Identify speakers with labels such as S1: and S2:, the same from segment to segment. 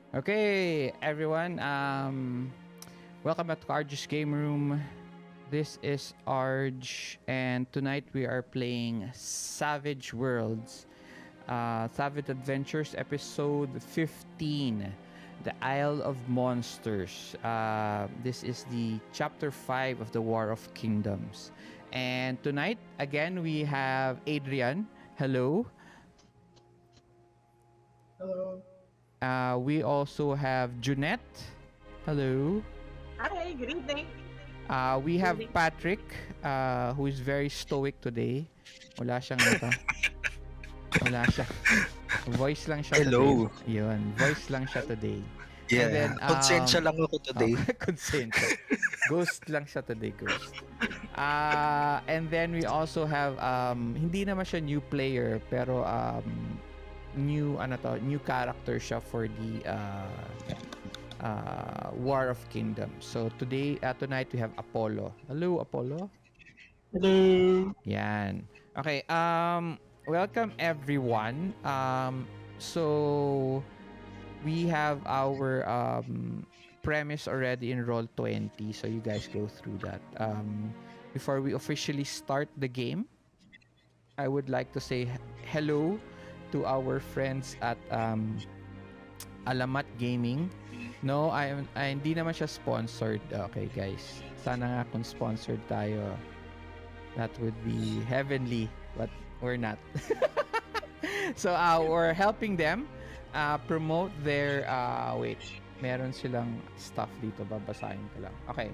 S1: Okay, everyone. Welcome back to Arj's Game Room. This is Arj, and tonight we are playing Savage Worlds, Savage Adventures, episode 15, The Isle of Monsters. This is the chapter 5 of the War of Kingdoms. And tonight, again, we have Adrian. Hello.
S2: Hello.
S1: We also have Jonette. Hello.
S2: Hi, good evening.
S1: We have Patrick, who is very stoic today. Wala siyang nata. Wala siya. Voice lang siya
S3: Hello.
S1: today. Yun. Voice lang siya today.
S3: Yeah.
S1: And then,
S3: Konsensya lang ako today.
S1: Konsensya. Ghost lang siya today, ghost. And then we also have, hindi naman siya new player, pero new character siya for the War of Kingdoms. So tonight we have Apollo. Hello, Apollo.
S2: Hello.
S1: Yan. Okay, welcome everyone. So we have our premise already in Roll20, so you guys go through that. Before we officially start the game, I would like to say hello to our friends at Alamat Gaming. No, hindi naman siya sponsored. Okay, guys. Sana nga kung sponsored tayo, that would be heavenly, but we're not. So, we're helping them promote their wait, meron silang stuff dito, babasahin ko lang. Okay.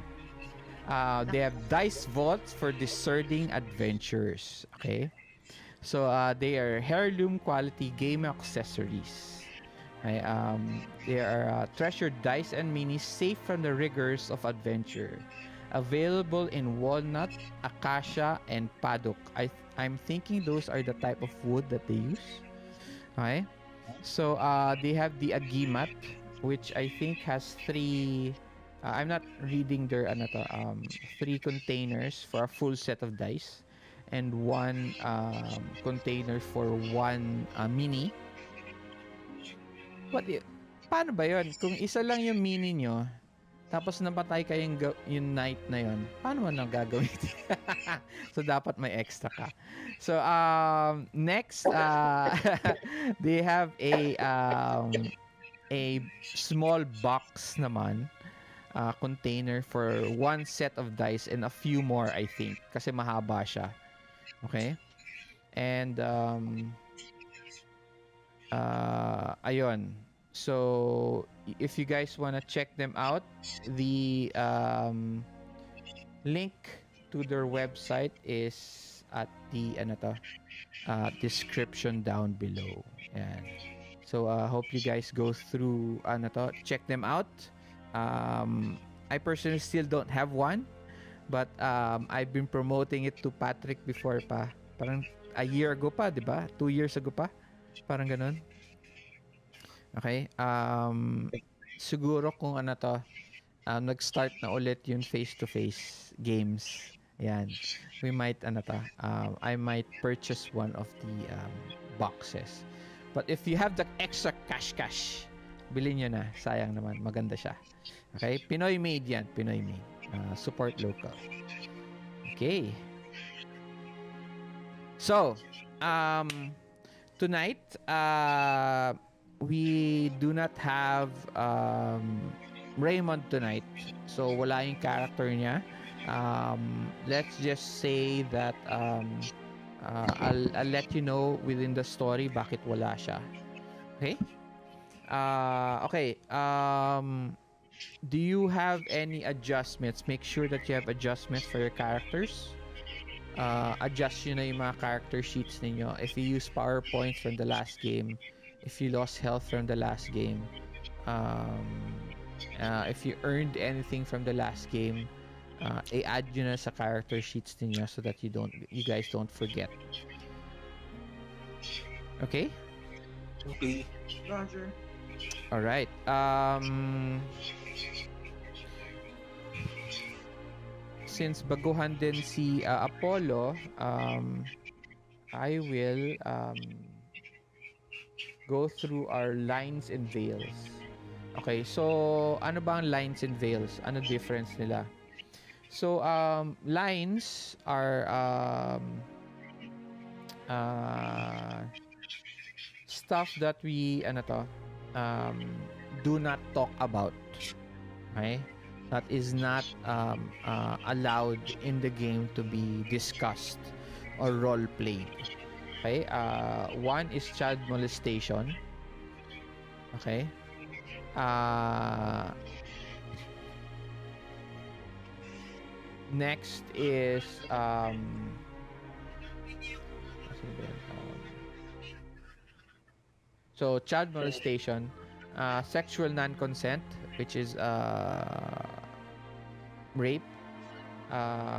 S1: They have dice vaults for discerning adventures. Okay. So, they are heirloom quality game accessories. Okay, they are treasured dice and minis safe from the rigors of adventure. Available in walnut, acacia, and paddock. I'm thinking those are the type of wood that they use. Okay. So, they have the agimat, which I think has 3... I'm not reading their 3 containers for a full set of dice. And 1 container for 1 mini. Paano ba yun? Kung isa lang yung mini nyo, tapos napatay kayong yung night na yun, paano mo nang gagawin? So, dapat may extra ka. So, next, they have a small box naman, container for 1 set of dice and a few more, I think. Kasi mahaba siya. Okay? And ayun. So if you guys wanna check them out, the link to their website is at the description down below. Yan. So hope you guys go through check them out. I personally still don't have one. But I've been promoting it to Patrick before pa. Parang a year ago pa, di ba? 2 years ago pa. Parang ganun. Okay. Siguro kung nag-start na ulit yung face-to-face games. Yan. We might, I might purchase one of the boxes. But if you have the extra cash, bilhin nyo na. Sayang naman. Maganda siya. Okay? Pinoy made yan. Pinoy made. Support local. Okay. So, tonight, we do not have Raymond tonight. So, wala yung character niya. Let's just say that I'll let you know within the story bakit wala siya. Okay? Okay. Do you have any adjustments? Make sure that you have adjustments for your characters. Adjust yun na yung mga character sheets ninyo. If you use PowerPoints from the last game, if you lost health from the last game, if you earned anything from the last game, i-add yun na sa character sheets ninyo so that you guys don't forget. Okay?
S3: Okay.
S2: Roger.
S1: All right. Since baguhan din si Apollo, I will go through our lines and veils. Okay, so ano ba ang lines and veils? Ano difference nila? So, lines are stuff that we do not talk about. Okay? That is not allowed in the game to be discussed or role played. Okay? One is child molestation. Okay? Next is so child molestation, sexual non-consent, which is rape,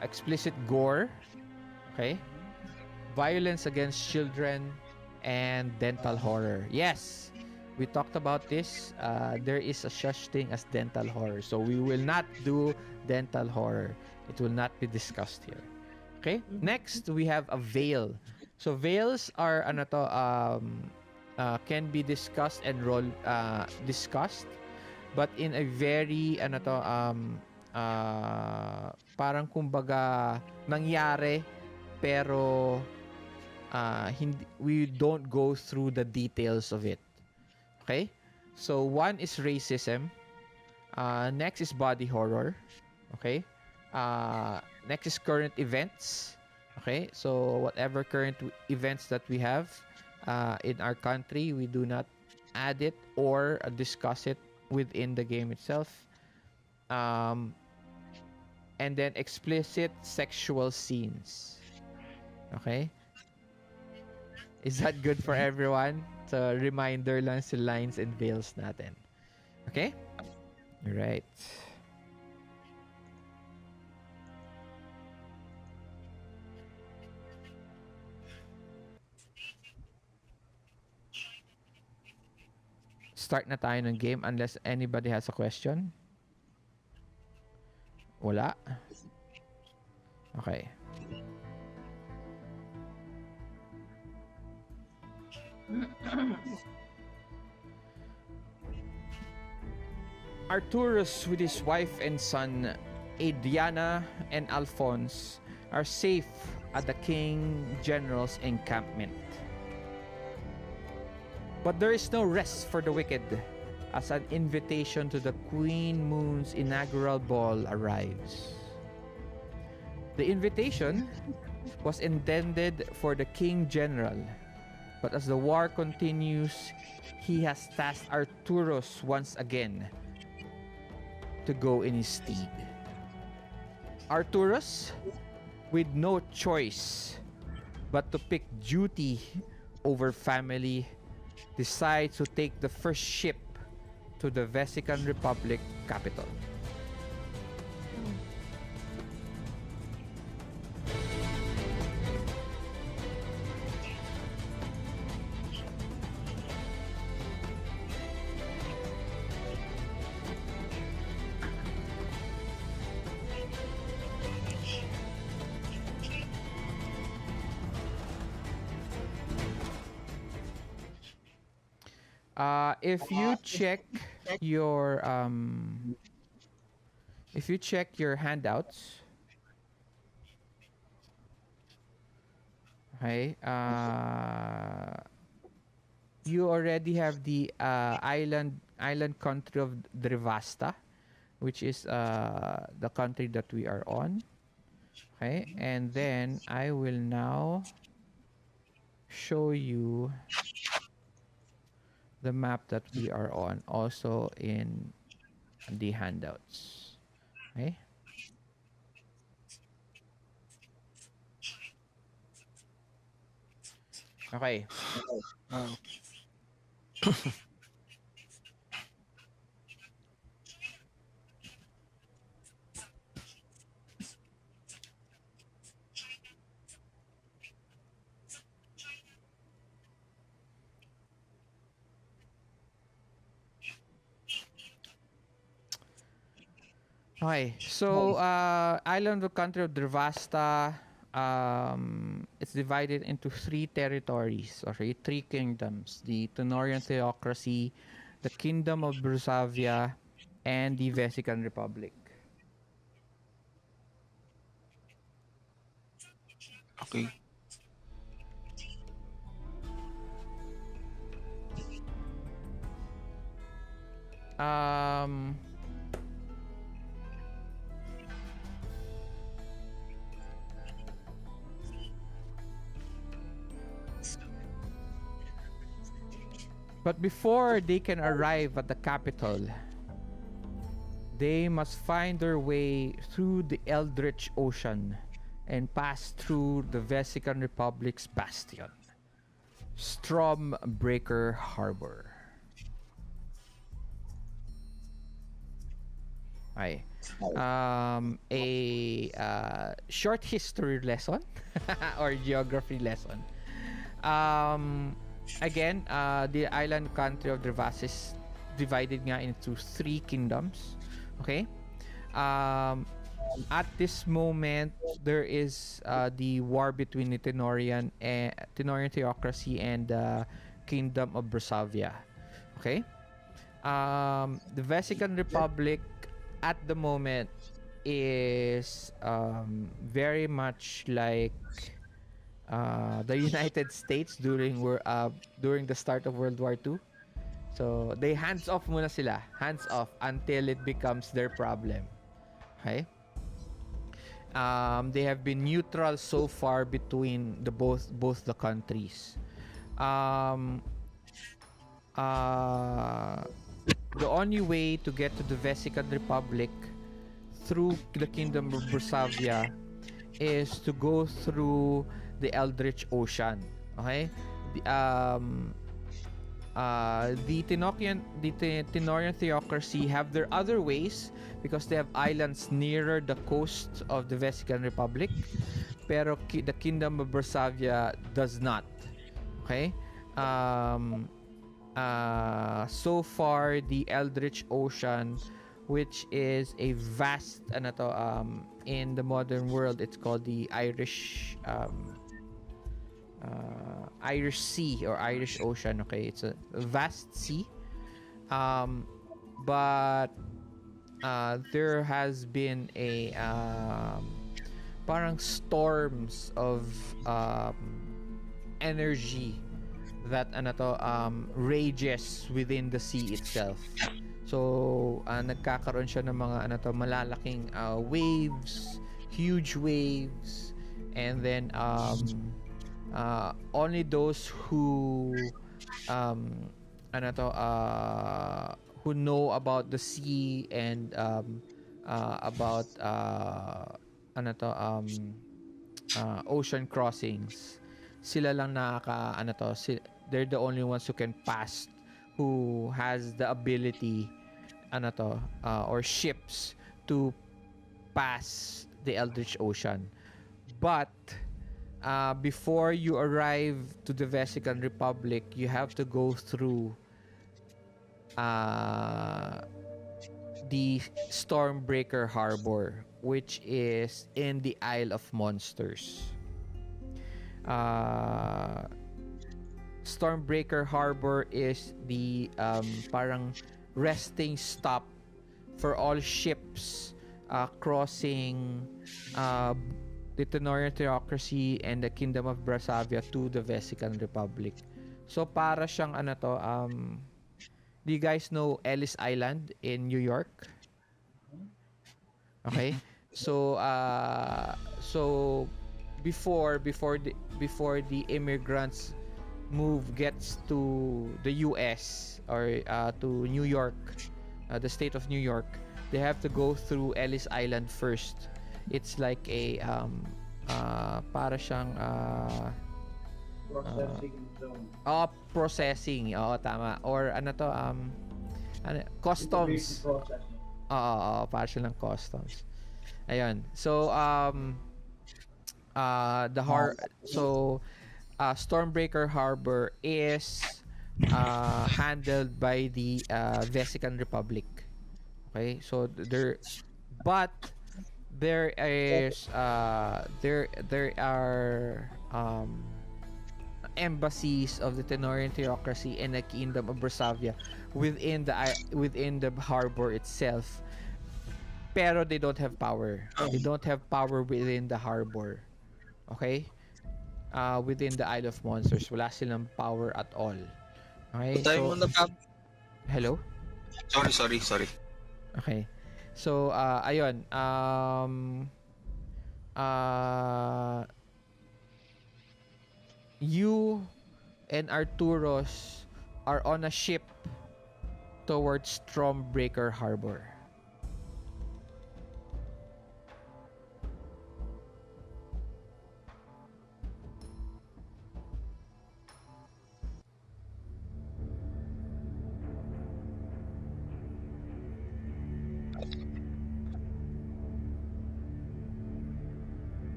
S1: explicit gore, okay, violence against children, and dental horror. Yes, we talked about this. There is a such thing as dental horror, so we will not do dental horror. It will not be discussed here. Okay. Next, we have a veil. So veils are can be discussed and discussed, but in a very parang kumbaga nangyari pero we don't go through the details of it. Okay? So one is racism. Next is body horror. Okay? Next is current events. Okay? So whatever current events that we have in our country, we do not add it or discuss it within the game itself. And then explicit sexual scenes. Okay? Is that good for everyone? So, reminder lang sa lines and veils natin. Okay? Alright. Start na tayo ng game unless anybody has a question. Wala? Okay. Arthurus with his wife and son Adrianna and Alfonce are safe at the King General's encampment. But there is no rest for the wicked as an invitation to the Queen Moon's inaugural ball arrives. The invitation was intended for the King General, but as the war continues, he has tasked Arthurus once again to go in his stead. Arthurus, with no choice but to pick duty over family, decides to take the first ship to the Vissecan Republic capital. If you check your handouts, okay, you already have the island country of Drevasta, which is the country that we are on. Okay, and then I will now show you the map that we are on, also in the handouts. Okay. Okay. Okay, so island of country of Drevasta, it's divided into three territories, or three kingdoms: the Tenorian theocracy, the Kingdom of Brusavia, and the Vissecan Republic.
S3: Okay.
S1: Um, but before they can arrive at the capital, they must find their way through the Eldritch Ocean and pass through the Vissecan Republic's bastion, Strom Breaker Harbor. Ay. A short history lesson or geography lesson. Again, the island country of Drevas is divided nga into 3 kingdoms. Okay? At this moment, there is the war between the Tenorian theocracy and the Kingdom of Brusavia. Okay? The Vissecan Republic at the moment is very much like the United States during the start of World War II. So they hands off muna sila, hands off until it becomes their problem. Okay? They have been neutral so far between both the countries. The only way to get to the Vissecan Republic through the Kingdom of Brusavia is to go through the Eldritch Ocean. Okay? The Tenorian theocracy have their other ways because they have islands nearer the coast of the Vissecan Republic, pero the Kingdom of Brusavia does not. Okay? So far, the Eldritch Ocean, which is a vast in the modern world, it's called the Irish Sea or Irish Ocean. Okay, it's a vast sea, but there has been a parang storms of energy that rages within the sea itself. So nagkakaroon siya ng mga malalaking waves, huge waves, and then only those who who know about the sea and about ocean crossings, sila lang they're the only ones who can pass, who has the ability or ships to pass the Eldritch Ocean. But before you arrive to the Vissecan Republic, you have to go through the Strom Breaker Harbor, which is in the Isle of Monsters. Strom Breaker Harbor is the parang resting stop for all ships crossing the Tenorian theocracy and the Kingdom of Brusavia to the Vissecan Republic. So para siyang do you guys know Ellis Island in New York? Okay. So before the immigrants gets to the US or to New York, the state of New York, they have to go through Ellis Island first. It's like a para siyang
S4: processing zone.
S1: Processing. Oo, tama. Or customs. Para siyang customs. Ayun. So Stormbreaker Harbor is handled by the Vissecan Republic. Okay? So there is there are embassies of the Tenorian theocracy in the kingdom of Brisavia within the harbor itself. Pero they don't have power. They don't have power within the harbor. Okay? Within the Isle of Monsters, wala silang power at all. Okay?
S3: Tayo muna ba?
S1: Hello?
S3: Sorry.
S1: Okay. So, ayun. You and Arthurus are on a ship towards Strom Breaker Harbor.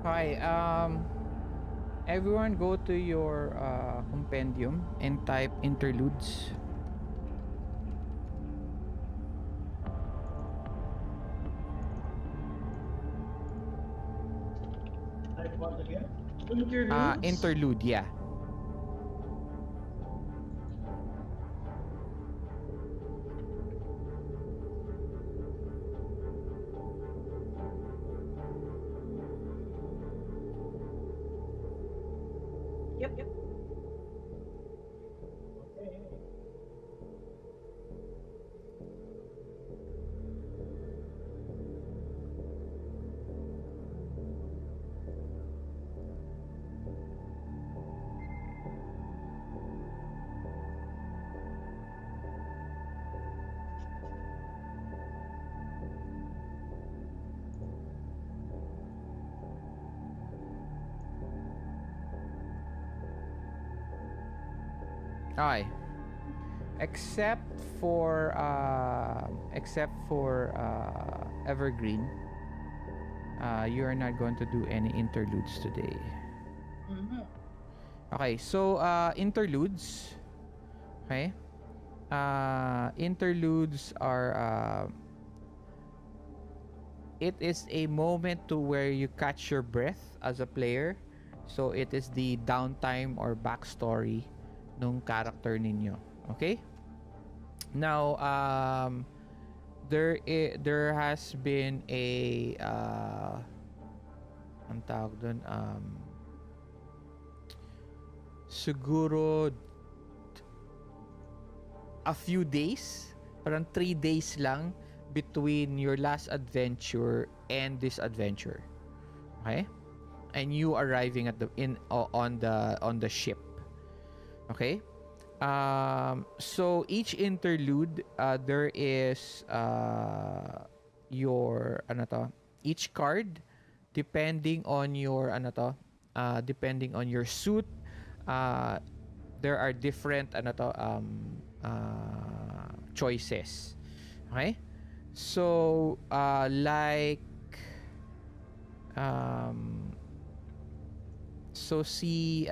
S1: Hi, everyone go to your compendium and type interludes.
S2: Type what again? Interludes?
S1: Interlude, yeah.
S2: Yep. Okay.
S1: Okay. Except for Everghrin, you are not going to do any interludes today.
S2: Mm-hmm.
S1: Okay, so interludes. Okay. Interludes are it is a moment to where you catch your breath as a player. So it is the downtime or backstory nung character ninyo. Okay? Now, there has been a ang tawag dun, siguro a few days, parang 3 days lang between your last adventure and this adventure. Okay? And you arriving at on the ship. Okay? So each interlude, there is your each card depending on your depending on your suit, there are different choices. Okay? So like so si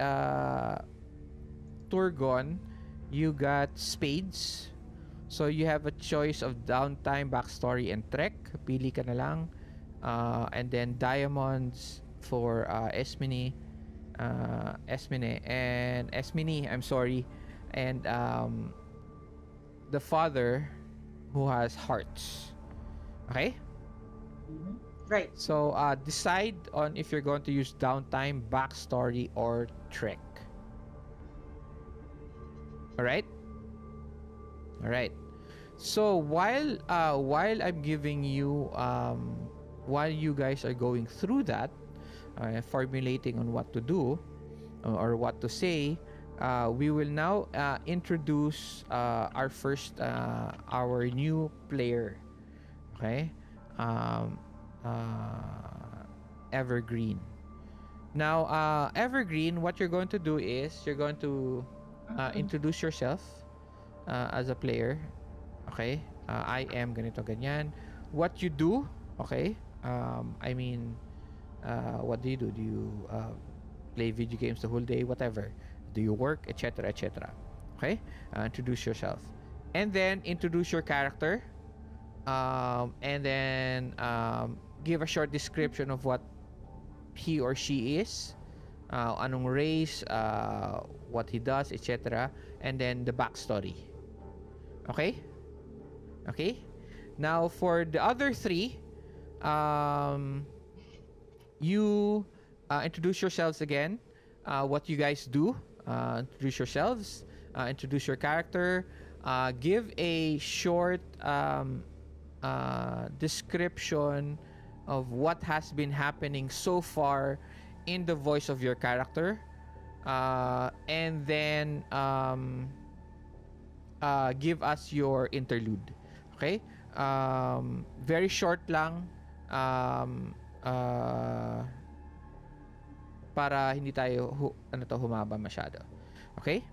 S1: Turgon, you got spades. So you have a choice of downtime, backstory, and trek. Pili ka na lang. And then diamonds for Ismene, I'm sorry. And the father who has hearts. Okay?
S2: Right.
S1: So decide on if you're going to use downtime, backstory, or trick. Alright? Alright. So while I'm giving you while you guys are going through that, formulating on what to do or what to say, we will now introduce our new player. Okay, Everghrin. Now, Everghrin, what you're going to do is you're going to introduce yourself as a player. Okay, I am ganito ganyan. What you do? Okay, what do you do? Do you play video games the whole day? Whatever. Do you work, etc., etc. Okay, introduce yourself, and then introduce your character, and then give a short description of what he or she is, anong race, what he does, etc., and then the backstory. Okay? Okay? Now, for the other three, you introduce yourselves again, what you guys do, introduce yourselves, introduce your character, give a short description of what has been happening so far in the voice of your character, and then give us your interlude. Okay? Very short lang, para hindi tayo humaba masyado. Okay?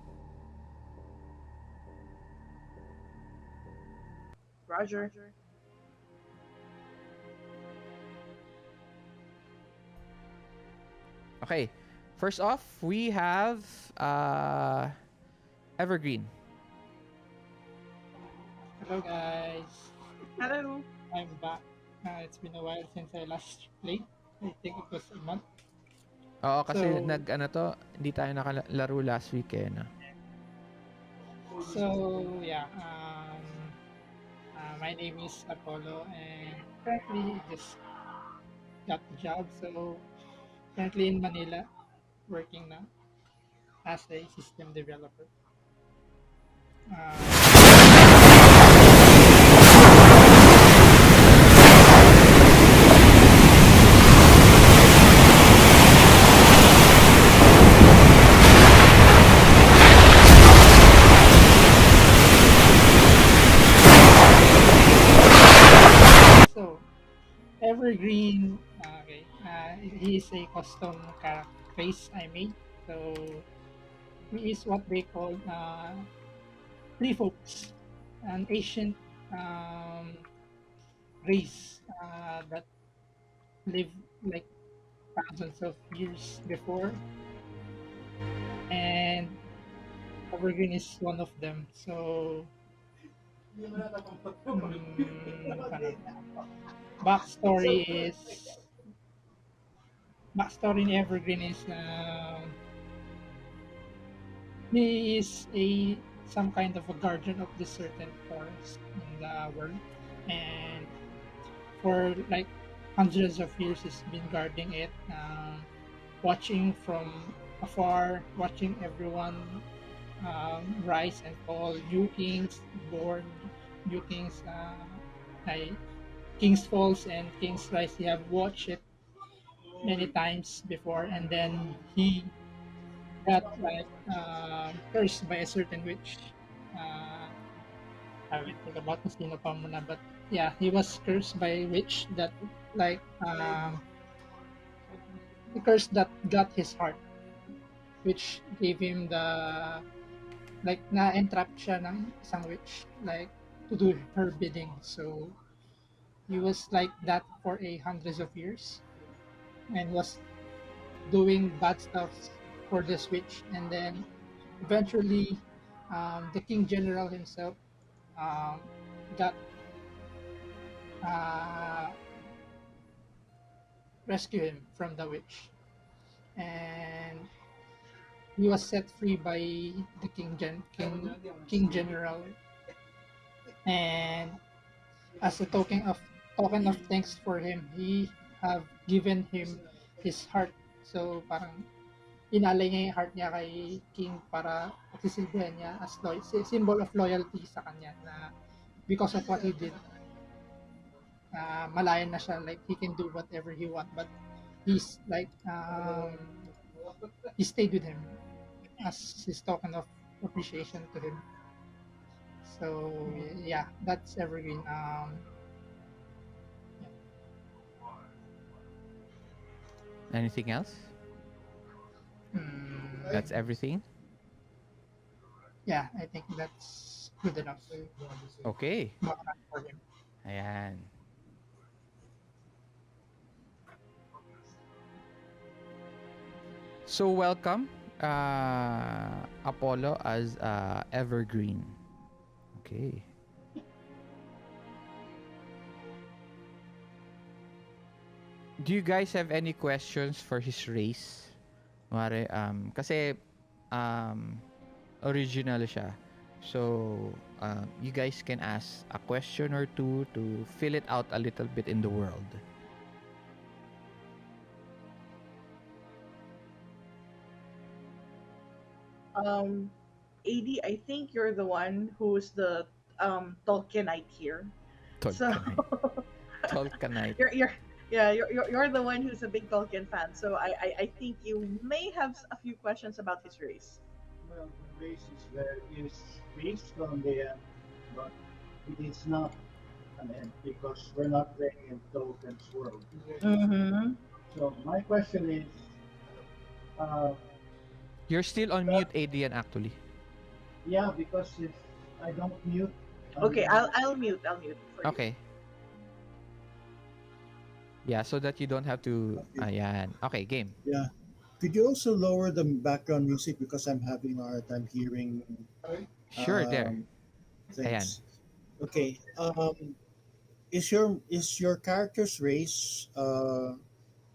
S2: Roger.
S1: Okay. First off, we have Everghrin.
S4: Hello guys,
S2: Hello.
S4: I'm back. It's been a while since I last played. I think it was a month.
S1: Oo, kasi
S4: So-
S1: hindi tayo nakalaro last weekend.
S4: So yeah, my name is Apollo and currently just got the job. So currently in Manila, working now as a system developer. So Evergreen, okay, he is a custom race I made. So he is what they call Free folks, an ancient race that lived like thousands of years before, and Evergreen is one of them. So, paano? backstory is backstory in Evergreen is he is a some kind of a guardian of this certain forest in the world, and for like hundreds of years he's been guarding it, watching from afar, watching everyone rise and fall, new kings born, new kings like kings falls and kings rise. He have watched it many times before, and then he got like cursed by a certain witch. Uh, I will think about kung sino pa muna, but yeah, he was cursed by a witch that like the curse that got his heart, which gave him the like na-entrap siya ng isang witch like to do her bidding. So he was like that for a hundreds of years and was doing bad stuff for this witch, and then eventually the king general himself um, got rescue him from the witch, and he was set free by the king general, And as a token of thanks for him, he have given him his heart. So parang inalay niya yung heart niya kay King para pagsisilbihan niya as symbol of loyalty sa kanya na because of what he did, malayan na siya, like he can do whatever he want, but he's like he stayed with him as his token of appreciation to him. So yeah, that's Evergreen.
S1: Anything else? That's everything?
S4: Yeah, I think that's good enough.
S1: Okay.
S4: For him.
S1: Ayan. So welcome, Apollo as Evergreen. Okay. Do you guys have any questions for his race? Kasi original siya. So, you guys can ask a question or two to fill it out a little bit in the world.
S2: AD, I think you're the one who's the Tolkienite here.
S1: Tolkienite.
S2: You're the one who's a big Tolkien fan. So I think you may have a few questions about his race.
S5: Well, the race is based on the end, but it is not an end because we're not playing in Tolkien's world.
S2: Mm-hmm.
S5: So my question is,
S1: You're still on mute, Adrian, actually.
S5: yeah, because if I don't mute.
S2: Okay, I'll mute. For you.
S1: Okay. Yeah, so that you don't have to... Ayan. Okay, game.
S6: Yeah. Could you also lower the background music because I'm having a hard time hearing?
S1: Sure, there.
S6: Thanks. Okay. Is your character's race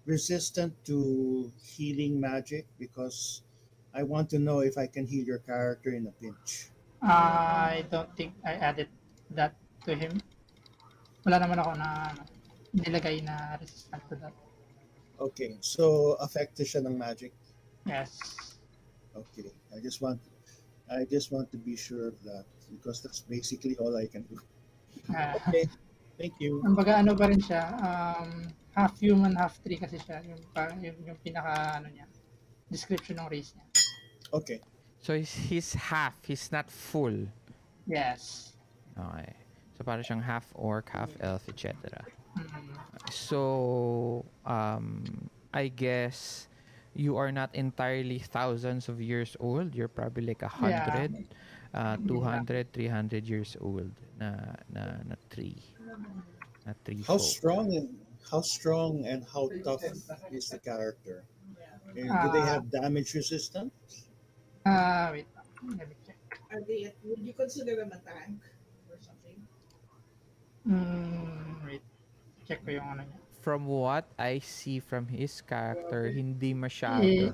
S6: resistant to healing magic? Because I want to know if I can heal your character in a pinch.
S4: I don't think I added that to him. Wala naman ako na nilagay na resistant to that.
S6: Okay, so affected siya ng magic.
S4: Yes.
S6: Okay, I just want to be sure of that because that's basically all I can do. Okay, thank you.
S4: Kumbaga ano pa rin siya, half human, half tree kasi siya, yung pinaka ano niya, description ng race niya.
S6: Okay.
S1: So he's half, he's not full.
S4: Yes.
S1: Okay. So parang siyang half orc, half elf, etc.
S4: Mm.
S1: So I guess you are not entirely thousands of years old. You're probably like 100, 200, 300 years old na tree. Na tree
S6: How
S1: folk.
S6: strong and how tough is the character? And do they have damage resistance?
S4: Wait. Let me check.
S7: Would you consider them a tank or something?
S4: Wait. Check ko yung ano niya.
S1: From what I see from his character, hindi masyado.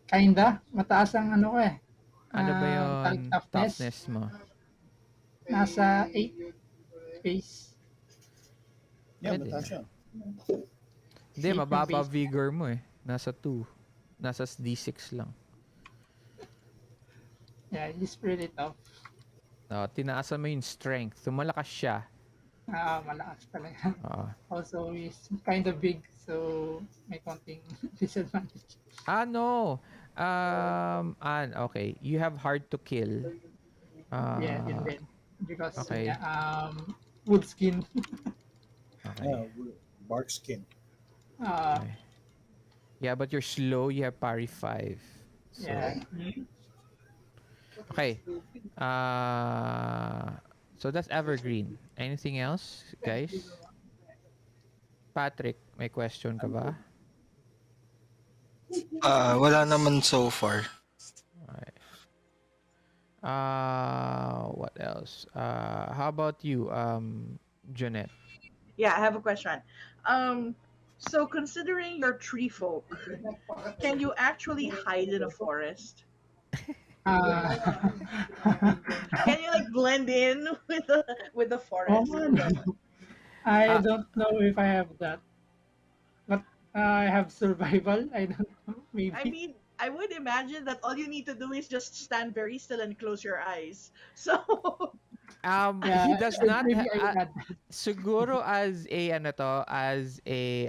S4: Kinda. Mataas ang ano ko eh.
S1: Ano ba yung toughness mo?
S4: Nasa 8 base.
S6: Yeah,
S1: Pwede
S6: mataas siya.
S1: Hindi, mababa vigor mo eh. Nasa 2. Nasa D6 lang.
S4: Yeah, he's pretty tough.
S1: Tinaasan mo yung strength. So, malakas siya.
S4: Malakas talaga. Also, he's kind of big, so may konting disadvantage.
S1: No. Okay. You have hard to kill.
S4: Yeah, yun din. Because
S1: okay.
S4: Wood skin.
S1: Okay.
S6: Bark skin.
S1: Okay. Yeah, but you're slow. You have parry 5. So,
S4: Yeah.
S1: Okay. So that's Evergreen. Anything else, guys? Patrick, may question ka ba?
S3: Wala naman so far.
S1: Okay. What else? How about you, Jonette?
S2: Yeah, I have a question. So considering you're tree folk, can you actually hide in a forest?
S4: Uh,
S2: Can you like blend in with the
S4: oh,
S2: forest?
S4: no. I
S1: Uh,
S4: don't know if I have that, but I have survival. I don't know.
S2: I
S4: Maybe.
S2: mean, I would imagine that all you need to do is just stand very still and close your eyes. So,
S4: Yeah,
S1: he does not
S4: maybe I will add.
S1: siguro as a ano to, as the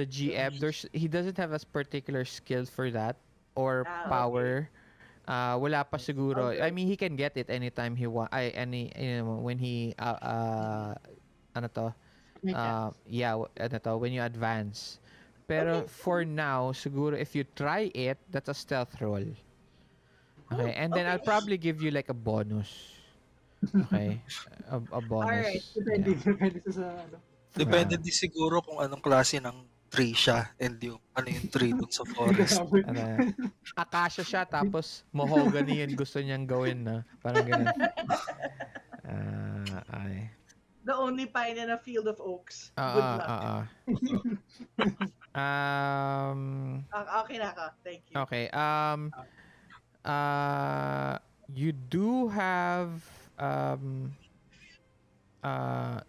S1: GM, he doesn't have a particular skill for that or
S2: okay.
S1: power. Wala pa siguro. I
S2: Okay.
S1: mean, he can get it anytime he want. When he ano to,
S4: May chance.
S1: yeah, ano to, when you advance. Pero
S2: Okay.
S1: for now, siguro if you try it, that's a stealth roll. Okay, and then I'll
S2: Okay.
S1: probably give you like a bonus. Okay, a
S2: All right.
S1: bonus.
S4: Depende,
S1: Yeah.
S4: depende sa ano.
S3: Depende
S1: Uh,
S3: din siguro kung anong klase ng tree siya and yung ano yung tree dun sa forest.
S4: Grabe.
S1: ano, Akasha siya tapos mahogany yun gusto niyang gawin na. Parang ganun. Ay.
S2: The only pine in a field of oaks. Good
S1: Ah,
S2: luck. Okay na ka. Thank you.
S1: Okay. You do have um uh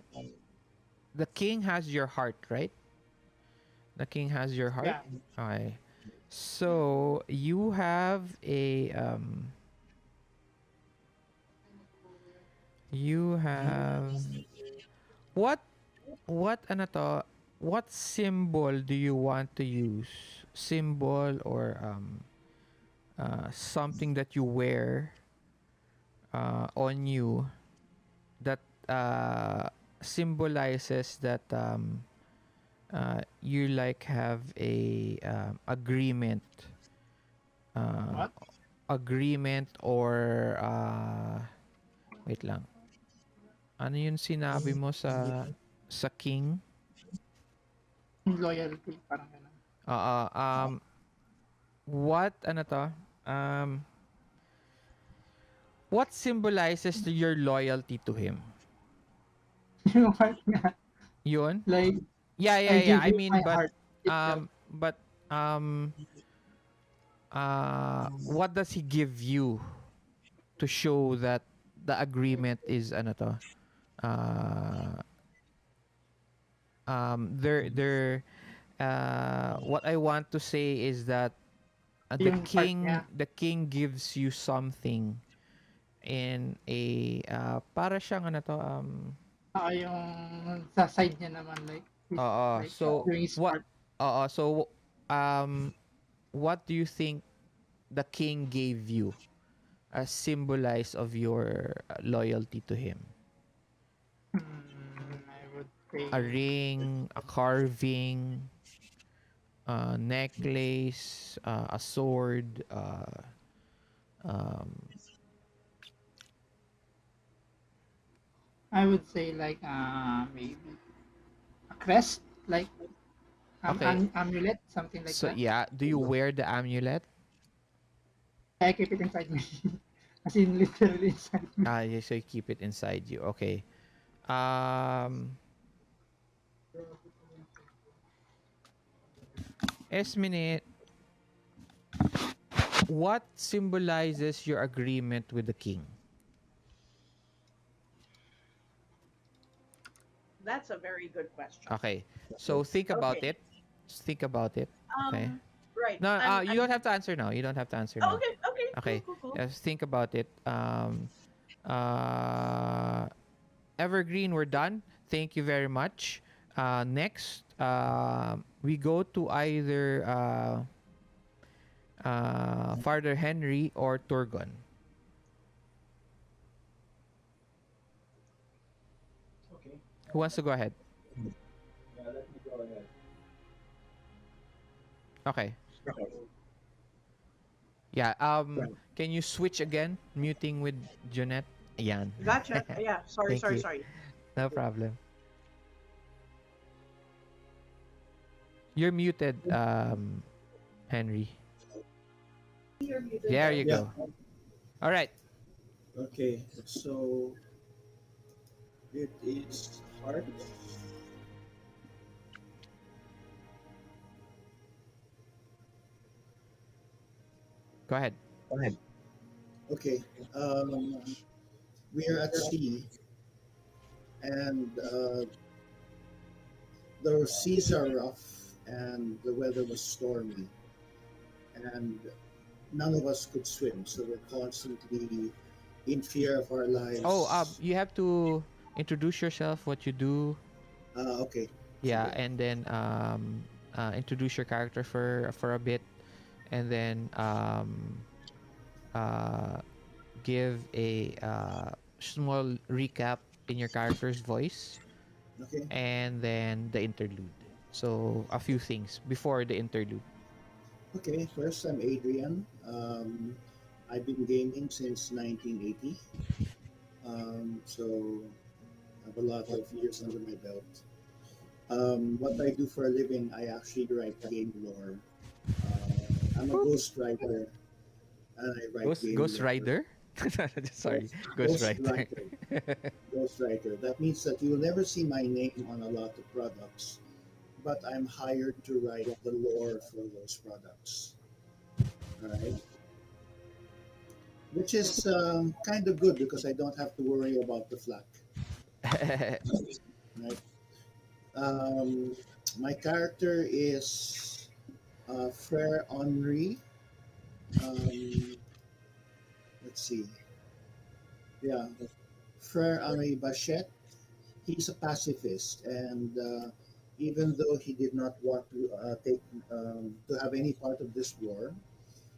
S1: the king has your heart, right? The king has your heart.
S4: Yeah.
S1: Okay. So you have a you have what ano to? What symbol do you want to use? Symbol or something that you wear on you that symbolizes that you like have a agreement
S4: What?
S1: agreement or wait lang, ano yun sinabi mo sa king?
S4: Loyalty, parang ganun.
S1: What ano to, what symbolizes your loyalty to him?
S4: Yung heart nga.
S1: Yun?
S4: Like,
S1: Yeah,
S4: I give
S1: I
S4: you
S1: mean,
S4: my heart itself.
S1: but what does he give you to show that the agreement is ano to? There what I want to say is that
S4: Yung part niya.
S1: the king gives you something in a para siyang ano to
S4: Yung sa side niya naman, like, like
S1: so
S4: doing his
S1: what
S4: part.
S1: so what do you think the king gave you as symbolize of your loyalty to him?
S4: I would say,
S1: A ring, a carving, a necklace, a sword, um,
S4: I would say like, maybe a crest, like
S1: Okay.
S4: amulet, something like
S1: so
S4: that.
S1: yeah, do you wear the amulet?
S4: I keep it inside me. As in, literally inside me.
S1: Yeah, so you keep it inside you. Okay. Um, Esmene, what symbolizes your agreement with the king?
S2: That's a very good question.
S1: Okay. So think about
S2: Okay.
S1: it. Just think about it. Okay.
S2: Right.
S1: No, you don't have to answer now. You don't have to answer
S2: Oh,
S1: now.
S2: okay. Okay.
S1: Okay.
S2: Cool.
S1: Just think about it. Evergreen, we're done. Thank you very much. Next, we go to either Father Henry or Turgon.
S5: Okay.
S1: Who wants to go ahead?
S5: Yeah, let me go ahead.
S1: Okay. Yeah. Can you switch again? Muting with Jonette. Ayan.
S2: Gotcha. Yeah. Sorry.
S1: Thank you.
S2: Sorry.
S1: No problem. You're muted, Henry.
S7: You're muted.
S1: There you
S6: Yeah.
S1: go. All right.
S6: Okay, so it is heart.
S1: Go ahead.
S6: Okay. We are at sea, and the seas are rough, and the weather was stormy, and none of us could swim, so we're constantly in fear of our lives.
S1: Oh, you have to introduce yourself, what you do.
S6: Okay.
S1: Yeah,
S6: Okay.
S1: and then introduce your character for a bit, and then give a small recap in your character's voice,
S6: Okay.
S1: and then the interlude. So a few things before the interlude.
S6: Okay. First, I'm Adrian. I've been gaming since 1980. So I have a lot of years under my belt. What I do for a living, I actually write game lore. I'm a ghost writer, and I write game
S1: Ghost
S6: lore.
S1: Rider. Sorry, Ghost Rider.
S6: Ghostwriter. That means that you will never see my name on a lot of products, but I'm hired to write the lore for those products. All right. Which is kind of good because I don't have to worry about the flack. Right. My character is Frère Henri. Let's see. Yeah, Frère Henri Baschet. He's a pacifist, and even though he did not want to to have any part of this war,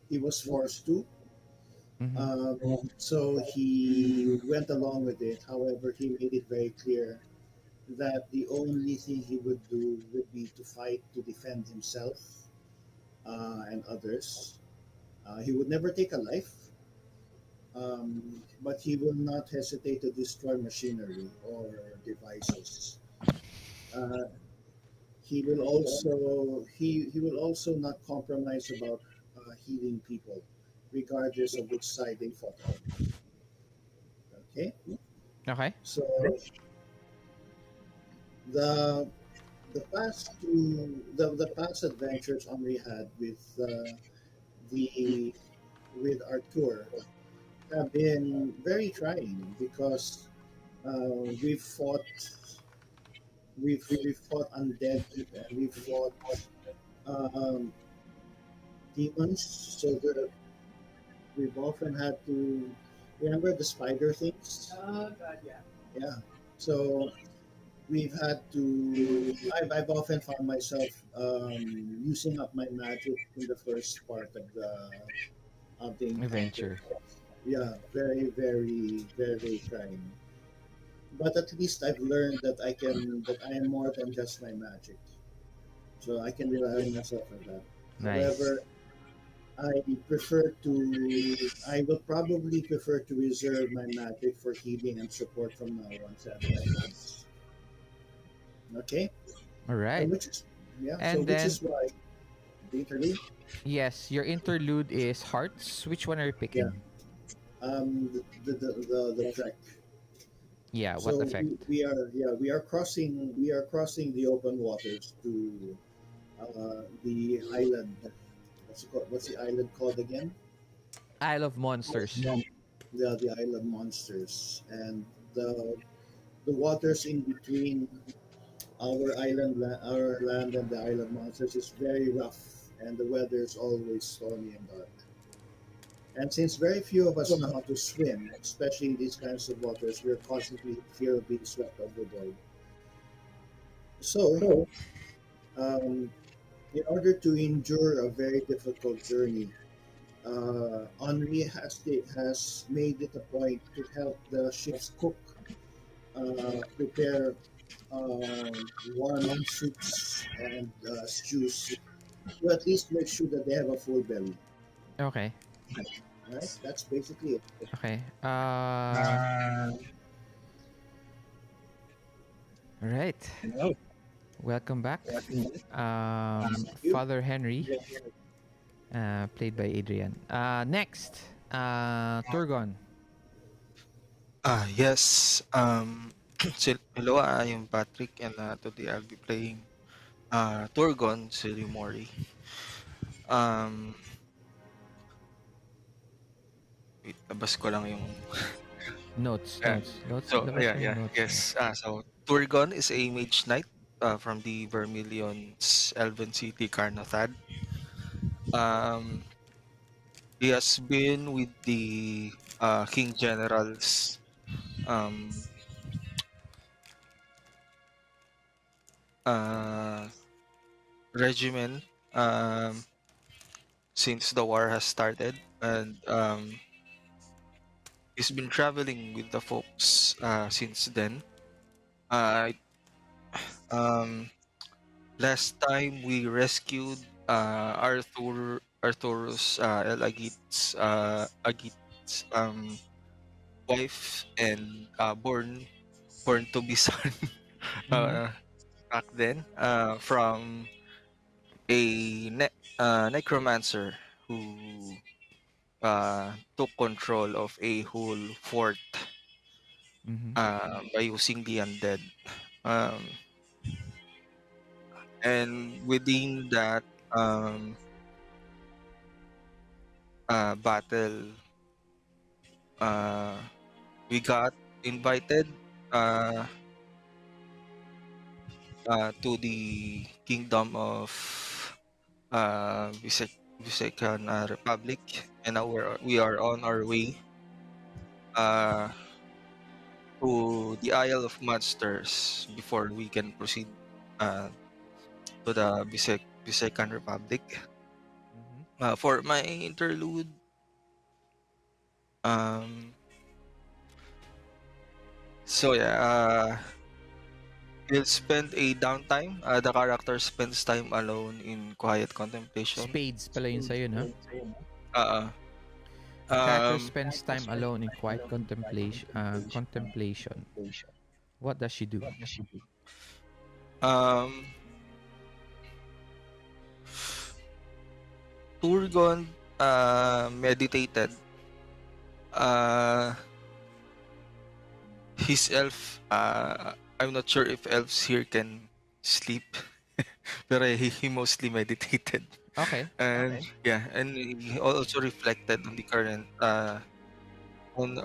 S6: he was forced to. So he went along with it. However, he made it very clear that the only thing he would do would be to fight to defend himself and others. He would never take a life, but he will not hesitate to destroy machinery or devices. He will also not compromise about healing people, regardless of which side they fought on. Okay,
S1: Okay.
S6: so the past adventures Henri had with Arthur have been very trying because we've fought undead and we've fought demons, so that we've often had to remember the spider things.
S7: Oh God, yeah.
S6: Yeah, so we've had to. I've often found myself using up my magic in the first part of the
S1: Adventure.
S6: Yeah, very, very, very trying. But at least I've learned that I am more than just my magic, so I can rely on myself for that.
S1: Nice.
S6: However, I will probably prefer to reserve my magic for healing and support from now on. Okay.
S1: All right.
S6: Which is
S1: And
S6: which is why the interlude.
S1: Yes, your interlude is hearts. Which one are you picking?
S6: The trek.
S1: Yeah.
S6: So
S1: What effect?
S6: we are crossing the open waters to the island. What's the island called again?
S1: Isle of Monsters.
S6: The Isle of Monsters, and the waters in between our land and the Isle of Monsters is very rough, and the weather is always stormy and dark. And since very few of us know how to swim, especially in these kinds of waters, we're constantly in fear of being swept overboard. So, in order to endure a very difficult journey, Henri has made it a point to help the ship's cook prepare warming soups and stews to at least make sure that they have a full belly.
S1: Okay.
S6: Right? That's basically it.
S1: Okay. All right. Welcome back. Father Henry, played by Adrian. Next, Turgon.
S3: Yes. Hello, I'm Patrick, and today I'll be playing Turgon Silimaurë. Wait, labas ko lang yung...
S1: Notes.
S3: Yeah. So,
S1: Labas
S3: yeah,
S1: mo yung
S3: yeah,
S1: notes.
S3: yes. So, Turgon is a mage knight from the Vermilion's Elven City, Carnothad. He has been with the King General's um, uh, regiment since the war has started, and he's been traveling with the folks since then. Uh, um, Last time we rescued Arthurus Agit's wife and born to be son
S1: Mhm.
S3: uh, back then from a necromancer who took control of a whole fort
S1: Mhm.
S3: by using the undead. Um, and within that battle, uh, we got invited uh, to the kingdom of Vissecan Republic, and now we are on our way uh, to the Isle of Monsters before we can proceed uh, to the Vissecan Republic.
S1: Mhm.
S3: For my interlude, um, so yeah, he'll spend a downtime. The character spends time alone in quiet contemplation.
S1: Spades pala yun sa'yo, no?
S3: Uh,
S1: The character
S3: um,
S1: spends time alone in quiet contemplation. What does she do?
S3: um, Turgon meditated. Uh, his elf. I'm not sure if elves here can sleep, but he mostly meditated.
S1: Okay.
S3: And yeah, and he also reflected on the current on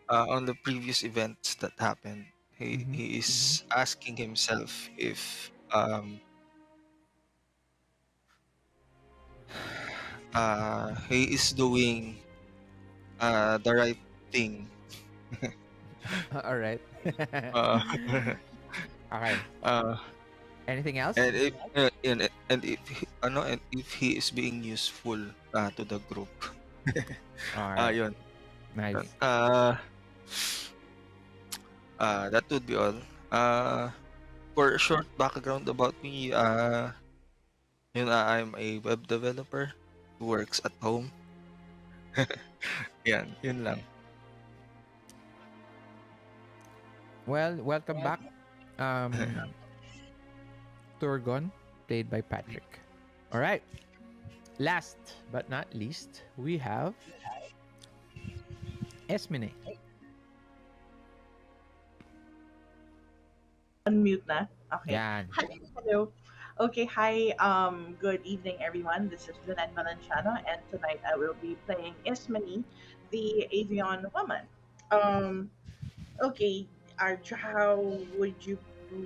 S3: on the previous events that happened.
S1: Mhm.
S3: He is asking himself if he is doing the right thing.
S1: All right.
S3: Uh,
S1: Okay.
S3: uh,
S1: Anything else?
S3: and if and if he is being useful to the group.
S1: All right.
S3: Yun.
S1: Nice.
S3: That would be all. For a short background about me, I'm a web developer who works at home. Yun lang.
S1: Well, welcome back. Turgon, played by Patrick. All right. Last but not least, we have Ismene.
S2: Unmute na. Okay.
S1: Yan.
S2: Hi. Hello. Okay, hi. Good evening, everyone. This is Jonette and tonight I will be playing Ismene, the Avian woman. Um, okay, Arj, how would you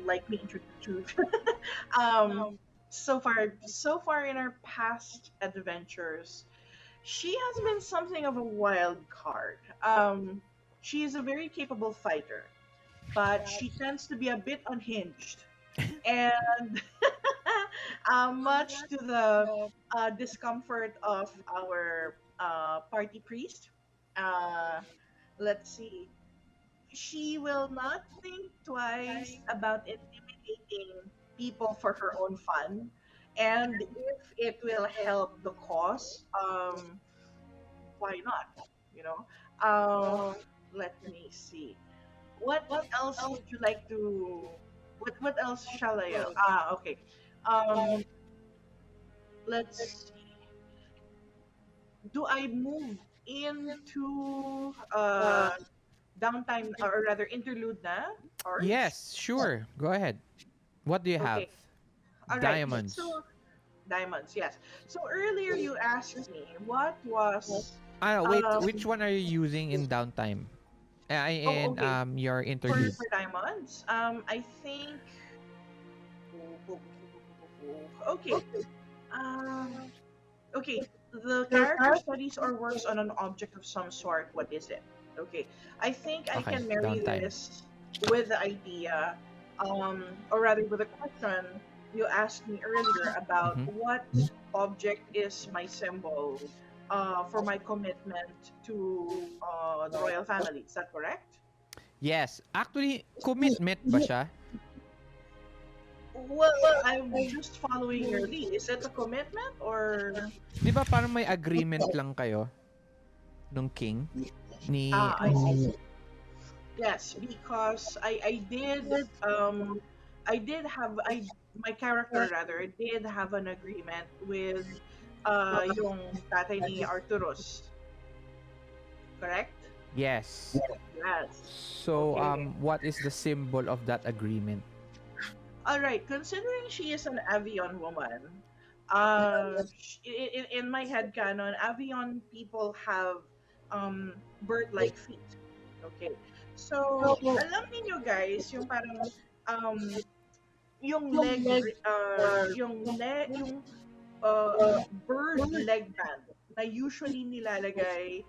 S2: like me introduce? um, so far in our past adventures, she has been something of a wild card. She is a very capable fighter, but she tends to be a bit unhinged, and much to the discomfort of our party priest. Uh, let's see. She will not think twice about intimidating people for her own fun, and if it will help the cause, why not? You know. Uh, Let me see. What else would you like to? What else shall I? Okay. Um, let's see. Do I move into downtime, or rather interlude na? Or
S1: Yes, sure. Go ahead. What do you have?
S2: okay. All right.
S1: Diamonds.
S2: So diamonds, yes. So earlier you asked me what was
S1: Wait,
S2: Um,
S1: which one are you using in downtime? In
S2: okay.
S1: your
S2: For
S1: interlude.
S2: diamonds, I think. Okay. Um, okay. The character studies or works on an object of some sort. What is it? Okay. I think I
S1: Okay,
S2: can marry
S1: downtime.
S2: this with the idea, or rather with a question you asked me earlier about
S1: Mhm.
S2: what object is my symbol for my commitment to the royal family. Is that correct?
S1: Yes, actually commitment ba siya?
S2: Well, I'm just following your lead. Is it a commitment or?
S1: 'Di ba parang may agreement lang kayo nung king ni
S2: I see. Yes, because I did have I my character rather did have an agreement with yung tatay ni Arthurus, correct?
S1: Yes.
S2: Yes.
S1: So
S2: Okay.
S1: what is the symbol of that agreement?
S2: All right. Considering she is an Avion woman, in my head canon, Avion people have bird-like feet. Okay. So, alam niyo guys, yung parang um yung bird leg band na usually nilalagay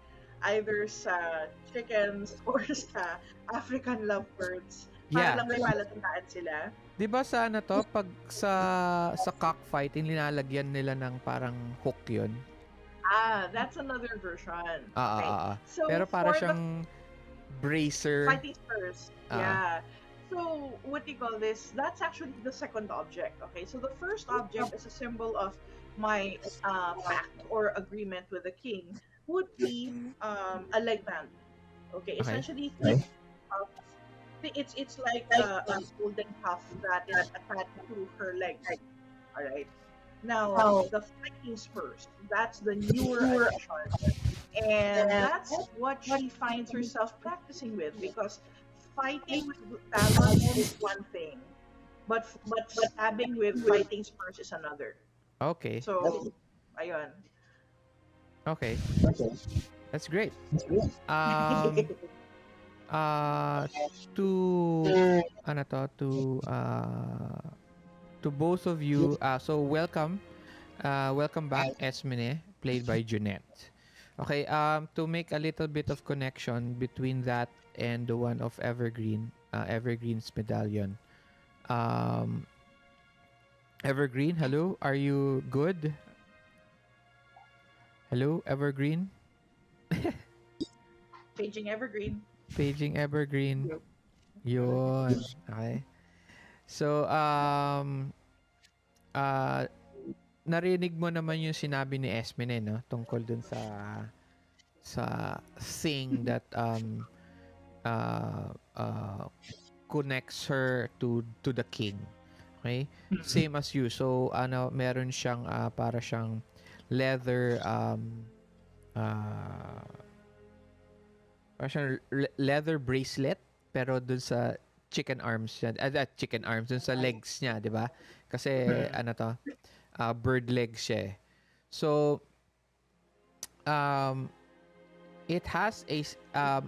S2: either sa chickens or sa African lovebirds para
S1: Yeah.
S2: lang may palatandaan sila.
S1: 'Di ba sa ano to pag sa cockfight nilalagyan nila ng parang hook 'yon?
S2: That's another version.
S1: Ah,
S2: Okay.
S1: ah, ah.
S2: So
S1: Pero para
S2: for the
S1: siyang bracer.
S2: fighting spurs,
S1: Ah.
S2: yeah. So what do you call this? That's actually the second object. Okay. So the first object is a symbol of my pact or agreement with the king would be a leg band. Okay.
S1: Okay.
S2: Essentially, uh, it's like a golden cuff that is attached to her leg. All right. Now the fighting spurs. That's the newer addition, and that's what she finds herself practicing with because fighting with talons is one thing, but stabbing with fighting spurs is another.
S1: Okay.
S2: So, ayun.
S1: Okay. That's great. Um to ano to both of you, so welcome back, Ismene, played by Jonette. Okay, to make a little bit of connection between that and the one of Evergreen's medallion. Evergreen, hello, are you good? Hello, Evergreen?
S2: Paging Evergreen.
S1: Paging Evergreen. Yun. Okay. So, narinig mo naman yung sinabi ni Ismene, no? Tungkol dun sa thing that connects her to the king. Okay? Same as you. So, meron siyang para siyang leather para siyang leather bracelet pero dun sa chicken arms yan. Chicken arms dun sa legs niya, 'di ba? Kasi bird legs siya. So it has a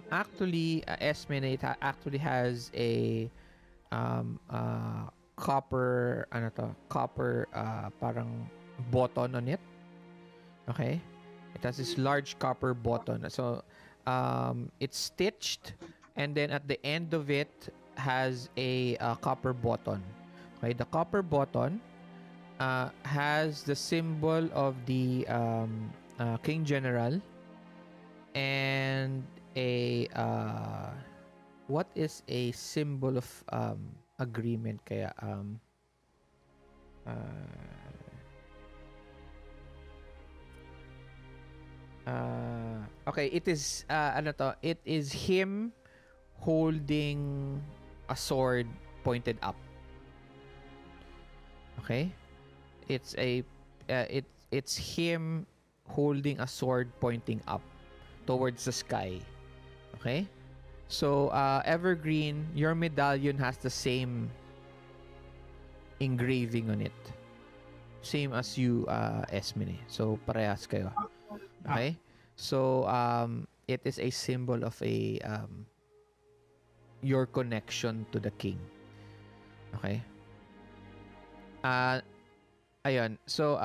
S1: actually Ismene, it actually has a copper copper parang button on it. Okay? It has this large copper button. So it's stitched and then at the end of it has a copper button. Okay, the copper button has the symbol of the King General and a what is a symbol of agreement kaya okay, it is it is him holding a sword pointed up. Okay? It's it's him holding a sword pointing up towards the sky. Okay? So Evergreen, your medallion has the same engraving on it. Same as you, Ismene. So parehas kayo. Okay? So it is a symbol of a your connection to the king. Okay? Ayun. So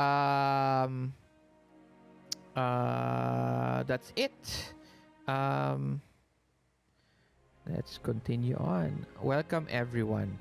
S1: that's it. Um let's continue on. Welcome everyone.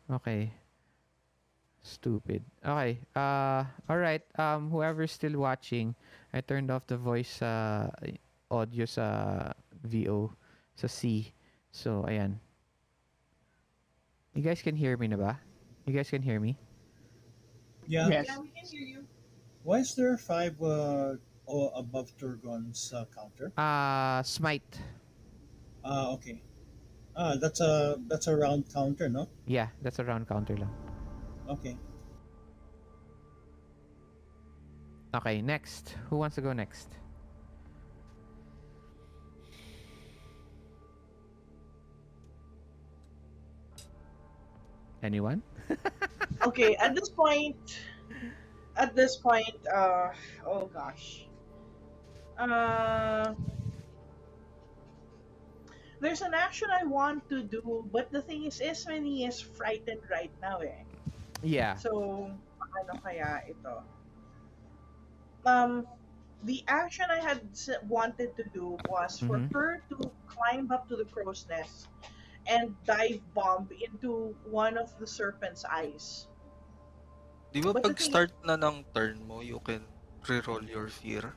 S1: Okay. Stupid. Okay. All right. Whoever's still watching, I turned off the voice audio sa VO sa C. So, ayan. You guys can hear me na ba? You guys can hear me?
S6: Yeah.
S2: Yes.
S7: Yeah, we can hear you.
S6: Why is there five above Turgon's counter?
S1: Smite.
S6: Okay. That's a round counter, no?
S1: Yeah, that's a round counter lang.
S6: Okay.
S1: Okay, next. Who wants to go next? Anyone?
S2: Okay, at this point, oh gosh. Uh, there's an action I want to do, but the thing is, Ismene is frightened right now, eh.
S1: Yeah.
S2: So, ano kaya ito? The action I had wanted to do was for
S1: Mhm.
S2: her to climb up to the crow's nest and dive bomb into one of the serpent's eyes.
S3: Di ba
S2: But the
S3: pag
S2: thing
S3: start na ng turn mo, you can reroll your fear?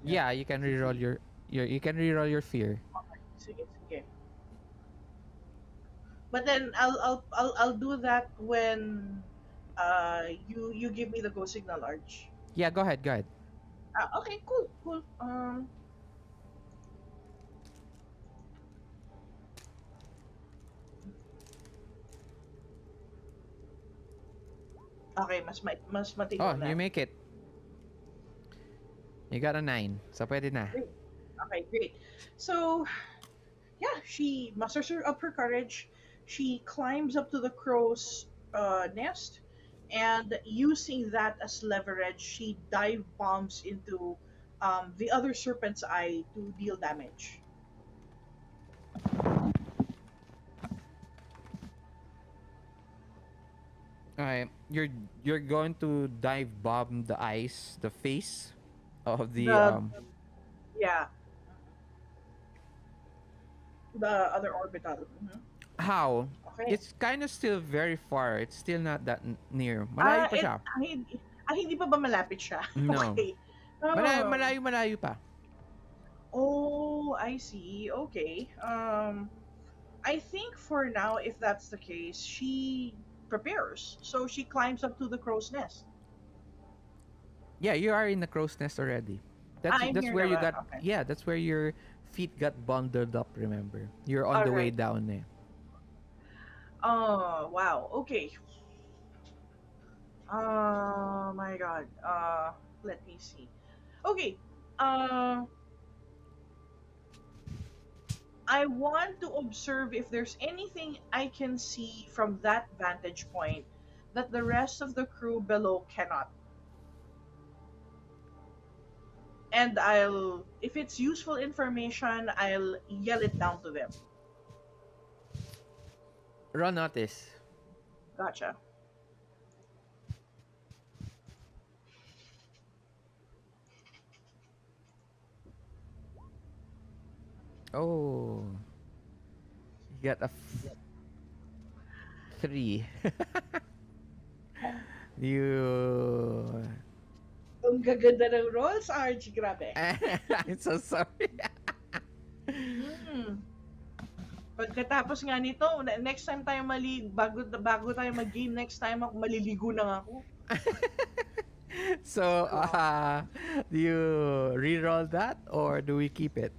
S1: Yeah, you can reroll your you can reroll your fear.
S2: sige, sige. But then I'll do that when you give me the go signal, Arch.
S1: Yeah, go ahead, go ahead.
S2: Okay, cool, cool. Okay, mas matino
S1: Oh,
S2: na.
S1: you make it. You got a 9. So pwede na.
S2: Okay, great. So, yeah, she musters up her courage. She climbs up to the crow's nest, and using that as leverage, she dive bombs into the other serpent's eye to deal damage.
S1: Okay, you're going to dive bomb the eyes, the face of the
S2: The yeah, the other orbital. Mhm.
S1: how?
S2: Okay.
S1: It's kind of still very far. It's still not that near. Malayo pa siya.
S2: Hindi pa ba malapit siya?
S1: No.
S2: Okay.
S1: Malayo pa.
S2: Oh, I see. Okay. I think for now, if that's the case, she prepares. So she climbs up to the crow's nest.
S1: Yeah, you are in the crow's nest already.
S2: I'm
S1: That's
S2: here
S1: where you
S2: naman,
S1: got.
S2: okay.
S1: Yeah, that's where your feet got bundled up. Remember, you're on the way
S2: Alright.
S1: down there.
S2: Oh, wow. Okay. Oh my god. Let me see. Okay. I want to observe if there's anything I can see from that vantage point that the rest of the crew below cannot. And if it's useful information, I'll yell it down to them.
S1: Run notice.
S2: Gotcha.
S1: Oh, you got a 3. You.
S2: Ang gaganda ng rolls, RG. Grabe.
S1: I'm so sorry.
S2: Hmm. Pagkatapos nga nito, next time tayo bago tayo mag-game next time, maliligo na ako.
S1: So, do you re-roll that or do we keep it?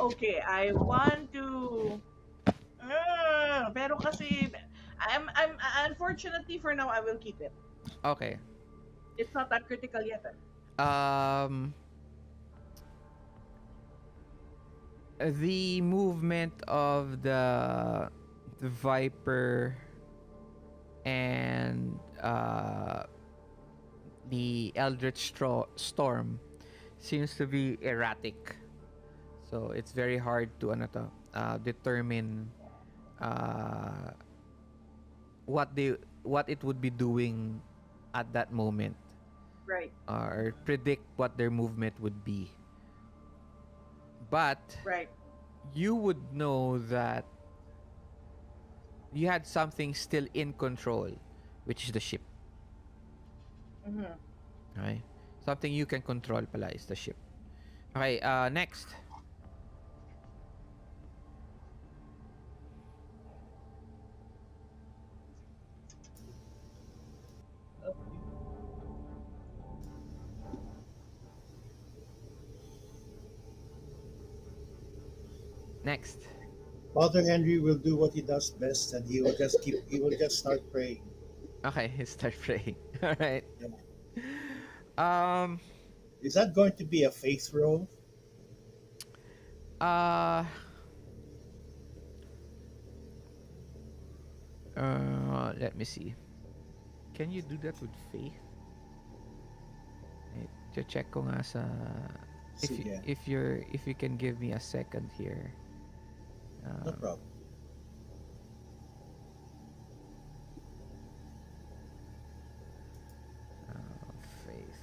S2: Okay, I want to pero kasi I'm unfortunately for now I will keep it.
S1: Okay.
S2: It's not that critical yet.
S1: The movement of the Viper and the Eldritch Storm seems to be erratic. So it's very hard to determine what it would be doing at that moment,
S2: Right.
S1: or predict what their movement would be. But
S2: Right.
S1: you would know that you had something still in control, which is the ship.
S2: Mm-hmm.
S1: Okay? Something you can control pala is the ship. Okay, next. Next.
S6: Father Henry will do what he does best, and he will just start praying.
S1: Okay, start praying. All right.
S6: Yeah. Is that going to be a faith roll?
S1: Let me see. Can you do that with faith? Check ko nga sa
S6: Sige.
S1: if you can give me a second here.
S6: No problem.
S1: Faith.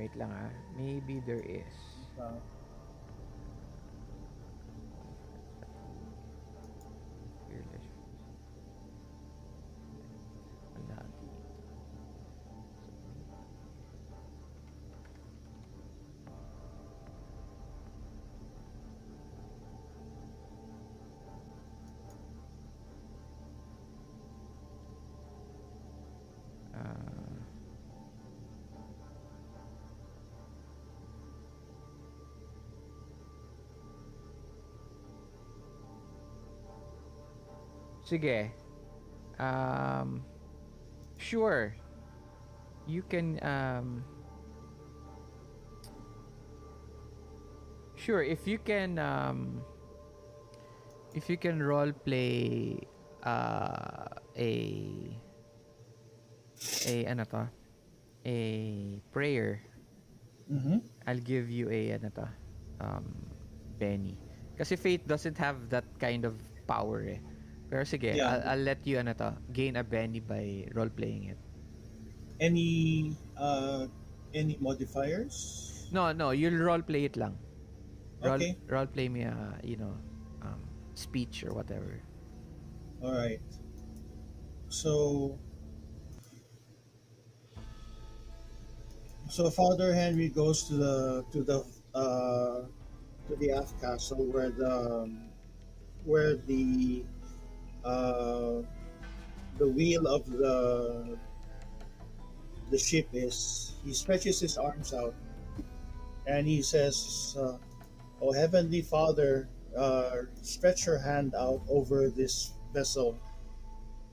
S1: Wait lang ah. Maybe there is. Fearless. Wala dito. Sige. Sure. You can sure if you can role play a ano to? A prayer.
S6: Mm-hmm.
S1: I'll give you a ano to? Penny. Kasi faith doesn't have that kind of power eh. Pero sige,
S6: Yeah.
S1: I'll let you ano to, gain a Benny by role playing it.
S6: Any modifiers?
S1: No, you'll role play it lang.
S6: Okay.
S1: Role play me a speech or whatever.
S6: All right. So Father Henry goes to the aft castle where the wheel of the ship is. He stretches his arms out and he says, "O Heavenly Father, stretch your hand out over this vessel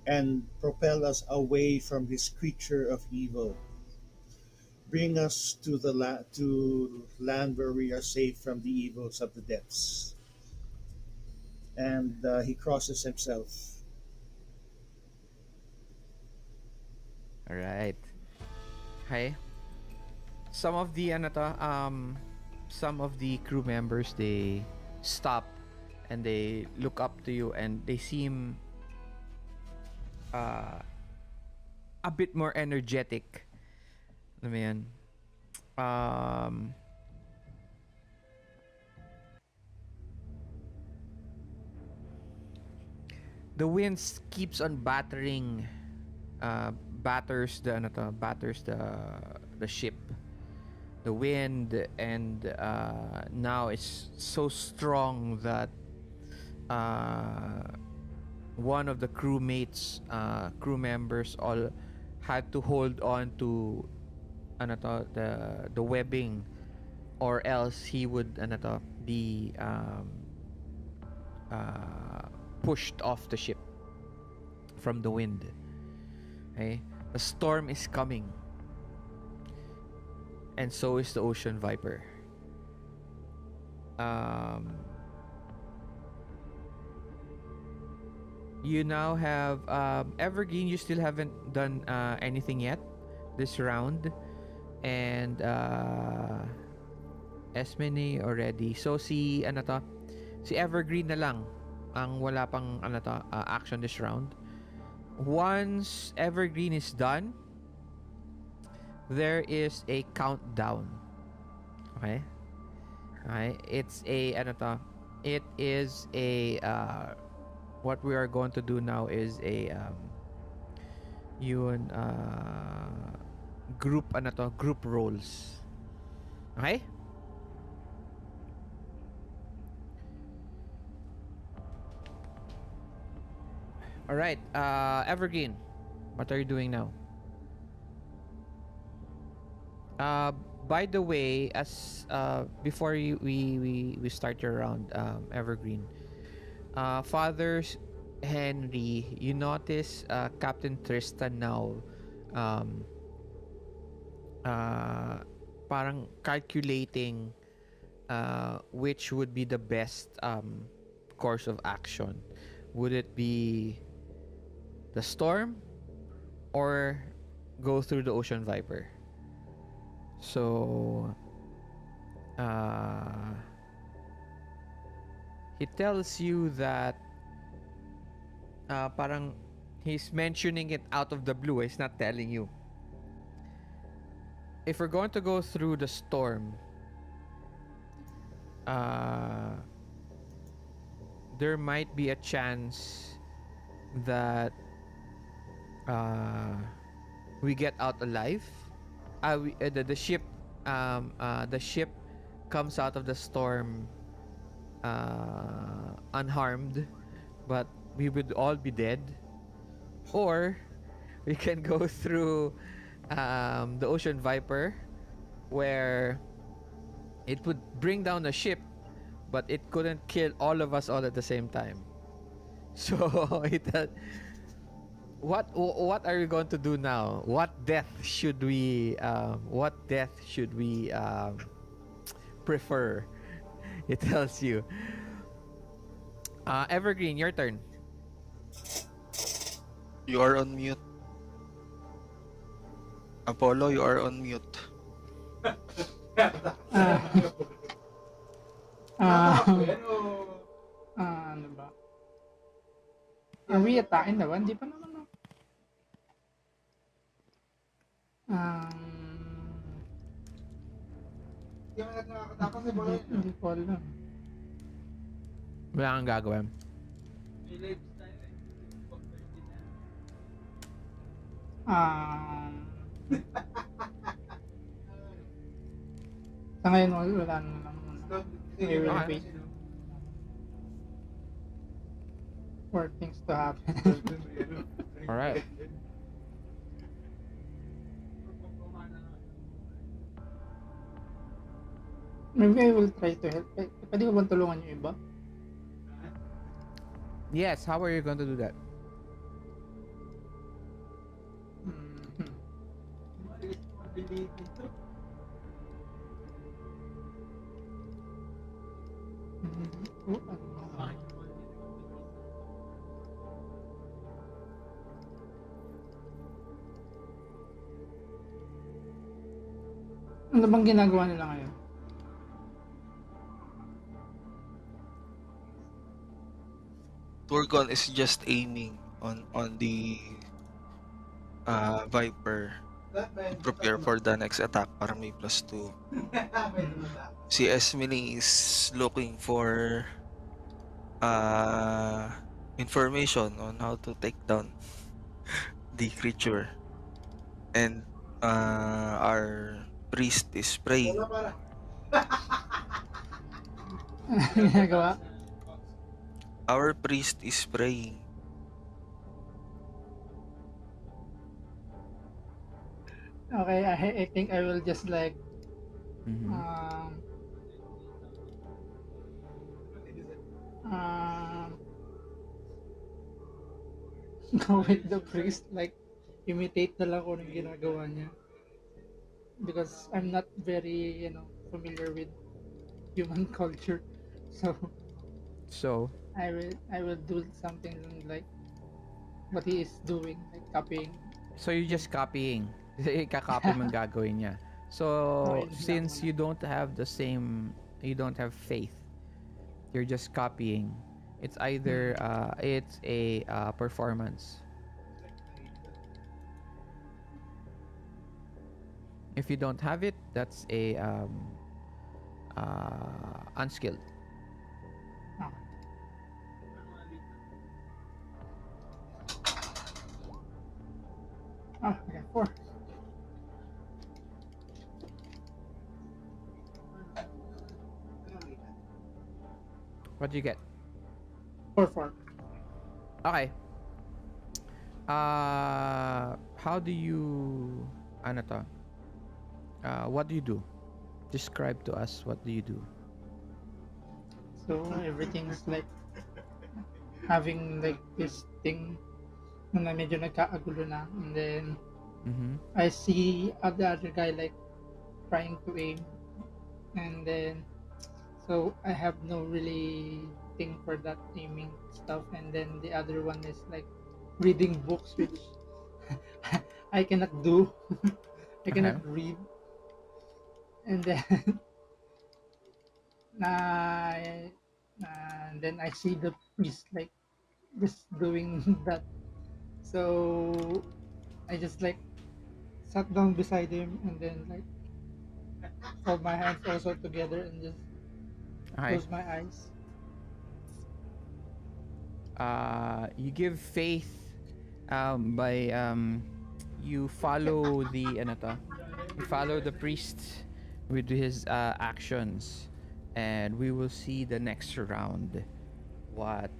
S6: and propel us away from this creature of evil. Bring us to land where we are safe from the evils of the depths." And he crosses himself.
S1: All right. Okay. Some of the crew members, they stop and they look up to you and they seem a bit more energetic. Alam mo yan? The wind keeps on battering batters the ship. The wind and now it's so strong that one of the crew members all had to hold on to the webbing, or else he would be pushed off the ship from the wind. Okay? The storm is coming, and so is the ocean viper. You now have Everghrin. You still haven't done anything yet this round, and Ismene already. So si Everghrin na lang ang wala pang action this round. Once Everghrin is done, there is a countdown. Okay? Okay? It's a ano to? It is a what we are going to do now is a yun group ano to? Group roles. Okay? All right. Evergreen, what are you doing now? Uh, by the way, as before we start your round, Evergreen, Father's Henry, you notice Captain Tristan now, um, uh, parang calculating which would be the best course of action. Would it be the storm or go through the Ocean Viper? So he tells you that parang he's mentioning it out of the blue. He's not telling you. If we're going to go through the storm, there might be a chance that we get out alive. The ship comes out of the storm unharmed, but we would all be dead. Or we can go through the Ocean Viper, where it would bring down the ship, but it couldn't kill all of us all at the same time. So what are we going to do now? What death should we prefer? It tells you. Evergreen, your turn.
S3: You are on mute. Apollo, you are on mute.
S4: Ano ba? Are we attacking na ba? Hindi pa naman. No? Hindi ko alam.
S1: Wala kang gagawin.
S4: Sa ngayon, wala na lang muna. We will wait for things to happen.
S1: Alright.
S4: Maybe I will try to help. Pwede ko bang tulungan yung iba?
S1: Yes, how are you going to do that?
S4: Ano bang ginagawa nila ngayon?
S3: Turgon is just aiming on the Viper. Prepare for the next attack para may +2. Si Ismene is looking for information on how to take down the creature. And our priest is praying.
S4: Ginagawa?
S3: Our priest is praying.
S4: Okay, I think I will just like
S1: Mhm.
S4: Go with the priest, like imitate na lang kung anong ginagawa niya. Because I'm not very, familiar with human culture.
S1: So,
S4: I will do something like what he is doing, like copying.
S1: so you're just copying. Ikakopy mo ang gagawin niya. So,
S4: Okay,
S1: since you don't have you don't have faith, you're just copying. It's either it's a performance. If you don't have it, that's a unskilled.
S4: Ah, okay, 4.
S1: What do you get?
S4: 4.
S1: Okay. How do you ano to? What do you do? Describe to us what do you do?
S4: So everything's like having like this thing na medyo nagkaagulo na, and then
S1: Mm-hmm.
S4: I see the other guy like trying to aim, and then so I have no really thing for that aiming stuff, and then the other one is like reading books, which I cannot do. I
S1: Okay.
S4: cannot read, and then I and then I see the priest like just doing that. So I just like sat down beside him, and then like fold my hands also together and just
S1: Okay.
S4: close my eyes.
S1: You give faith by you follow the ano to? You follow the priest with his actions, and we will see the next round what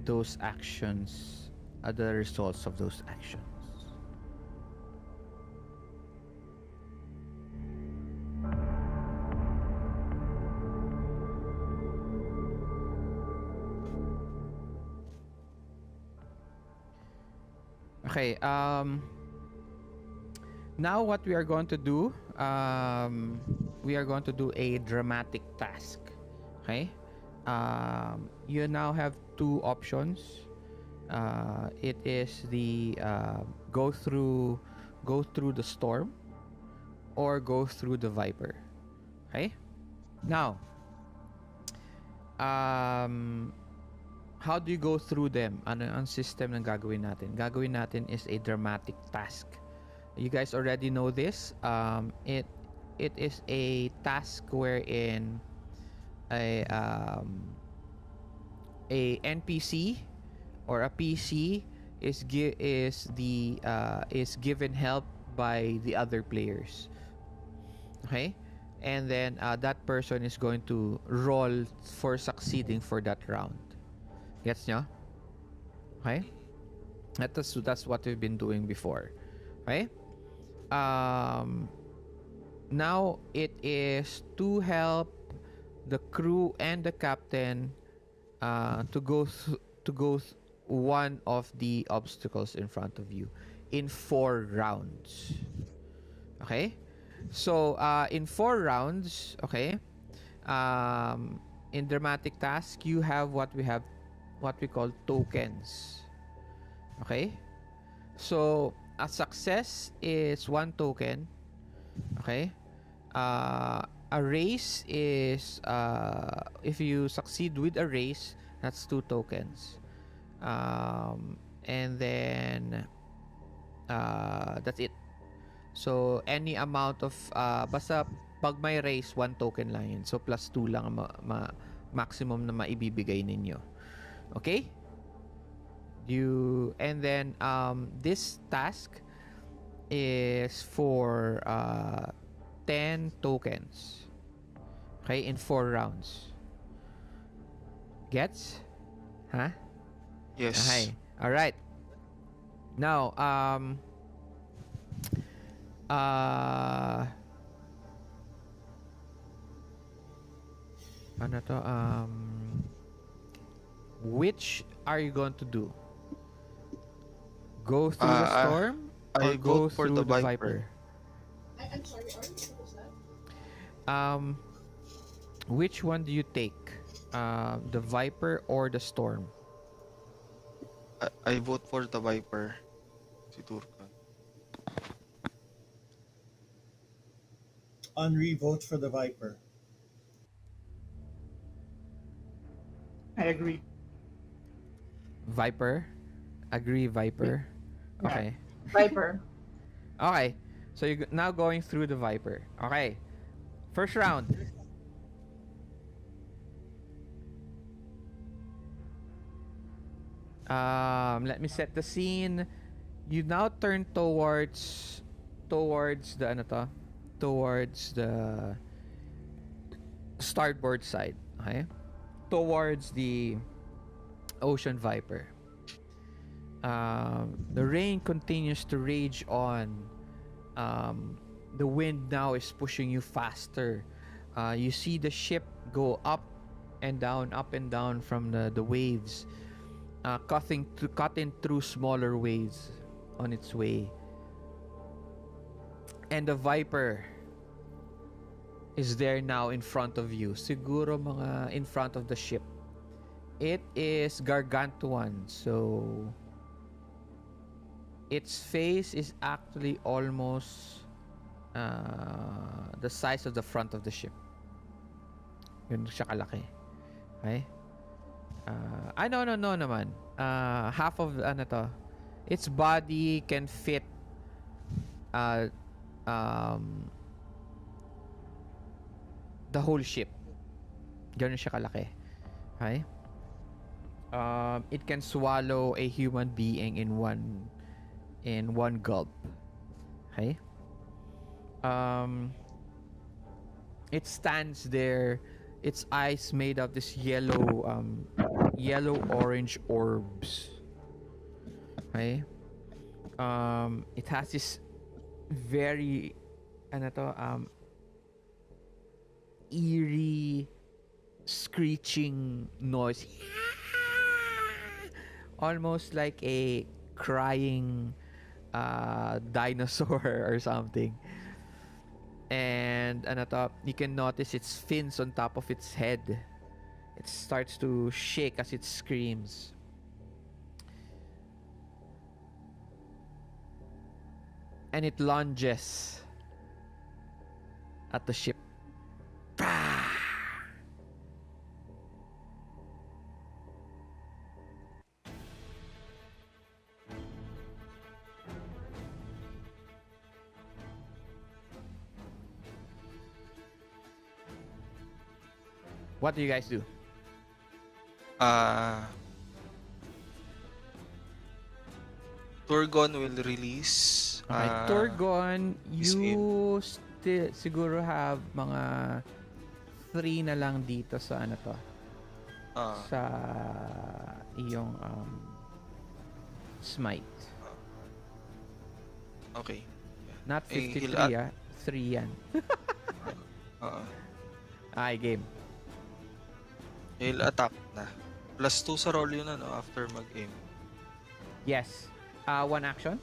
S1: those actions are, the results of those actions. Okay, now what we are going to do, we are going to do a dramatic task. Okay, you now have two options. It is the go through the storm, or go through the viper. Okay, now how do you go through them? Ano ang system ng gagawin natin? Gagawin natin is a dramatic task. You guys already know this. It is a task wherein a NPC or a PC is given help by the other players. Okay, and then that person is going to roll for succeeding for that round. Gets nyo? Okay? That's what we've been doing before. Okay? Now it is to help the crew and the captain to go one of the obstacles in front of you in 4 rounds. Okay? So in 4 rounds, okay, in dramatic task, you have what we call tokens. Okay? So a success is 1 token. Okay? A race is if you succeed with a race, that's 2 tokens. And then that's it. So any amount of basta pag may race, 1 token lang yun. So plus 2 lang ang maximum na maibibigay ninyo. Okay? And then this task is for 10 tokens. Okay, in 4 rounds. Gets? Huh?
S3: Yes.
S1: Okay. All right. Now, ano to? Which are you going to do? Go through the storm or
S3: I
S1: go
S3: vote for
S1: through
S3: the
S1: the
S3: Viper.
S7: I'm sorry, Arthur, what was that?
S1: Which one do you take? The Viper or the Storm?
S3: I vote for the Viper. Si Turgon.
S6: Henri, vote for the Viper.
S4: I agree.
S1: Viper? Agree, Viper?
S4: Yeah.
S1: Okay.
S2: Viper.
S1: Okay. So you're now going through the Viper. Okay. First round. Let me set the scene. You now turn towards the ano to? Towards the starboard side, okay? Towards the Ocean Viper. The rain continues to rage on. The wind now is pushing you faster. You see the ship go up and down from the waves, cutting through smaller waves on its way. And the Viper is there now in front of you. Siguro mga in front of the ship. It is gargantuan, so its face is actually almost the size of the front of the ship. Yun siya kalaki. Okay? No naman. Half of ano to. Its body can fit the whole ship. Ganun siya kalaki. Okay? It can swallow a human being in one gulp. Okay? It stands there, its eyes made of this yellow orange orbs. Okay? It has this very eerie screeching noise, almost like a crying dinosaur or something. And you can notice its fins on top of its head. It starts to shake as it screams. And it lunges at the ship. What do you guys do?
S3: Turgon will release.
S1: Okay, Turgon, you still siguro have mga 3 na lang dito sa ano to. Sa iyong smite.
S3: Okay.
S1: Not 53 3 yan. Ay, game.
S3: He'll attack na. Plus 2 sa roll yun after mag-aim.
S1: Yes. One action?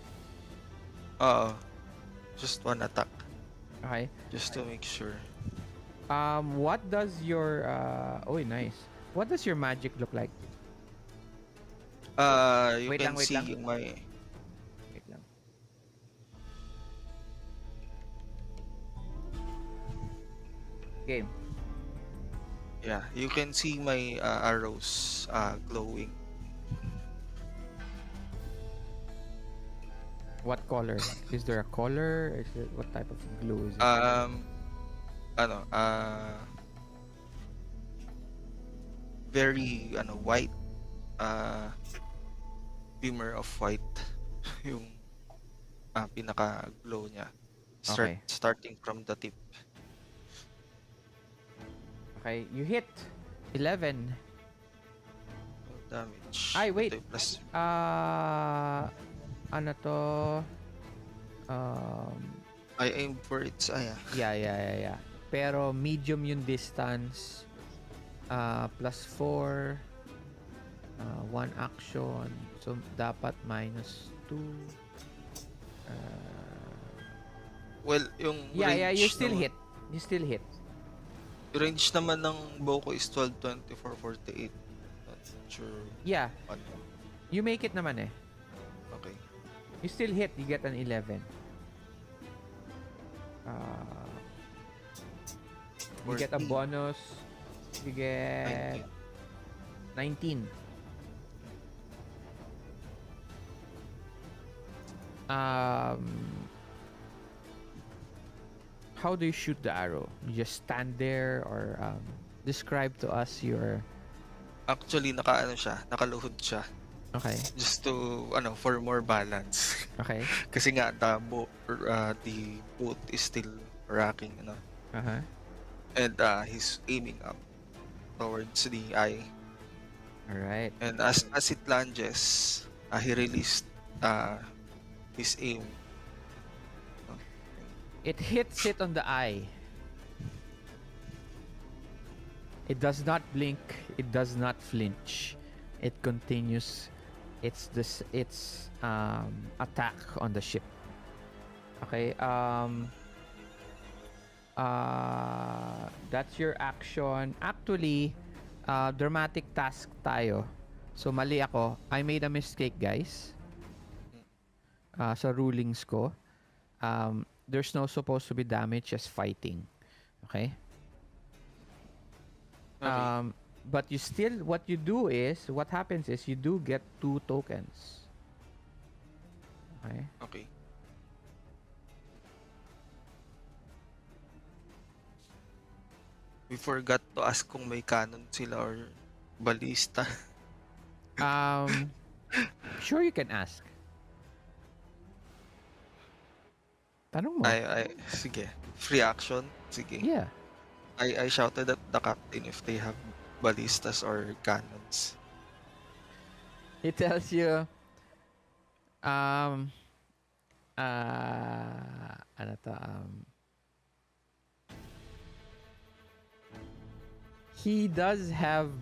S3: Just one attack.
S1: Okay.
S3: Just to make sure.
S1: What does your nice. What does your magic look like?
S3: You
S1: Wait
S3: can
S1: lang.
S3: see my...
S1: Wait lang. Game.
S3: Yeah, you can see my arrows glowing.
S1: What color? Is there a color? What type of glow is it?
S3: Very white, shimmer of white yung pinaka glow niya.
S1: Okay.
S3: Starting from the tip.
S1: Okay, you hit 11.
S3: Damage.
S1: Ay, wait.
S3: Ito yung plus.
S1: Ano to?
S3: I aim for its eye.
S1: Yeah. Pero medium yung distance. Plus 4. 1 action. So, dapat minus 2.
S3: Well, yung
S1: Yeah,
S3: range
S1: you still
S3: naman,
S1: hit. You still hit.
S3: Range naman ng bow ko is 12, 24, 48. Not sure.
S1: Yeah.
S3: What.
S1: You make it naman eh.
S3: Okay.
S1: You still hit. You get an 11. You get a
S3: 14.
S1: bonus. You get 19. how do you shoot the arrow? You just stand there, or describe to us your.
S3: Actually, nakaluhod siya.
S1: Okay.
S3: Just to, for more balance.
S1: Okay.
S3: Kasi nga, the boat is still rocking,
S1: Uh-huh.
S3: And he's aiming up towards the eye.
S1: All right.
S3: And as it lunges, he released his aim.
S1: It hits it on the eye. It does not blink. It does not flinch. It continues its attack on the ship. Okay. That's your action. Actually, dramatic task tayo. So mali ako. I made a mistake, guys. Sa rulings ko. There's no supposed to be damage, just fighting. Okay?
S3: Okay.
S1: But you still, what happens is you do get 2 tokens. Okay?
S3: Okay. We forgot to ask kung may cannon sila or ballista.
S1: Sure, you can ask. Tanong mo.
S3: Sige. Free action. Sige.
S1: Yeah.
S3: I shouted at the captain if they have ballistas or cannons.
S1: He tells you, he does have,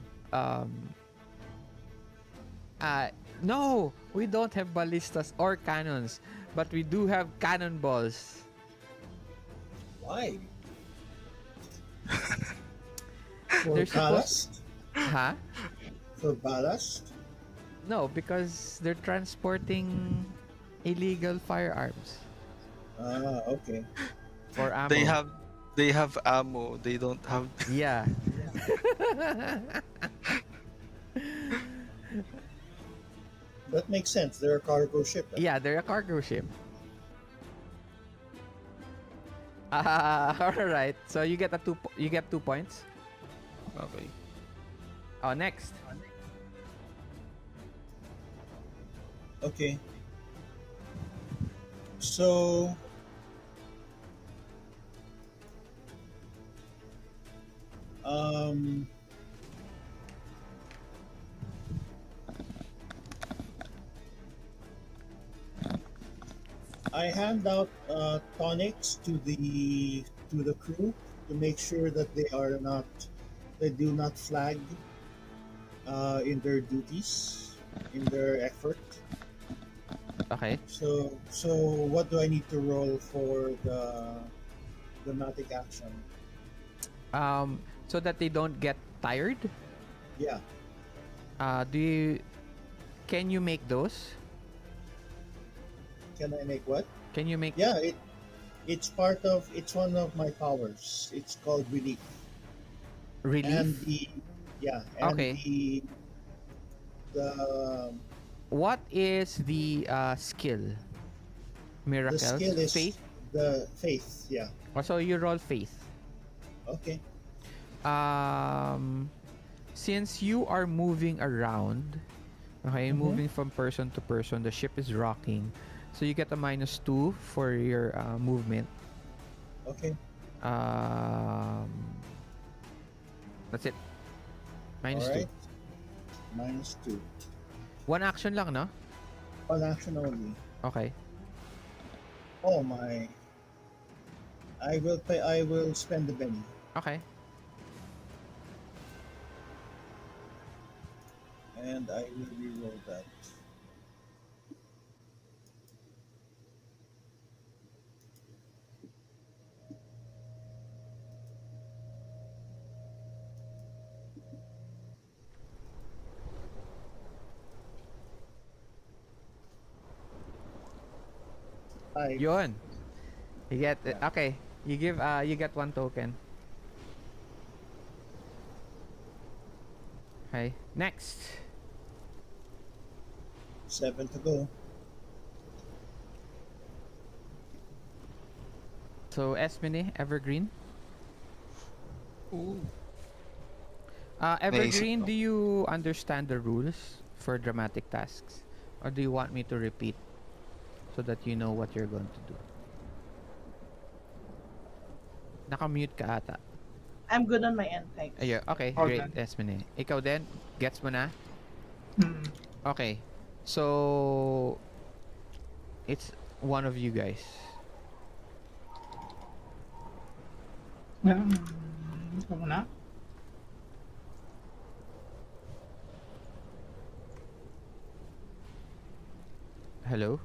S1: no, we don't have ballistas or cannons, but we do have cannonballs.
S6: Why? For
S1: They're
S6: ballast?
S1: Huh?
S6: For ballast?
S1: No, because they're transporting illegal firearms
S6: Okay.
S1: or ammo.
S3: They have ammo. They don't have.
S1: Yeah.
S6: That makes sense. They're a cargo ship. Right?
S1: Yeah, they're a cargo ship. All right. So you get you get 2 points.
S3: Okay.
S1: Oh, next.
S6: Okay. So I hand out tonics to the crew to make sure that they do not flag in their duties, in their effort.
S1: Okay.
S6: So what do I need to roll for the dramatic action?
S1: So that they don't get tired.
S6: Yeah.
S1: Can you make those?
S6: Can I make what?
S1: Can you make?
S6: Yeah, it's one of my powers. It's called relief.
S1: Relief.
S6: And
S1: Okay.
S6: the
S1: What is the skill? Miracles.
S6: the skill is
S1: Faith.
S6: the faith. Yeah.
S1: So you roll faith.
S6: Okay.
S1: Since you are moving around, okay, moving from person to person, the ship is rocking, so you get a -2 for your movement.
S6: Okay.
S1: That's it. -2.
S6: Alright. -2.
S1: One action lang, no?
S6: One action only.
S1: Okay.
S6: Oh my. I will spend the penny.
S1: Okay.
S6: And I will reroll that. Five.
S1: Yun. You get okay. You get 1 token. Okay. Next.
S6: 7 to go.
S1: So Ismene, Evergreen.
S4: Ooh.
S3: Naisip
S1: Evergreen,
S3: ko.
S1: do you understand the rules for dramatic tasks? Or do you want me to repeat so that you know what you're going to do? Naka-mute ka ata.
S2: I'm good on my end, thanks.
S1: Ayun, okay,
S4: All
S1: great,
S4: done.
S1: Ismene. Ikaw din? Gets mo na?
S4: Mm.
S1: Okay. So, it's one of you guys.
S4: Ito muna.
S1: Hello?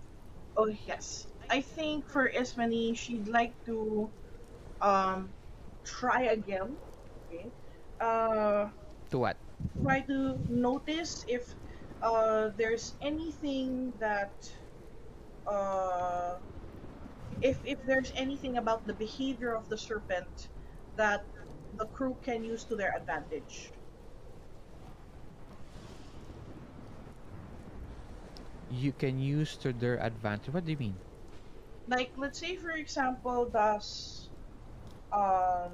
S2: Oh yes. I think for Ismene, she'd like to um try again. Okay. Uh
S1: To what?
S2: Try to notice if there's anything that uh if there's anything about the behavior of the serpent that the crew can use to their advantage.
S1: You can use to their advantage. What do you mean?
S2: Like let's say for example, um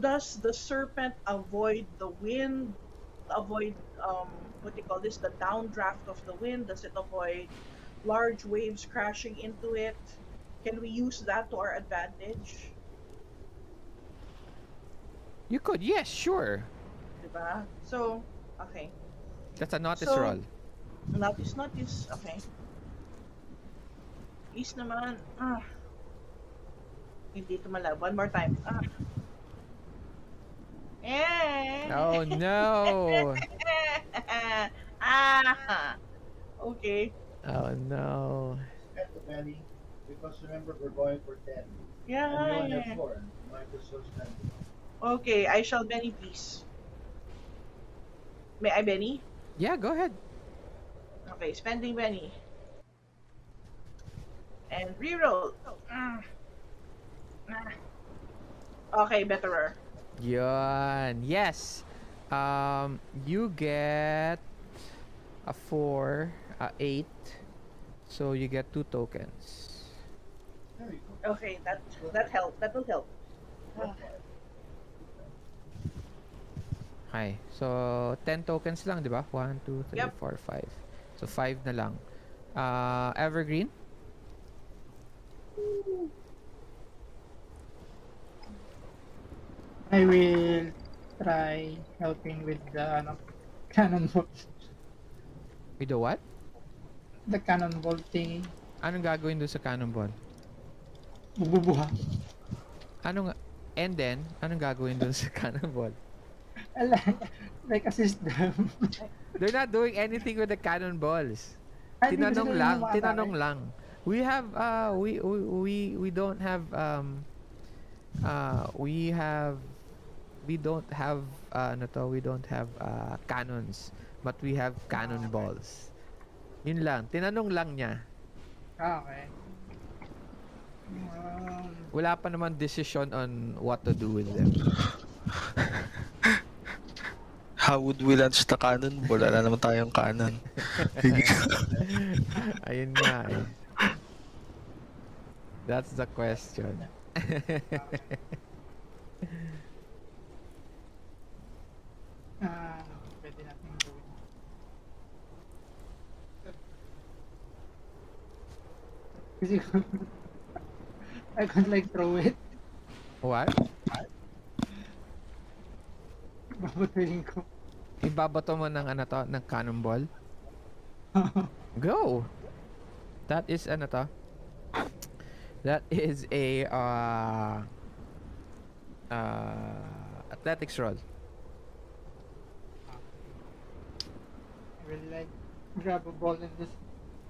S2: does the serpent avoid the wind, avoid what do you call this, the downdraft of the wind? Does it avoid large waves crashing into it? Can we use that to our advantage?
S1: You could, yes, sure.
S2: Diba? So, okay.
S1: That's a notice
S2: So,
S1: roll.
S2: notice. Okay. Is naman. Hindi tumala. One more time. Eh.
S1: Oh no!
S2: Okay.
S1: Oh no.
S5: At the penny, because remember we're going for 10. And you only
S2: Yeah.
S5: have 4. Might as well spend it.
S2: Okay, I shall Benny, please. May I Benny?
S1: Yeah, go ahead.
S2: Okay, spending Benny. And reroll. Okay, betterer.
S1: Yun. Yes. You get a 4, a 8. So you get 2 tokens.
S5: There you go.
S2: Okay, that help. That will help.
S1: Okay. So 10 tokens lang, di ba? 1, 2, 3,
S2: Yep.
S1: 4, 5. So 5 na lang. Evergreen?
S4: I will try helping with the cannonball.
S1: With the what?
S4: The cannonball thingy.
S1: Anong gagawin doon sa cannonball?
S4: Bububuha.
S1: And then, anong gagawin doon sa cannonball?
S4: Like assist them.
S1: They're not doing anything with the cannonballs.
S4: Ay, di ba
S1: Tinanong
S4: sila
S1: lang,
S4: yung
S1: tinanong
S4: umaatake?
S1: lang. We don't have we don't have we don't have cannons, but we have cannonballs. Yun lang, tinanong lang niya.
S4: Okay.
S1: Wala pa naman decision on what to do with them.
S3: How would we launch the cannon? Wala na naman tayong cannon.
S1: Ayun nga eh. That's the question.
S4: Pwede natin gawin. Kasi I can't like throw it.
S1: What?
S4: Babatuhin ko.
S1: Ibabato mo ng ng cannonball? Go! That is That is a athletics roll.
S4: I will like grab a ball and just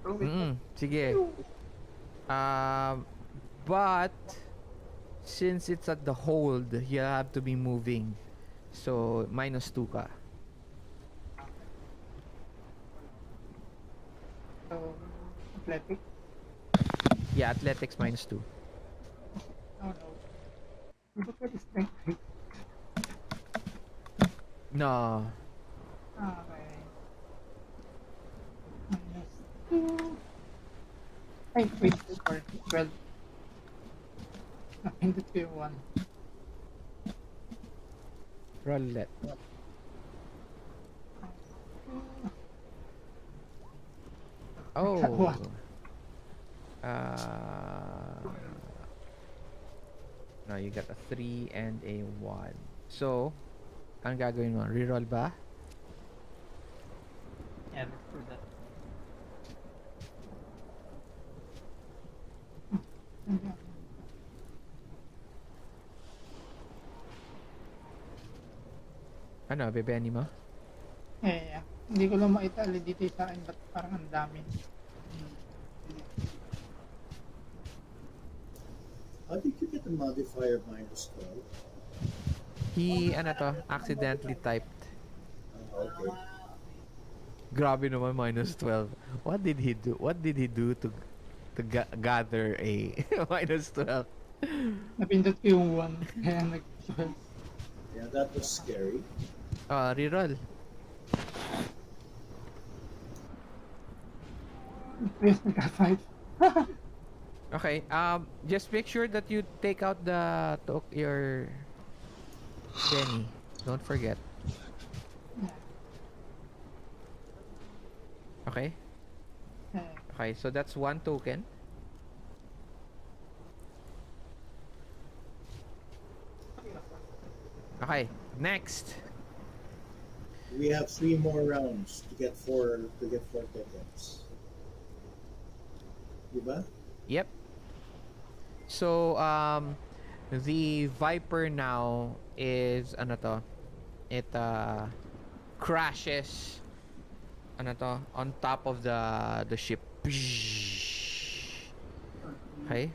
S4: throw it.
S1: Sige. But since it's at the hold, you have to be moving. So -2 ka.
S4: So, athletic.
S1: Yeah, athletics -2.
S4: Oh no. But what is strength?
S1: No.
S4: Okay. -2. Ay, wait, sorry. 12. Napindot ko yung 1.
S1: Roll ulit. Oh.
S4: What?
S1: No, you got a 3 and a 1. So, ang gagawin mo? Reroll ba?
S4: Yeah, let's do that.
S1: Ano, bebeni mo?
S4: Yeah. Hindi ko lang maitali dito sa akin, ba't parang ang dami.
S6: How did you get the modifier -12?
S1: He, accidentally typed.
S6: Okay.
S1: Grabe naman, -12. What did he do? What did he do to gather a -12?
S4: Napindot ko yung 1, kaya nag-12.
S6: Yeah, that was scary.
S1: Reroll.
S4: Yes, nagka-5.
S1: Okay, just make sure that you take out your Benny. Don't forget. Okay? Okay, so that's 1 token. Okay, next.
S6: We have 3 more rounds to get 4 tokens. Diba?
S1: Yep. So, the Viper now is, it crashes, on top of the ship. Okay?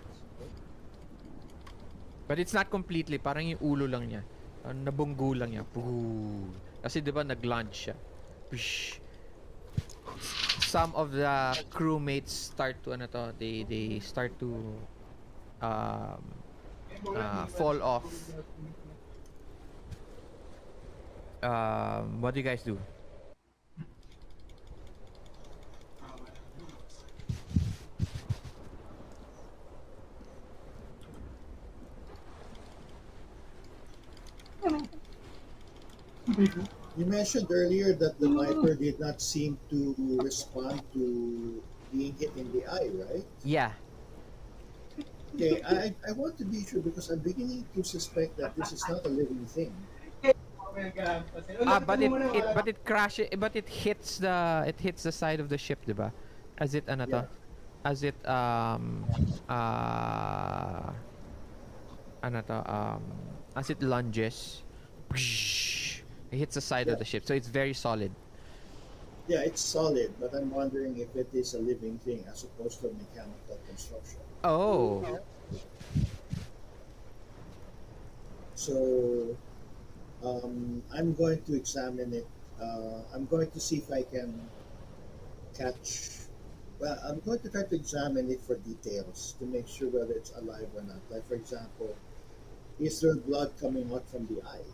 S1: But it's not completely, parang yung ulo lang niya. Nabunggo lang niya. Kasi di ba nag-launch siya. Some of the crewmates start to they start to fall off. What do you guys do?
S6: You mentioned earlier that the Viper did not seem to respond to being hit in the eye, right?
S1: Yeah.
S6: Okay, I want to be sure because I'm beginning to suspect that this is not a living thing.
S1: But it crashes, but it hits the side of the ship, diba? As it
S6: Yeah.
S1: as it as it lunges, it hits the side of the ship, so it's very solid.
S6: Yeah, it's solid, but I'm wondering if it is a living thing as opposed to a mechanical construction.
S1: Oh.
S6: So, I'm going to examine it. I'm going to see if I can catch. Well, I'm going to try to examine it for details to make sure whether it's alive or not. Like, for example, is there blood coming out from the eye?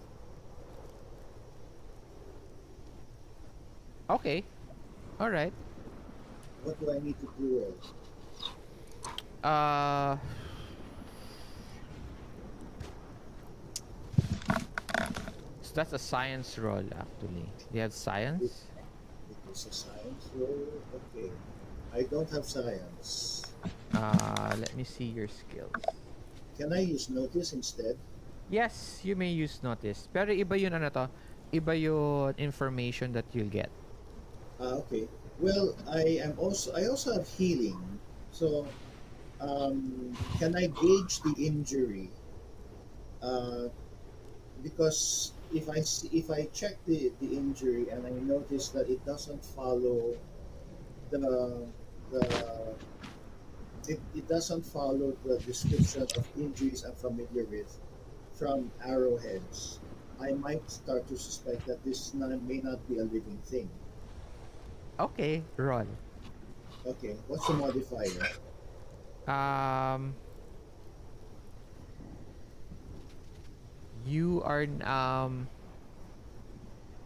S1: Okay. All right.
S6: What do I need to do?
S1: So that's a science roll, actually. Do you have science?
S6: It is a science roll. Okay. I don't have science.
S1: Let me see your skills.
S6: Can I use notice instead?
S1: Yes, you may use notice. Pero iba yun iba yun information that you'll get.
S6: Okay. Well, I also have healing. So, can I gauge the injury? Because if I check the injury and I notice that it doesn't follow it doesn't follow the description of injuries I'm familiar with from arrowheads, I might start to suspect that may not be a living thing.
S1: Okay, roll.
S6: Okay, what's the modifier?
S1: You are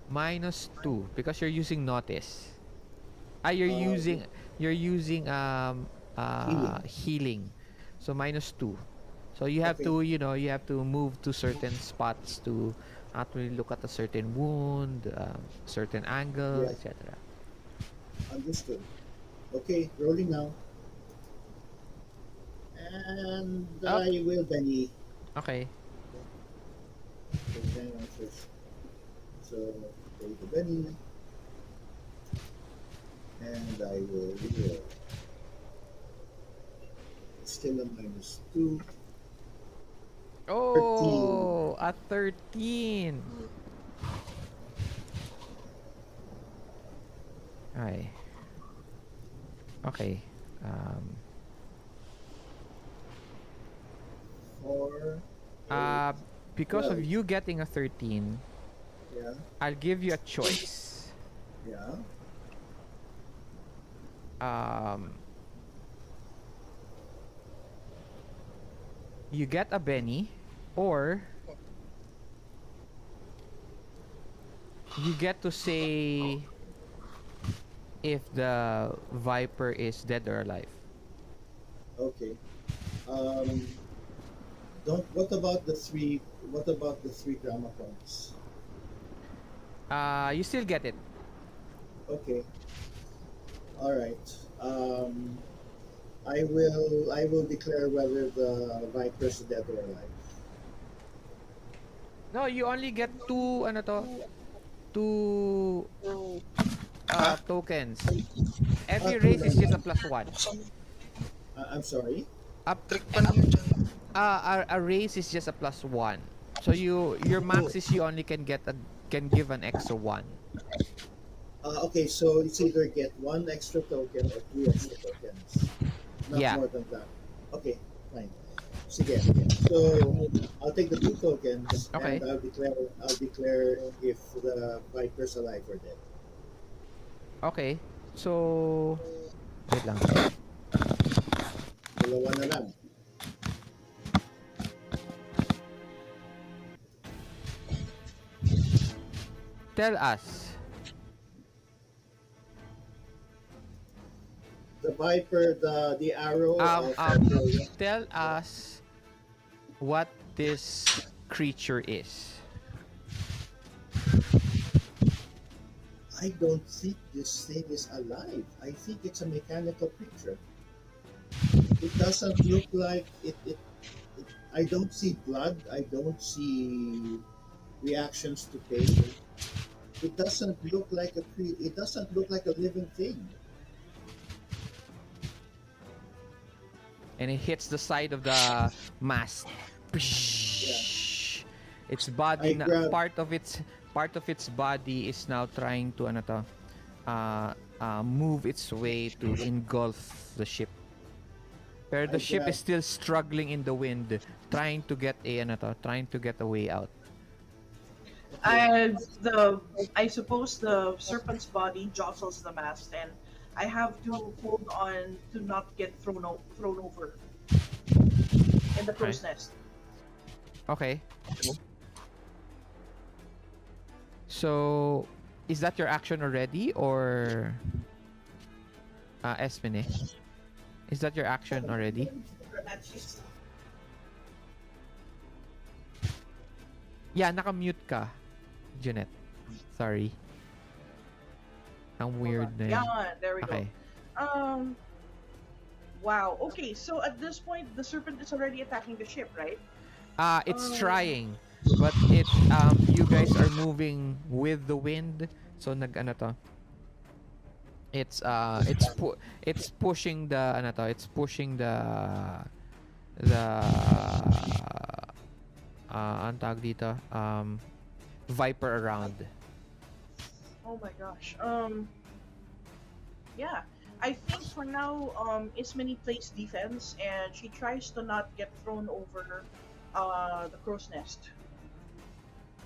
S1: -2 because you're using notice. You're using
S6: Healing.
S1: healing. So -2. So you have
S6: Okay.
S1: to, you have to move to certain spots to actually look at a certain wound, certain angle,
S6: Yeah.
S1: etc.
S6: Understood. Okay, rolling now. And
S1: Oh,
S6: I will Benny.
S1: okay.
S6: So hang on first. So take the Benny. And I will reroll. Still a -2. 13.
S1: Oh, a 13. Ay. Okay.
S6: 4.
S1: Uh, because of
S6: 12.
S1: you getting a 13,
S6: Yeah.
S1: I'll give you a choice.
S6: Yeah.
S1: You get a Benny, or you get to say if the Viper is dead or alive.
S6: Okay. Don't. What about the three? What about the 3 drama points?
S1: You still get it.
S6: Okay. All right. I will declare whether the Viper's dead or alive.
S1: No, you only get two, two tokens. Every
S6: Two
S1: race is just a
S6: lang.
S1: +1.
S6: I'm sorry.
S1: Up,
S3: Trick pa naman dyan.
S1: a race is just a +1. So your max is you only can give an extra 1.
S6: Okay, so it's either get 1 extra token or 2 extra tokens. Not
S1: Yeah.
S6: more than that. Okay, fine. Sige. So I'll take the 2 tokens
S1: Okay.
S6: and I'll declare if the Viper's alive or dead.
S1: Okay. So wait lang.
S6: Dalawa na lang.
S1: Tell us.
S6: The Viper, the arrow of Everghrin.
S1: Tell us what this creature is.
S6: I don't think this thing is alive. I think it's a mechanical creature. It doesn't look like it I don't see blood. I don't see reactions to pain. It doesn't look like it doesn't look like a living thing.
S1: And it hits the side of the mast. Its body, part of its body is now trying to move its way to engulf the ship. But the ship is still struggling in the wind, trying to get a way out.
S2: And I suppose the serpent's body jostles the mast, and I have to hold on to not get thrown over in the crow's nest.
S1: Okay. So, is that your action already, or Ismene? Is that your action already? Yeah, naka-mute ka, Jonette. Sorry. Ang weird na yun.
S2: Yeah, there we
S1: Okay.
S2: go. Wow. Okay, so at this point, the serpent is already attacking the ship, right?
S1: It's trying, but you guys are moving with the wind, so it's pushing the ang tawag dito, Viper around.
S2: Oh my gosh. Yeah. I think for now, Ismene plays defense, and she tries to not get thrown over the crow's nest.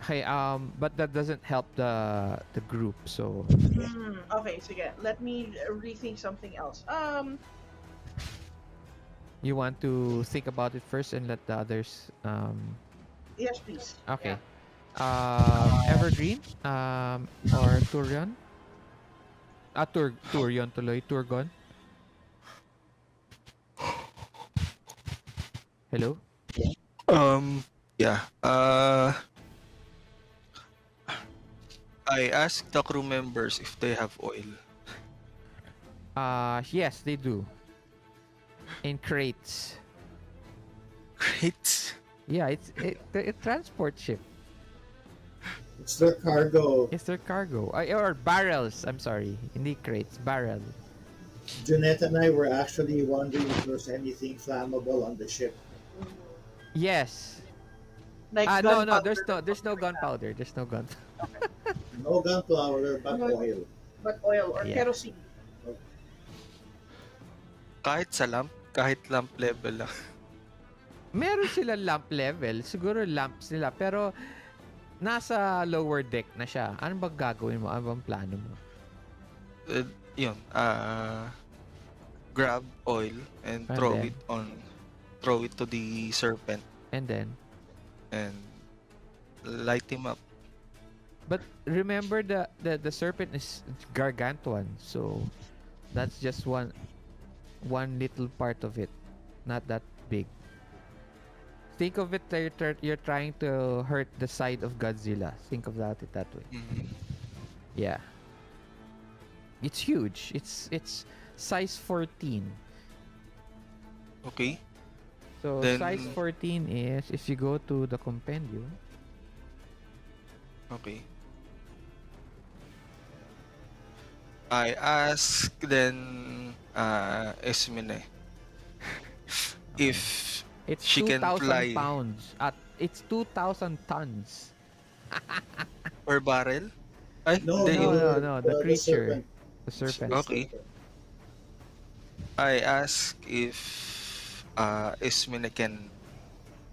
S1: Okay, but that doesn't help the group, so
S2: Okay, so yeah, let me rethink something else.
S1: you want to think about it first and let the others
S2: Yes, please.
S1: okay.
S2: Yeah.
S1: Everghrin or Turgon? Turgon tuloy, Turgon. Hello?
S3: Yeah. I asked the crew members if they have oil.
S1: Yes, they do. In crates.
S3: Great.
S1: Yeah, it's a transport ship.
S6: It's their cargo.
S1: It's their cargo. Or barrels. I'm sorry. Hindi crates. Barrel.
S6: Jonette and I were actually wondering if there's anything flammable on the ship.
S1: Yes.
S2: Like
S1: No,
S2: gunpowder.
S1: there's no gunpowder. There's no gun.
S6: No gunpowder, but
S2: No.
S6: oil.
S2: But oil or
S1: Yeah.
S2: kerosene.
S3: Kahit lamp level lang.
S1: Meron sila lamp level. Siguro lamps nila. Pero nasa lower deck na siya. Ano ba gagawin mo? Ano bang plano mo?
S3: Yun. Grab oil and
S1: And
S3: throw
S1: then?
S3: it to the serpent
S1: And then?
S3: and light him up.
S1: But remember the serpent is gargantuan. So that's just one little part of it. Not that big. Think of it that you're trying to hurt the side of Godzilla. Think of it that way.
S3: Mhm.
S1: Yeah. It's huge. It's size 14.
S3: Okay.
S1: So
S3: Then-
S1: size 14 is if you go to the compendium.
S3: Okay. I ask then Ismene if
S1: It's
S3: she can
S1: 2,000
S3: fly.
S1: pounds. It's 2,000 tons.
S3: per barrel. Ay,
S6: No,
S3: hindi,
S1: No,
S3: yun.
S1: no, the creature.
S6: serpent.
S1: The serpent.
S3: Okay. I ask if Ismene can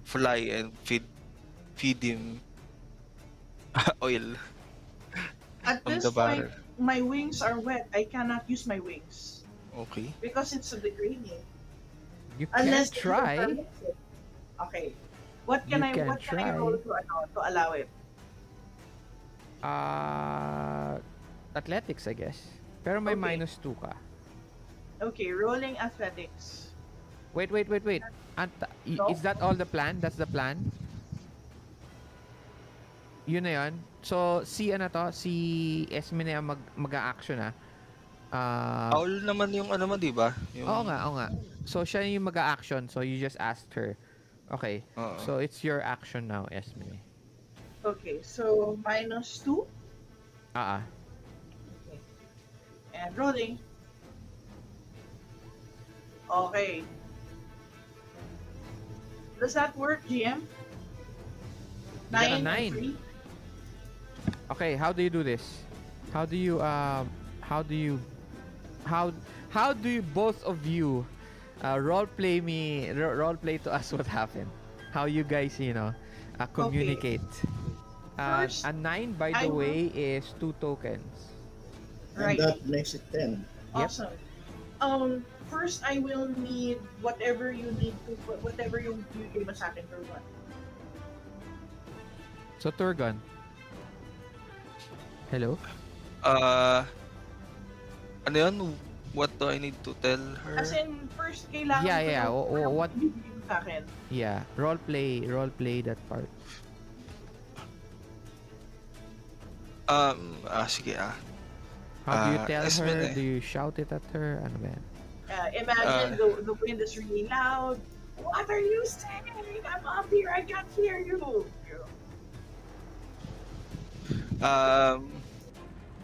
S3: fly and feed him oil
S2: At
S3: from
S2: this
S3: the
S2: point,
S3: barrel.
S2: my wings are wet. I cannot use my wings
S3: Okay.
S2: because it's a degrading.
S1: You can
S2: Unless it
S1: try.
S2: permits it. Okay. What can
S1: You
S2: I
S1: can
S2: what can I
S1: try.
S2: roll to allow it?
S1: Athletics, I guess. Pero may
S2: Okay.
S1: -2 ka.
S2: Okay, rolling athletics.
S1: Wait.
S2: No?
S1: Is that all the plan? That's the plan? Yun na yun. So, si Esmene ang mag-a-action
S3: Owl naman yung ano mo, di ba? Yung,
S1: oo nga. So, siya yung mag-a-action. So, you just asked her. Okay.
S3: Oo.
S1: So, it's your action now, Esmene.
S2: Okay, so -2 and rolling. Okay. Does that work, GM?
S1: got a
S2: 9 and
S1: nine.
S2: 3?
S1: Okay, how do you do this? How do you both of you role play to us what happened? How you guys, communicate.
S2: First,
S1: A 9, by
S2: I
S1: the
S2: will-
S1: way, is 2 tokens.
S2: Right.
S6: And that makes it 10.
S1: Yep.
S2: Awesome. First, I will need whatever you need to, whatever yung bigay mo sa akin, Turgon.
S1: So, Turgon. Hello?
S3: Ano yun? What do I need to tell her?
S2: As in, first, kailangan
S1: Yeah.
S2: ko na-
S1: What?
S2: bibigay mo sa akin.
S1: Yeah, role play that part.
S3: Sige
S1: How do you tell her?
S3: Esmene.
S1: Do you shout it at her? Ano ba yan?
S2: Imagine the wind is really loud. What are you saying? I'm up here. I can't hear you.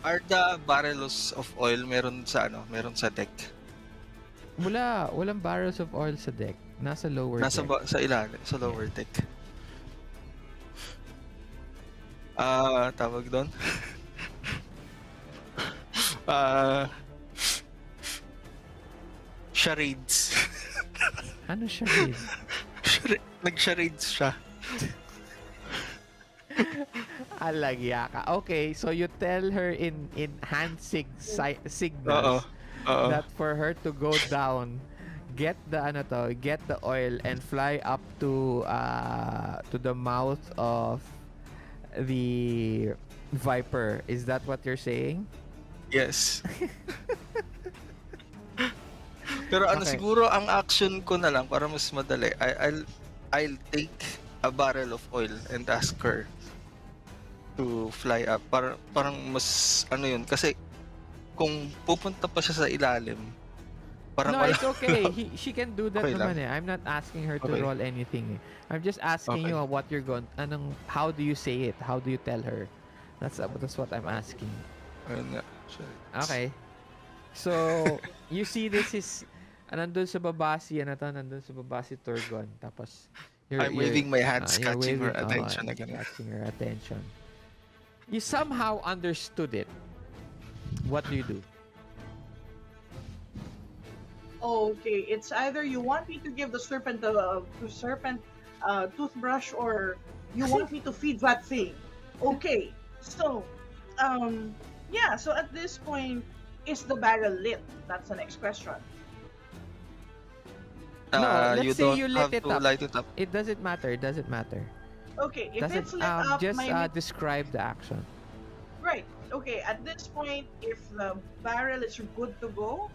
S3: Are the barrels of oil meron sa deck?
S1: Walang barrels of oil sa deck. Nasa lower
S3: Nasa
S1: deck.
S3: sa ilalim, sa lower deck. Tawag doon. Charades.
S1: Ano siya?
S3: Nag-charades siya.
S1: Alagya ka. Okay, so you tell her in hand
S3: Oo.
S1: signals
S3: Oo.
S1: that for her to go down, get the oil and fly up to the mouth of the viper. Is that what you're saying?
S3: Yes. Pero
S1: Okay.
S3: siguro ang action ko na lang para mas madali. I'll take a barrel of oil and ask her to fly up. Parang mas ano yun kasi kung pupunta pa siya sa ilalim, parang
S1: No,
S3: wala.
S1: it's okay. She can do that
S3: Okay lang.
S1: naman eh. I'm not asking her to
S3: Okay.
S1: roll anything eh. I'm just asking
S3: Okay.
S1: you what you're going, how do you say it? How do you tell her? That's what I'm asking.
S3: Ayun nga. Sorry.
S1: Okay. So, you see this is, nandun sa baba si Turgon. Tapos,
S3: I'm waving my hands,
S1: you're
S3: catching her
S1: waving-
S3: attention na ganun.
S1: catching her attention. You somehow understood it. What do you do?
S2: Okay, it's either you want me to give the serpent toothbrush, or you want me to feed that thing. Okay, so yeah. So at this point, is the barrel lit? That's the next question.
S1: No, let's
S3: You
S1: say
S3: don't
S1: you lit
S3: have
S1: it
S3: to
S1: up.
S3: light it up.
S1: It doesn't matter.
S2: Okay, if
S1: Does it,
S2: it's lit up,
S1: just
S2: my
S1: describe the action.
S2: right. Okay, at this point, if the barrel is good to go,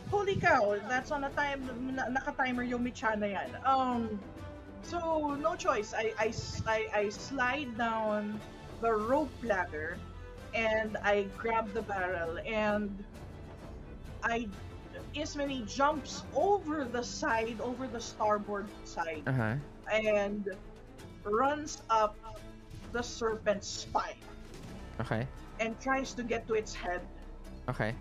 S2: holy cow, that's on a time, naka-timer yung Micha na yan. So no choice. I slide down the rope ladder, and I grab the barrel, and Ismene jumps over the starboard side,
S1: Uh-huh.
S2: and runs up the serpent's spine
S1: Okay.
S2: and tries to get to its head.
S1: Okay.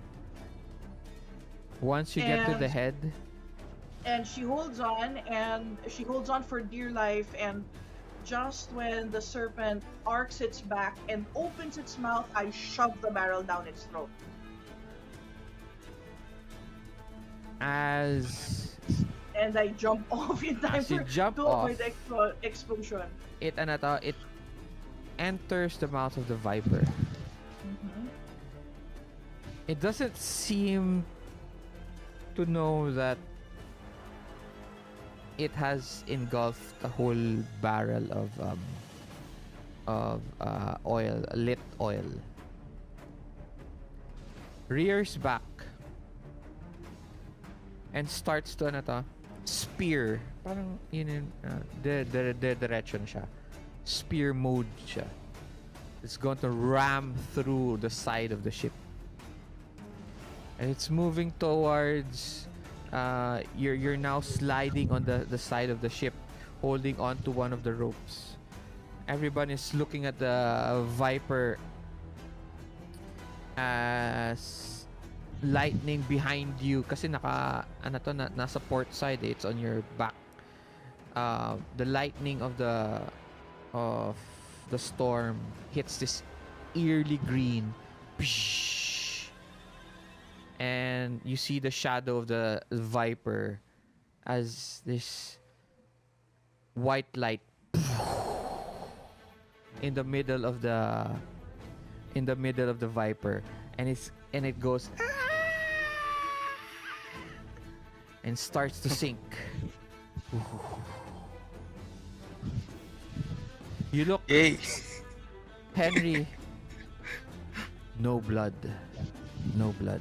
S1: Once you get to the
S2: And-
S1: head,
S2: And she holds on for dear life, and just when the serpent arcs its back and opens its mouth, I shove the barrel down its throat.
S1: as
S2: And I jump off in time
S1: As you
S2: to
S1: jump
S2: avoid
S1: off.
S2: the explosion.
S1: it enters the mouth of the viper,
S2: Mhm.
S1: it doesn't seem to know that it has engulfed a whole barrel of oil, lit oil. Rears back and starts to spear. Parang yun yung direction siya. Spear mode siya. It's going to ram through the side of the ship. And it's moving towards you're now sliding on the side of the ship, holding on to one of the ropes. Everyone is looking at the Viper as lightning behind you kasi nasa port side eh, it's on your back. The lightning of the storm hits this eerily green, and you see the shadow of the Viper as this white light in the middle of the Viper, and it goes and starts to sink. You look,
S3: Yay!
S1: Henri. No blood. No blood.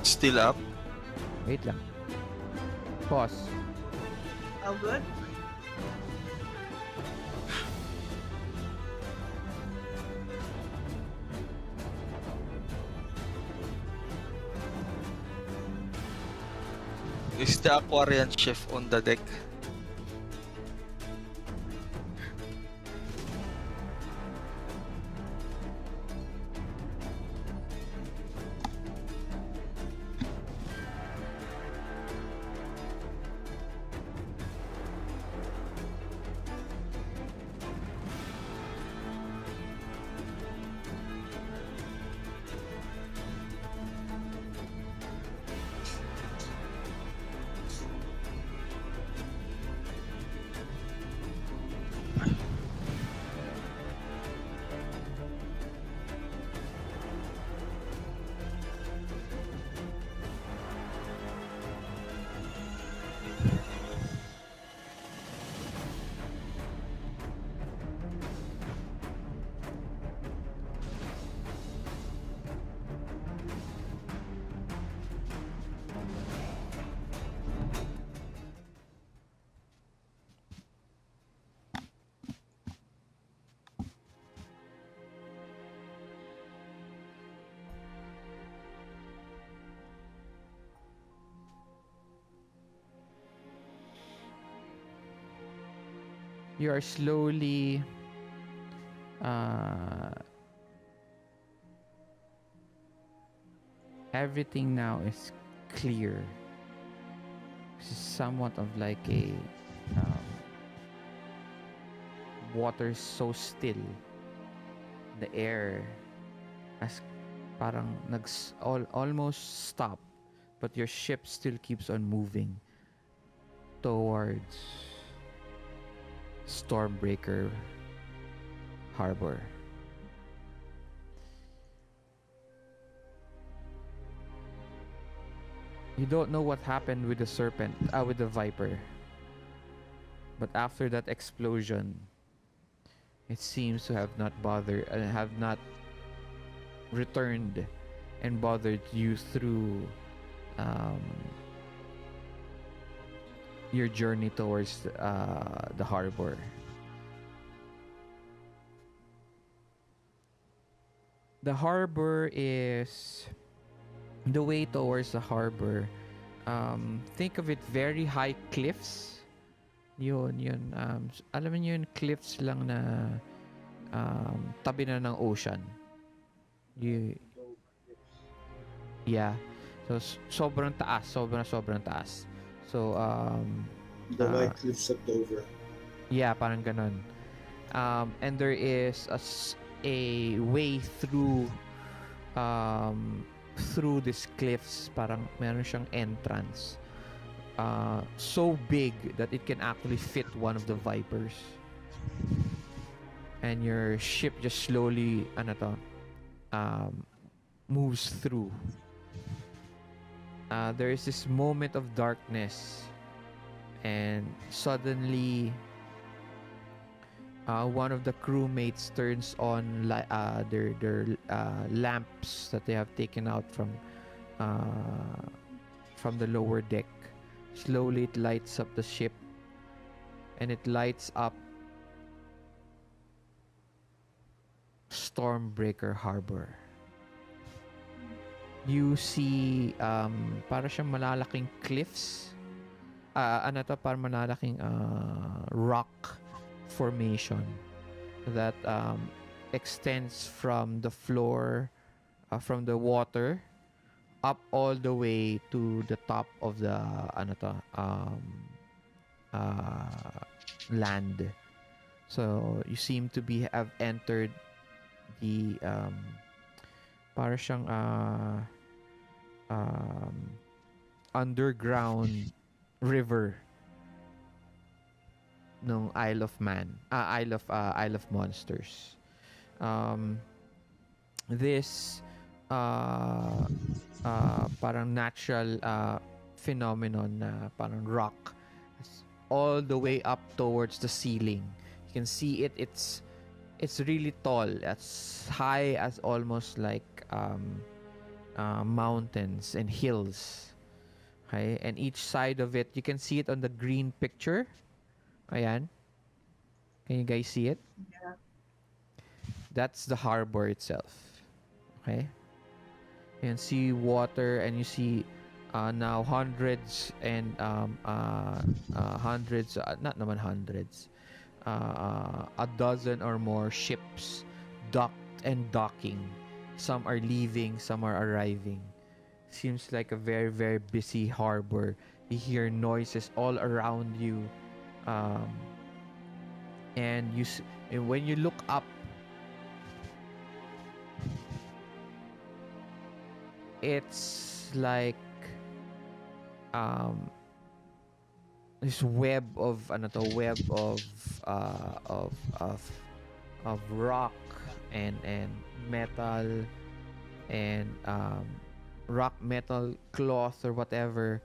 S3: Still up?
S1: Wait lang. Pause.
S2: All good?
S3: Is the Aquarian chef on the deck?
S1: You are slowly everything now is clear. This is somewhat of like a um, water so still. The air has parang almost stop, but your ship still keeps on moving towards Strom Breaker Harbor. You don't know what happened with the serpent, with the viper. But after that explosion, it seems to have not returned and bothered you through your journey towards the harbor. The harbor is the way towards the harbor. Think of it very high cliffs. Yun. Alam niyo yun, cliffs lang na tabi na ng ocean. Yeah. So, sobrang taas. Sobrang taas. So,
S6: The White Cliffs of Dover.
S1: yeah, parang ganon. And there is a way through these cliffs. Parang meron siyang entrance. So big that it can actually fit one of the vipers. And your ship just slowly moves through. There is this moment of darkness, and suddenly one of the crewmates turns on their lamps that they have taken out from the lower deck. Slowly it lights up the ship, and it lights up Strom Breaker Harbor. You see para siyang malalaking cliffs. Para malalaking rock formation that extends from the floor, from the water up all the way to the top of the land. So you seem to have entered the para siyang underground river ng Isle of Monsters. This parang natural phenomenon na parang rock all the way up towards the ceiling. You can see it's really tall, as high as almost like mountains and hills. Okay, and each side of it, you can see it on the green picture. Ayan. Can you guys see it?
S2: Yeah.
S1: That's the harbor itself. Okay. You can see water, and you see now hundreds and hundreds, not naman hundreds, a dozen or more ships docked and docking. Some are leaving, some are arriving. Seems like a very, very busy harbor. You hear noises all around you. And when you look up, it's like this web of rock and metal and rock, metal, cloth or whatever,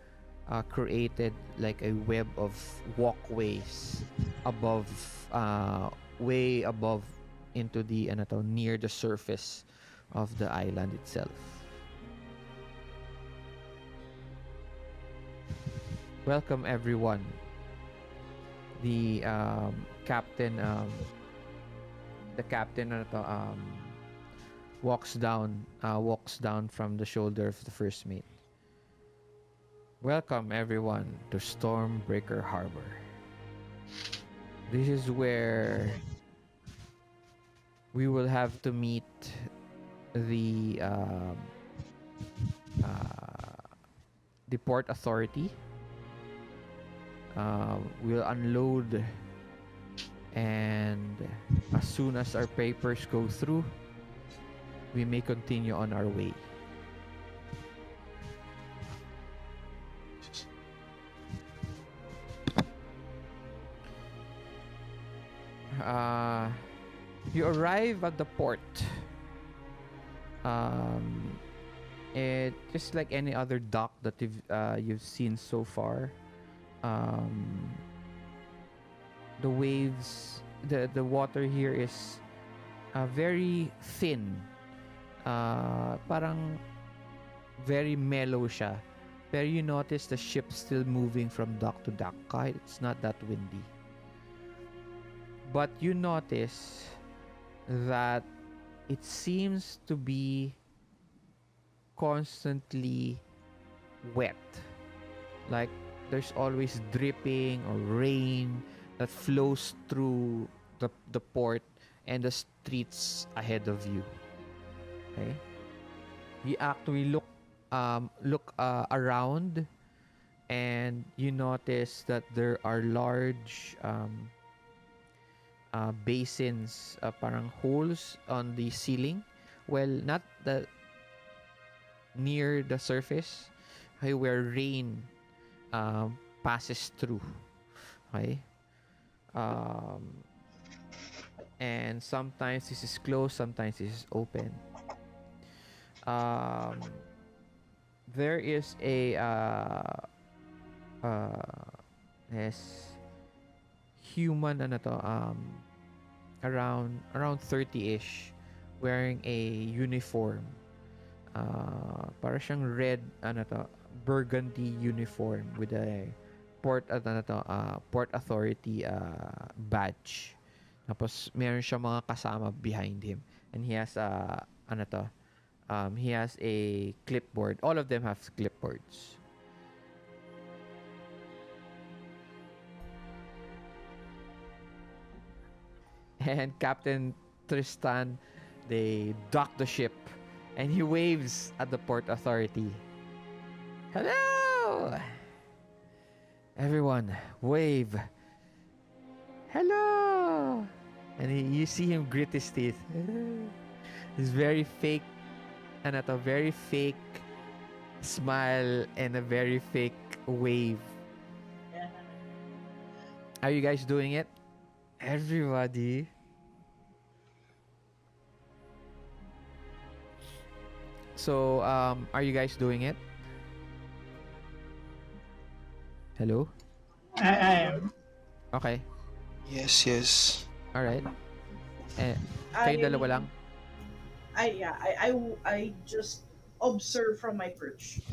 S1: created like a web of walkways above, way above into the near the surface of the island itself. Welcome everyone. The captain walks down from the shoulder of the first mate. Welcome everyone to Strom Breaker Harbor. this is where we will have to meet the uh, the port authority. We'll unload, and as soon as our papers go through, we may continue on our way. You arrive at the port. Um, it just like any other dock that you've seen so far. Um, the waves, the water here is very thin. Parang very mellow siya. Pero you notice the ship still moving from dock to dock kahit it's not that windy. But you notice that it seems to be constantly wet. Like there's always dripping or rain that flows through the port and the streets ahead of you. Okay? You actually look around, and you notice that there are large basins, parang holes on the ceiling. Well, not the near the surface, okay, where rain passes through. Okay. And sometimes this is closed, sometimes this is open. There is a yes, human around 30-ish, wearing a uniform. Para siyang red burgundy uniform with a port authority badge. Tapos meron siya mga kasama behind him, and he has he has a clipboard. All of them have clipboards. And Captain Tristan, they dock the ship, and he waves at the port authority. Hello! Everyone, wave. Hello! And you see him grit his teeth. He's very fake, and at a very fake smile and a very fake wave.
S2: Yeah.
S1: Are you guys doing it? Everybody. So, are you guys doing it? Hello?
S4: I am.
S1: Okay.
S3: Yes, yes.
S1: Alright. Eh,
S2: I
S1: kayo dalawa lang?
S2: I just observe from my perch.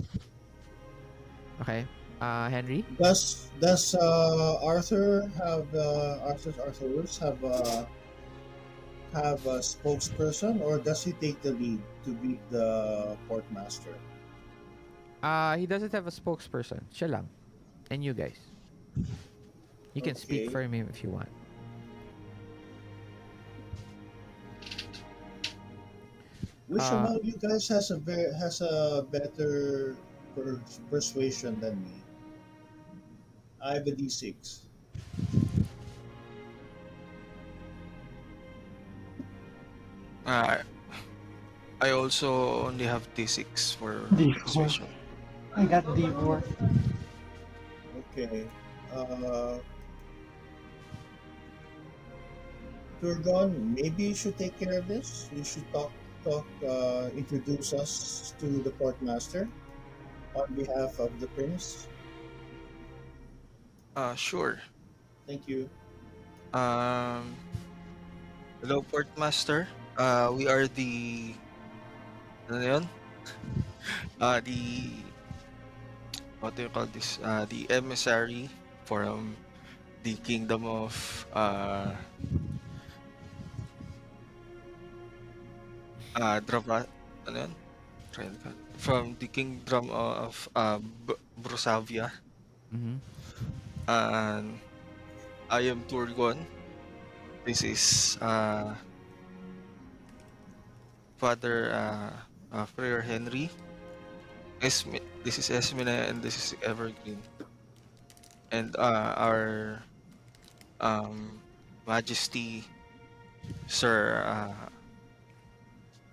S1: Okay. Henry?
S6: Does Arthur have Arthurus have a spokesperson, or does he take the lead to beat the port master?
S1: He doesn't have a spokesperson. Siya lang. And you guys. You can speak
S6: Okay.
S1: for him if you want.
S6: Which among you guys has a better persuasion than me? I have a D6.
S3: I also only have D6 for
S4: D4.
S3: persuasion.
S4: I got D4.
S6: Okay. Turgon, maybe you should take care of this. You should introduce us to the port master on behalf of the prince.
S3: Sure.
S6: Thank you.
S3: Hello, Port Master. We are the ano yun? The what do you call this? The emissary from the kingdom of Drava, ano yun? From the kingdom of Brusavia.
S1: Mm-hmm.
S3: And I am Turgon. This is Father Frère Henri. This is Ismene and this is Everghrin. And our Majesty Sir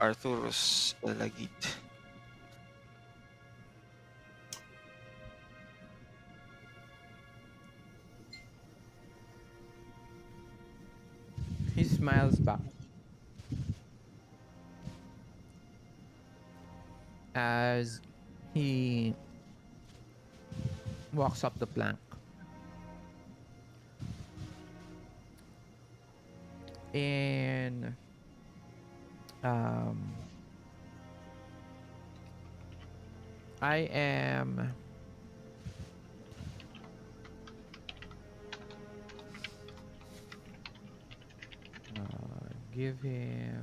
S3: Arthurus Lagit.
S1: He smiles back as he walks up the plank. And I am give him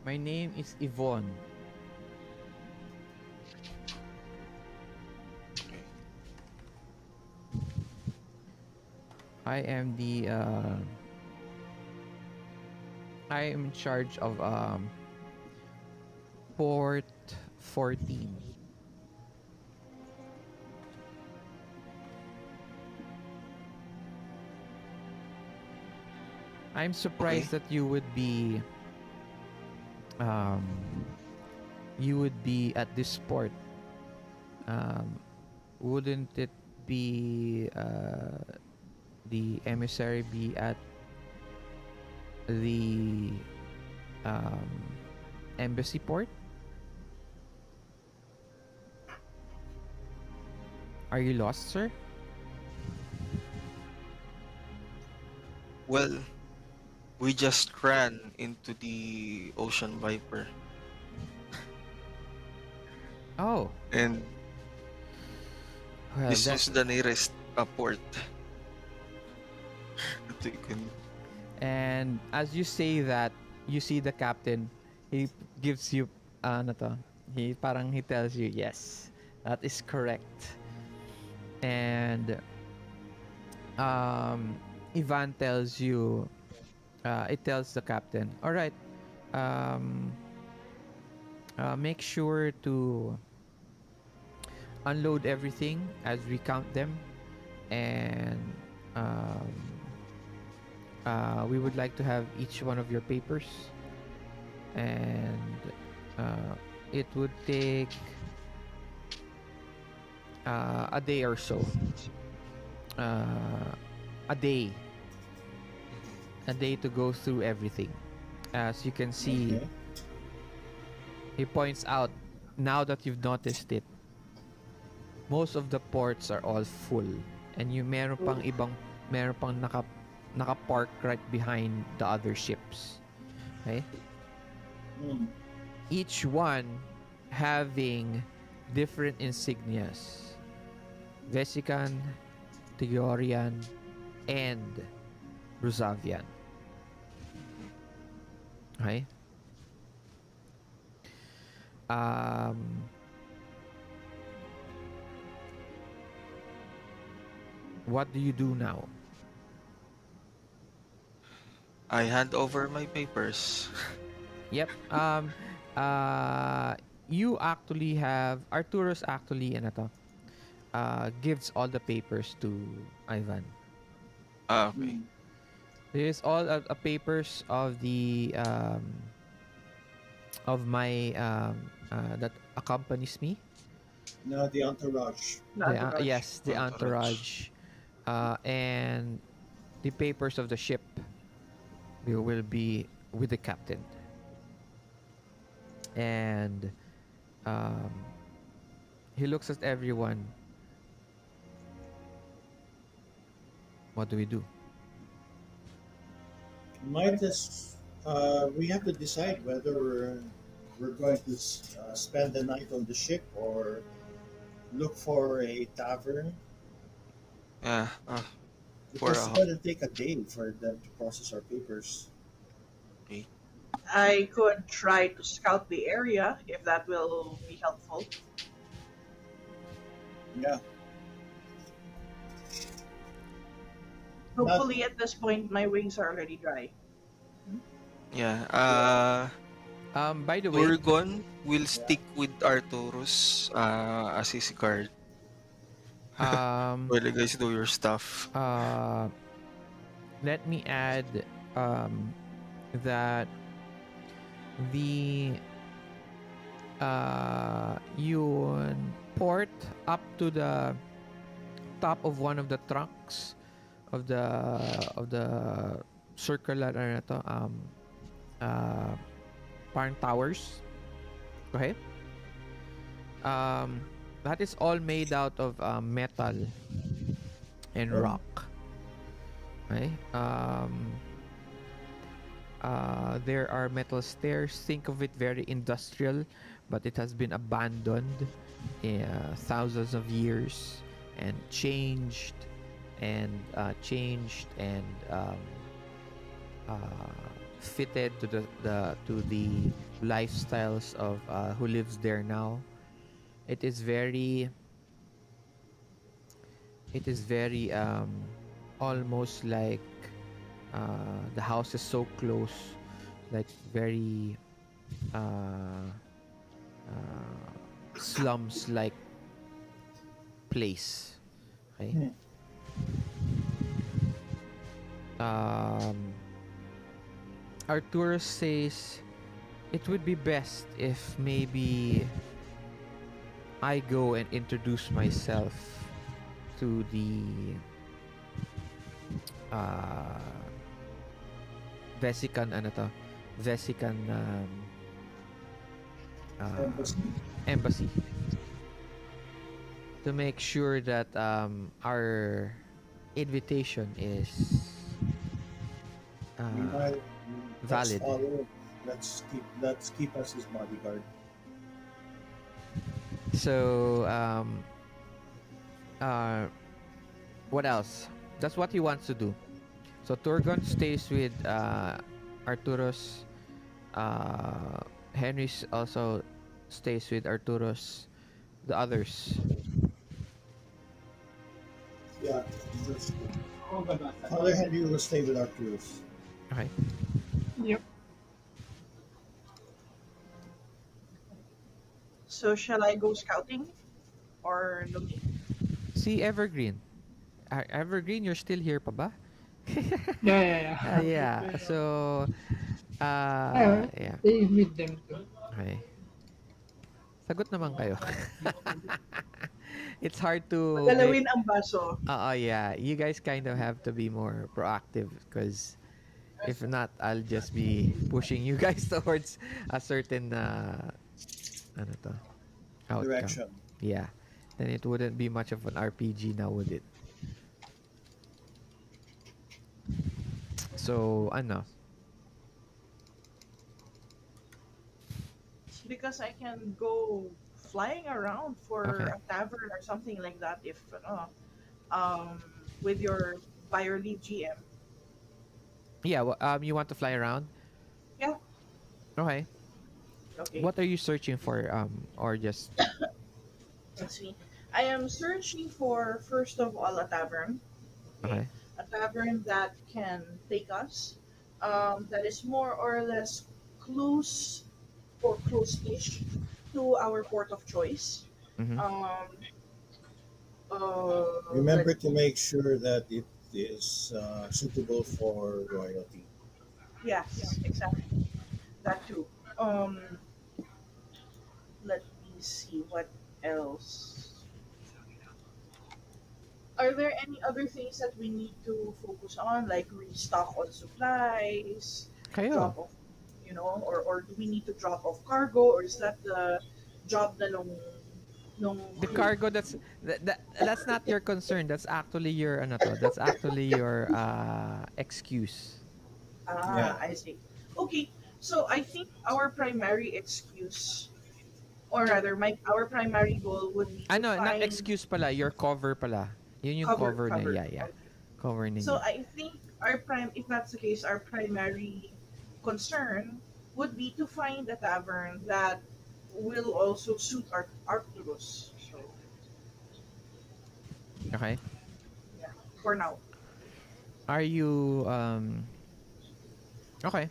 S1: my name is Yvonne. I am the I am in charge of Port 14. I'm surprised that you would be at this port. Wouldn't it be the emissary be at the embassy port? Are you lost, sir?
S3: Well, we just ran into the Ocean Viper.
S1: Oh.
S3: And
S1: well,
S3: this was the nearest port. That we can...
S1: And as you say that, you see the captain. He gives you he tells you, yes, that is correct. And Ivan tells you, it tells the captain, all right, make sure to unload everything as we count them, and we would like to have each one of your papers, and it would take a day or so, a day to go through everything. As you can see,
S6: Okay.
S1: he points out, now that you've noticed it, most of the ports are all full, and meron pang naka-park right behind the other ships. Okay?
S6: Mm.
S1: Each one having different insignias. Vissecan, Tigorian, and Rosavian. Okay? What do you do now?
S3: I hand over my papers.
S1: Yep. You actually have Arthurus actually gives all the papers to Ivan.
S3: Okay.
S1: There's all papers of the of my that accompanies me.
S6: No, the entourage.
S1: Yes, the
S3: Entourage.
S1: entourage, and the papers of the ship will be with the captain. And he looks at everyone. What do we do?
S6: We have to decide whether we're going to spend the night on the ship or look for a tavern.
S3: Yeah.
S6: Because it's going to take a day for them to process our papers.
S3: Okay.
S2: I could try to scout the area if that will be helpful.
S6: Yeah.
S2: Hopefully, at this point, my wings are already dry.
S3: Yeah.
S1: By the way,
S3: Turgon will stick with Arthurus as his guard
S1: um,
S3: while you guys do your stuff.
S1: let me add that the yun port up to the top of one of the trunks of the circular ano to, parang towers. Okay? That is all made out of metal and rock. Okay? There are metal stairs. Think of it very industrial, but it has been abandoned thousands of years and changed and fitted to the lifestyles of who lives there now. It is very almost like the house is so close, like very slums like place. Okay. Arthurus says it would be best if maybe I go and introduce myself to the Vissecan embassy to make sure that our invitation is valid.
S6: Let's keep us his bodyguard.
S1: So what else? That's what he wants to do. So Turgon stays with Arthurus. Henri also stays with Arthurus. The others.
S6: Yeah. Father Henry will stay with Arthurus.
S1: Okay.
S4: Yep.
S2: So shall I go scouting or looking?
S1: See Everghrin. Everghrin, you're still here pa ba?
S4: Yeah.
S1: Yeah. So yeah.
S4: They meet them too.
S1: Okay. Sagot naman kayo. It's hard to
S2: Galawin ang baso.
S1: yeah. You guys kind of have to be more proactive because if not, I'll just be pushing you guys towards a certain ano to, outcome.
S6: Direction.
S1: Yeah. Then it wouldn't be much of an RPG now, would it? So, ano?
S2: Because I can go flying around for
S1: Okay.
S2: a tavern or something like that if with your buyer lead GM.
S1: Yeah, you want to fly around?
S2: Yeah.
S1: Okay.
S2: Okay.
S1: What are you searching for? Or just
S2: Let's see. I am searching for first of all a tavern.
S1: okay.
S2: A tavern that can take us. That is more or less close or close-ish to our port of choice.
S1: Mhm.
S6: Remember to make sure that it is suitable for royalty.
S2: Yes, exactly. That too. Let me see what else. Are there any other things that we need to focus on, like restock on supplies,
S1: Kayo.
S2: drop off, or do we need to drop off cargo, or is that the job na nung
S1: The cargo that's not your concern. That's actually your ano to. That's actually your excuse.
S6: Yeah.
S2: I see. Okay, so I think our primary excuse, or rather, our primary goal would be to
S1: Ano, not
S2: find
S1: excuse pala, your cover pala. Yun yung cover na, yeah.
S2: Okay.
S1: Cover ninyo.
S2: So I think if that's the case, our primary concern would be to find a tavern that will also suit Arcturus. So
S1: Okay.
S2: yeah, for now.
S1: Are you okay?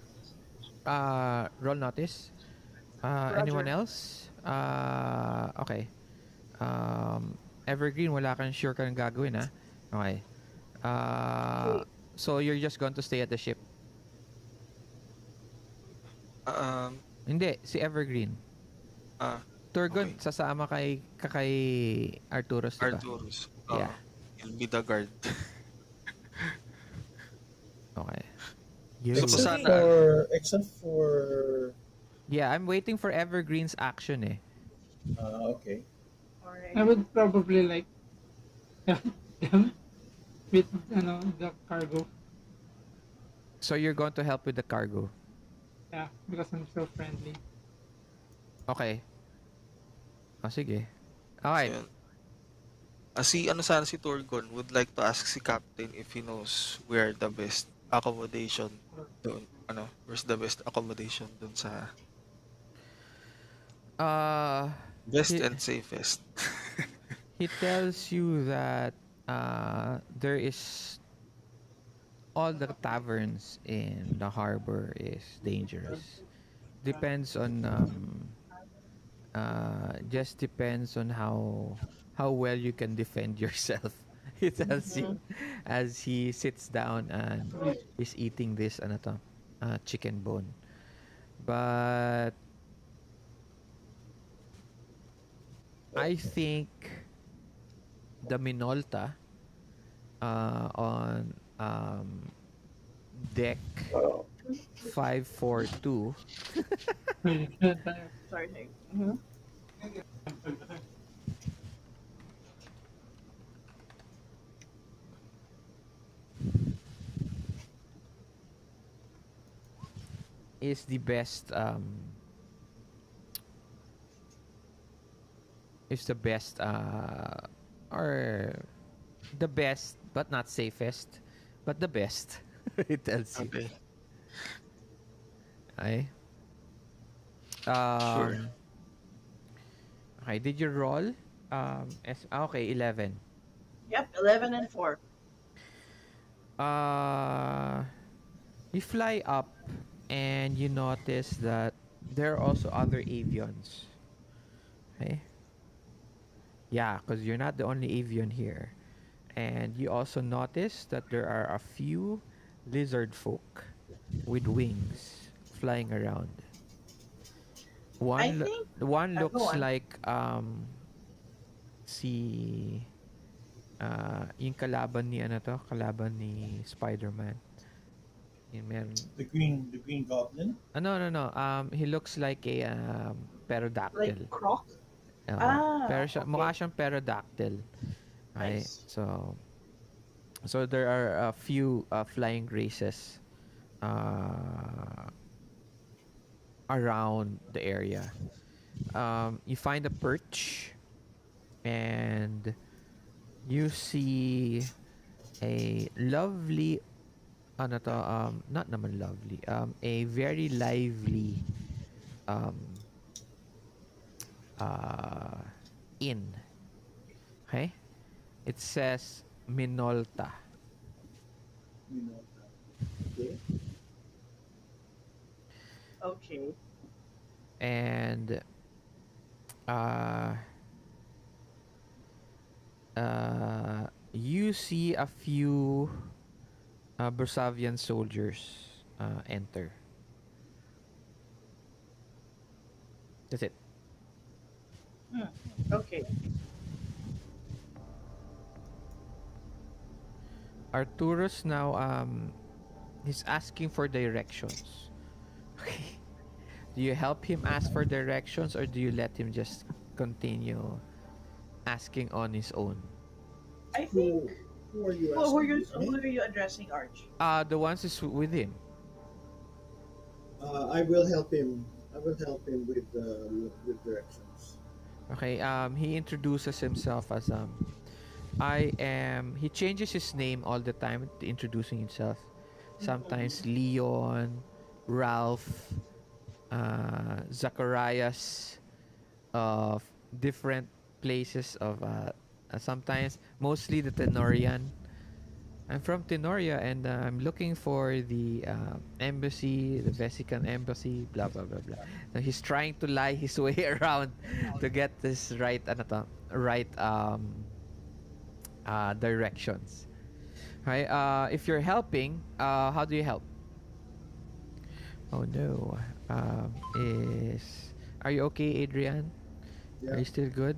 S1: Roll notice. Anyone
S2: Roger.
S1: else? Okay. Evergreen, wala kang sure ka nang gagawin, ha? Okay.
S2: Okay.
S1: So you're just going to stay at the ship?
S3: Um,
S1: Hindi, si Evergreen. Turgon,
S3: okay.
S1: sasama kay Arthurus, di ba?
S3: Arthurus.
S1: Yeah.
S3: He'll be the guard.
S1: Okay.
S3: So,
S1: Yun.
S3: sana,
S6: Except for
S1: Yeah, I'm waiting for Evergreen's action, eh.
S6: okay.
S2: All right.
S4: I would probably like help them with the cargo.
S1: So you're going to help with the cargo.
S4: Yeah, because I'm so friendly.
S1: Okay. Sige.
S3: so
S1: Okay.
S3: yun. Si Turgon would like to ask si Captain if he knows where the best accommodation doon. Where's the best accommodation doon sa best
S1: He,
S3: and safest.
S1: he tells you that there is all the taverns in the harbor is dangerous. Depends on just depends on how well you can defend yourself. He tells you as he sits down and is eating this chicken bone. But I think the Minolta on deck 542
S2: Sorry. Mhm.
S1: is the best or the best but not safest but the best. It tells you.
S3: Okay.
S1: Okay.
S3: Sure.
S1: Okay, did you roll? Okay, 11.
S2: Yep, 11 and 4.
S1: You fly up and you notice that there are also other avians. Okay? Yeah, because you're not the only avian here. And you also notice that there are a few lizard folk with wings flying around.
S2: I think
S1: One
S2: go
S1: looks
S2: on.
S1: like si yung kalaban ni Spider-Man. Yung meron
S6: The green goblin.
S1: no. He looks like a pterodactyl.
S2: Like Croc.
S1: Pero mukha
S2: Okay.
S1: siyang pterodactyl. Okay.
S2: Nice.
S1: So there are a few flying races around the area. You find a perch and you see a lovely not naman lovely, a very lively um inn. Okay? It says Minolta.
S6: Okay.
S2: Okay.
S1: And you see a few Bersavian soldiers enter. That's it.
S2: Okay.
S1: Arthurus now he's asking for directions. Okay. Do you help him ask for directions or do you let him just continue asking on his own?
S2: I think
S6: Who are you
S2: who
S6: asking?
S2: are you addressing, Arch?
S1: The ones is with him.
S6: I will help him. I will help him with directions.
S1: Okay, he introduces himself as he changes his name all the time introducing himself. Sometimes Leon, Ralph, Zacharias of different places of sometimes mostly the Tenorian. I'm from Tenoria and I'm looking for the embassy, the Vesican embassy, blah blah blah blah. Now he's trying to lie his way around to get this right right directions. Right? If you're helping, how do you help? Oh no. Are you okay, Adrian? Are
S6: Yeah.
S1: you still good?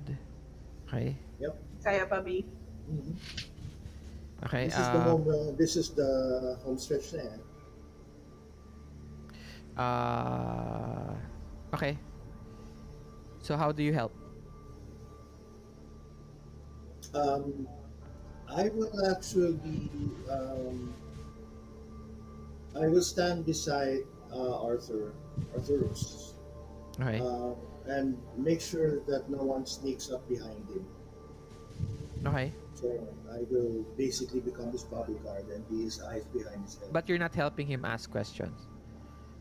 S1: Okay.
S6: Yep.
S2: Kaya pa, B?
S6: Mhm.
S1: Okay.
S6: This is the home. This is the home stretch na yan.
S1: Okay. So how do you help?
S6: I will actually. I will stand beside Arthurus,
S1: Okay.
S6: and make sure that no one sneaks up behind him.
S1: Okay.
S6: So I will basically become his bodyguard and be his eyes behind his head.
S1: But you're not helping him ask questions.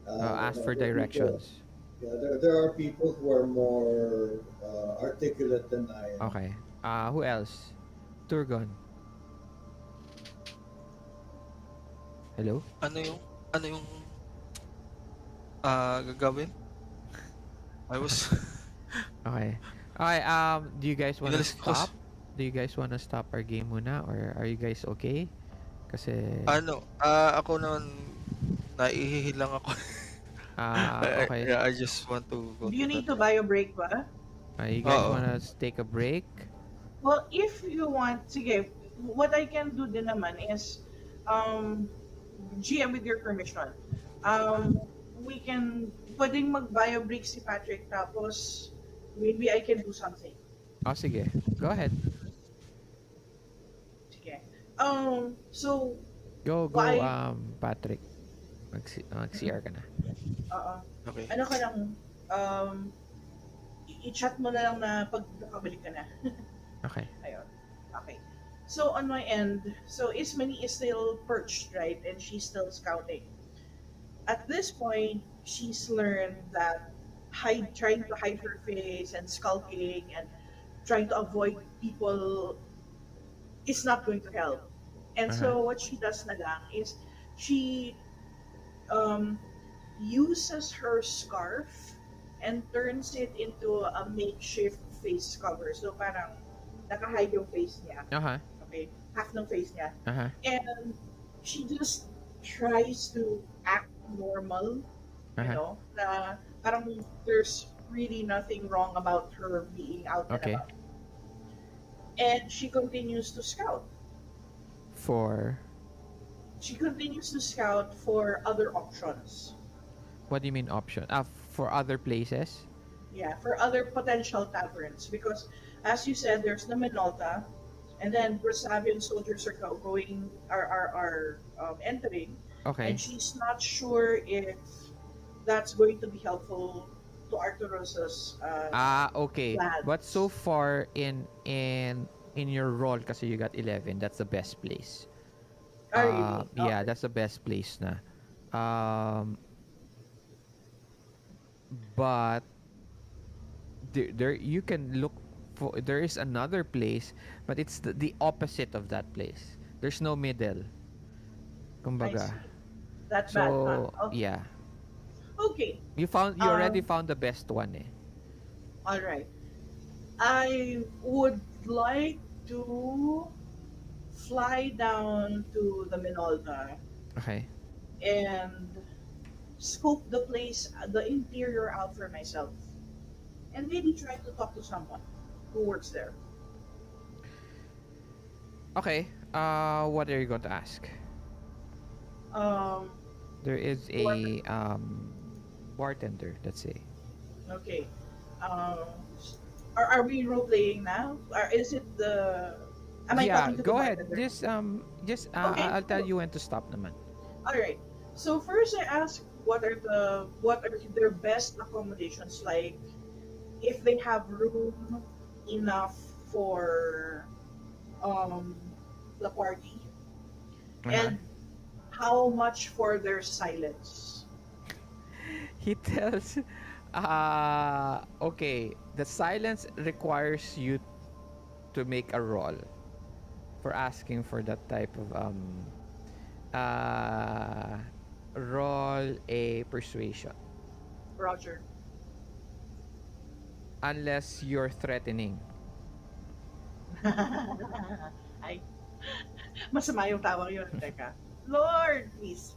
S1: Ask for
S6: There are
S1: directions.
S6: yeah, there are people who are more articulate than I am.
S1: Okay. Who else? Turgon. Hello?
S3: Ano yung gagawin? I was
S1: Okay. Okay, do you guys wanna
S3: Inalis ko
S1: stop? Do you guys wanna stop our game muna? Or are you guys okay? Kasi,
S3: ako naman naihihi lang ako.
S1: okay.
S3: Yeah, I just want to go
S2: Do you
S3: to
S2: need
S3: that.
S2: to buy a break ba?
S1: You guys
S3: Oo.
S1: wanna take a break?
S2: Well, if you want, sige, what I can do din naman is, GM with your permission, we can, pwedeng mag-bio break si Patrick tapos maybe I can do something.
S1: Oh, sige. Go ahead.
S2: Sige. So,
S1: Go,
S2: why,
S1: Patrick. Mag-CR ka na.
S3: Okay.
S2: ano ka lang, i-chat mo na lang na pag nakabalik ka na.
S1: Okay.
S2: Ayun. Okay. So on my end, so Ismene is still perched, right? And she's still scouting. At this point, she's learned that trying to hide her face and skulking and trying to avoid people is not going to help. And so what she does na lang is she uses her scarf and turns it into a makeshift face cover. So parang naka-hide yung face niya.
S1: Uh-huh.
S2: Okay? Half ng face niya.
S1: Uh-huh.
S2: And she just tries to act normal, you know, na parang there's really nothing wrong about her being out and
S1: Okay.
S2: about. And she continues to scout. She continues to scout for other options.
S1: What do you mean option? For other places?
S2: Yeah, for other potential taverns. Because, as you said, there's the Minolta, and then Brasavian soldiers are entering,
S1: Okay.
S2: and she's not sure if that's going to be helpful to Arthurus's
S1: Okay.
S2: plans.
S1: But so far in your role kasi you got 11, that's the best place.
S2: Really?
S1: Yeah, that's the best place na. But there you can look for, there is another place, but it's the opposite of that place. There's no middle.
S2: I
S1: Kumbaga.
S2: see. That's bad,
S1: So,
S2: huh? Okay.
S1: yeah.
S2: Okay.
S1: You already found the best one eh.
S2: All right. I would like to fly down to the Minolta
S1: Okay.
S2: and scope the place, the interior out for myself, and maybe try to talk to someone who works there.
S1: Okay. What are you going to ask?
S2: Um,
S1: There is a bartender, let's say.
S2: okay. Are we role playing now? Or is it the? Am I
S1: Yeah,
S2: talking to
S1: go
S2: the
S1: ahead.
S2: bartender? Okay,
S1: I'll tell
S2: cool.
S1: you when to stop naman.
S2: All right. So first, I ask what are their best accommodations like, if they have room enough for the party, and how much for their silence.
S1: he tells, okay, the silence requires you to make a roll for asking for that type of uh, roll a persuasion
S2: Roger.
S1: unless you're threatening.
S2: Ay, masama yung tawag yun. Teka. Lord, please.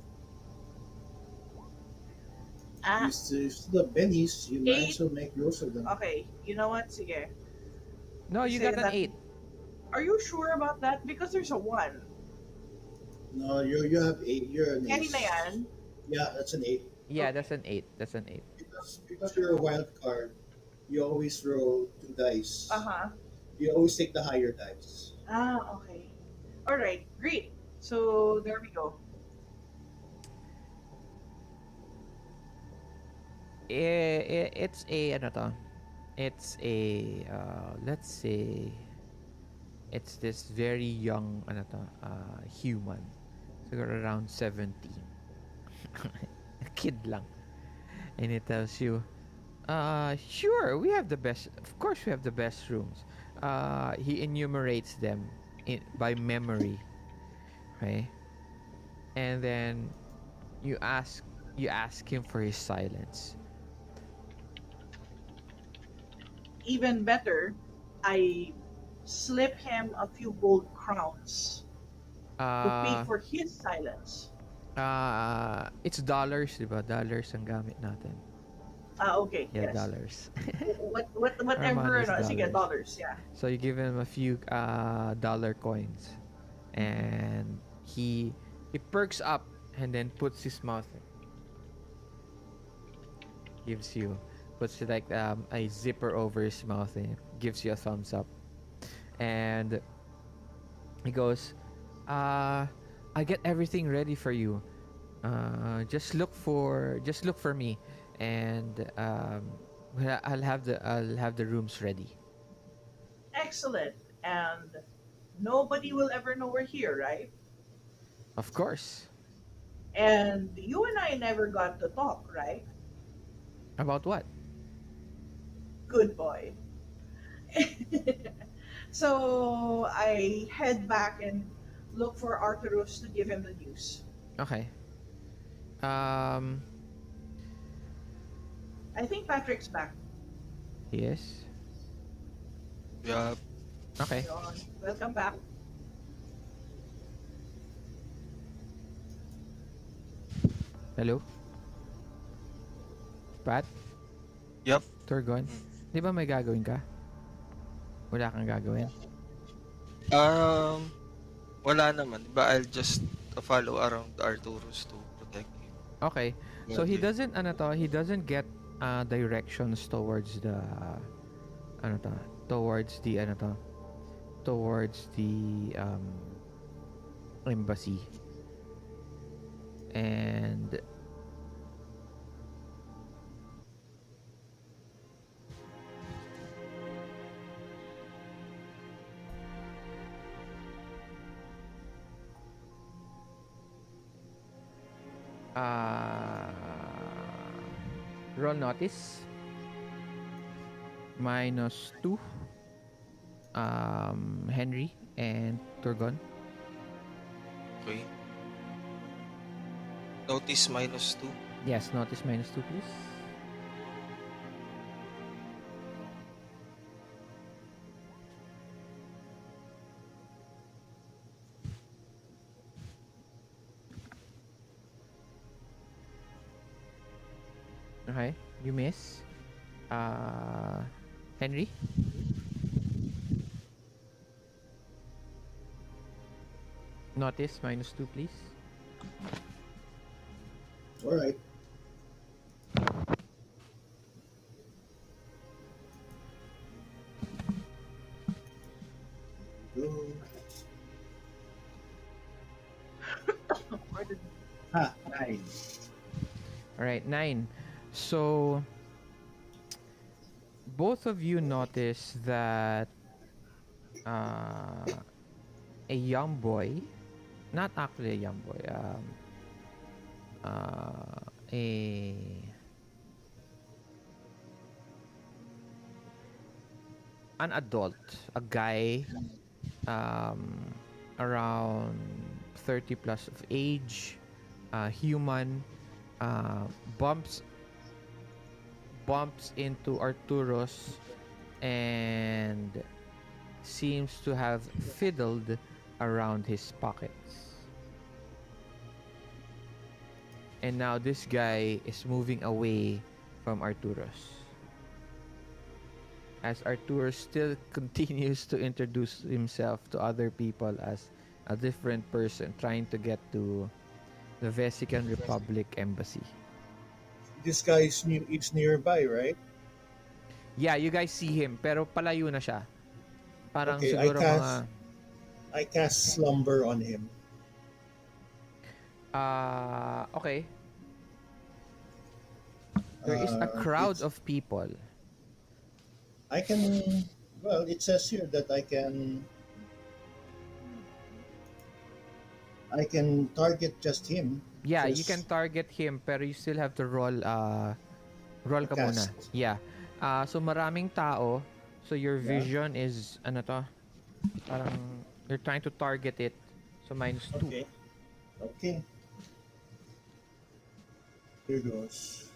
S2: Ah,
S6: Use the bennies, you might as well make use of them.
S2: okay. You know what? Sige.
S1: No, you
S2: Say
S1: got an
S2: that-
S1: 8.
S2: Are you sure about that? Because there's a 1.
S6: No, you have 8. You're an
S2: Carry
S6: 8.
S2: na yan.
S6: Yeah, that's an 8.
S1: Yeah, that's an 8. That's an 8.
S6: Because you're a wild card, you always roll 2 dice.
S2: Uh-huh.
S6: You always take the higher dice.
S2: Ah, okay. Alright, great. So, there we go.
S1: It's a ano to? It's a let's say it's this very young ano to, human. Siguro around 17. A kid lang. And it tells you, sure, we have the best. Of course, we have the best rooms. He enumerates them by memory, right? And then you ask him for his silence.
S2: Even better, I slip him a few gold crowns to pay for his silence.
S1: It's dollars, diba? Dollars ang gamit natin.
S2: Ah, okay.
S1: Yeah,
S2: Yes.
S1: dollars.
S2: Whatever.
S1: money's
S2: No, sige,
S1: dollars.
S2: dollars. Yeah.
S1: So you give him a few dollar coins, and he perks up and then puts his mouth in. Puts like a zipper over his mouth and gives you a thumbs up, and he goes, I get everything ready for you. Just look for me, and I'll have the rooms ready.
S2: Excellent. And nobody will ever know we're here, right?
S1: Of course.
S2: And you and I never got to talk, right?
S1: About what?
S2: Good boy. So I head back and look for Arthurus to give him the news.
S1: Okay.
S2: I think Patrick's back.
S1: Yes.
S3: Yeah.
S1: Okay.
S2: Yun. Welcome back.
S1: Hello? Pat?
S3: Yup.
S1: Turgon? Di ba may gagawin ka? Wala kang gagawin?
S3: Wala naman. Diba I'll just follow around Arthurus to protect him.
S1: Okay. So he
S3: Okay.
S1: doesn't get directions towards the embassy. And roll notice -2 Henri and Turgon.
S3: Okay. Notice -2.
S1: Yes, notice -2 please. Okay, you miss. Henry? Notice -2 please.
S6: Alright. Go. Ha, 9.
S1: Alright, 9. So, both of you notice that a young boy, not actually a young boy, an adult, a guy, um, around 30 plus of age, human, uh, bumps bumps into Arthurus and seems to have fiddled around his pockets. And now this guy is moving away from Arthurus. As Arthurus still continues to introduce himself to other people as a different person trying to get to the Vissecan Republic embassy.
S6: This guy is nearby, right?
S1: Yeah, you guys see him pero palayo na siya. Parang
S6: Okay,
S1: siguro
S6: I cast slumber on him.
S1: okay. There is a crowd
S6: It's-
S1: of people.
S6: I can. Well, it says here that I can target just him.
S1: Yeah, you
S6: Just
S1: can target him pero you still have to roll ka muna.
S6: cast.
S1: Yeah. So maraming tao. So your vision is ano to? Parang you're trying to target it. So -2.
S6: Okay. Okay. Here goes.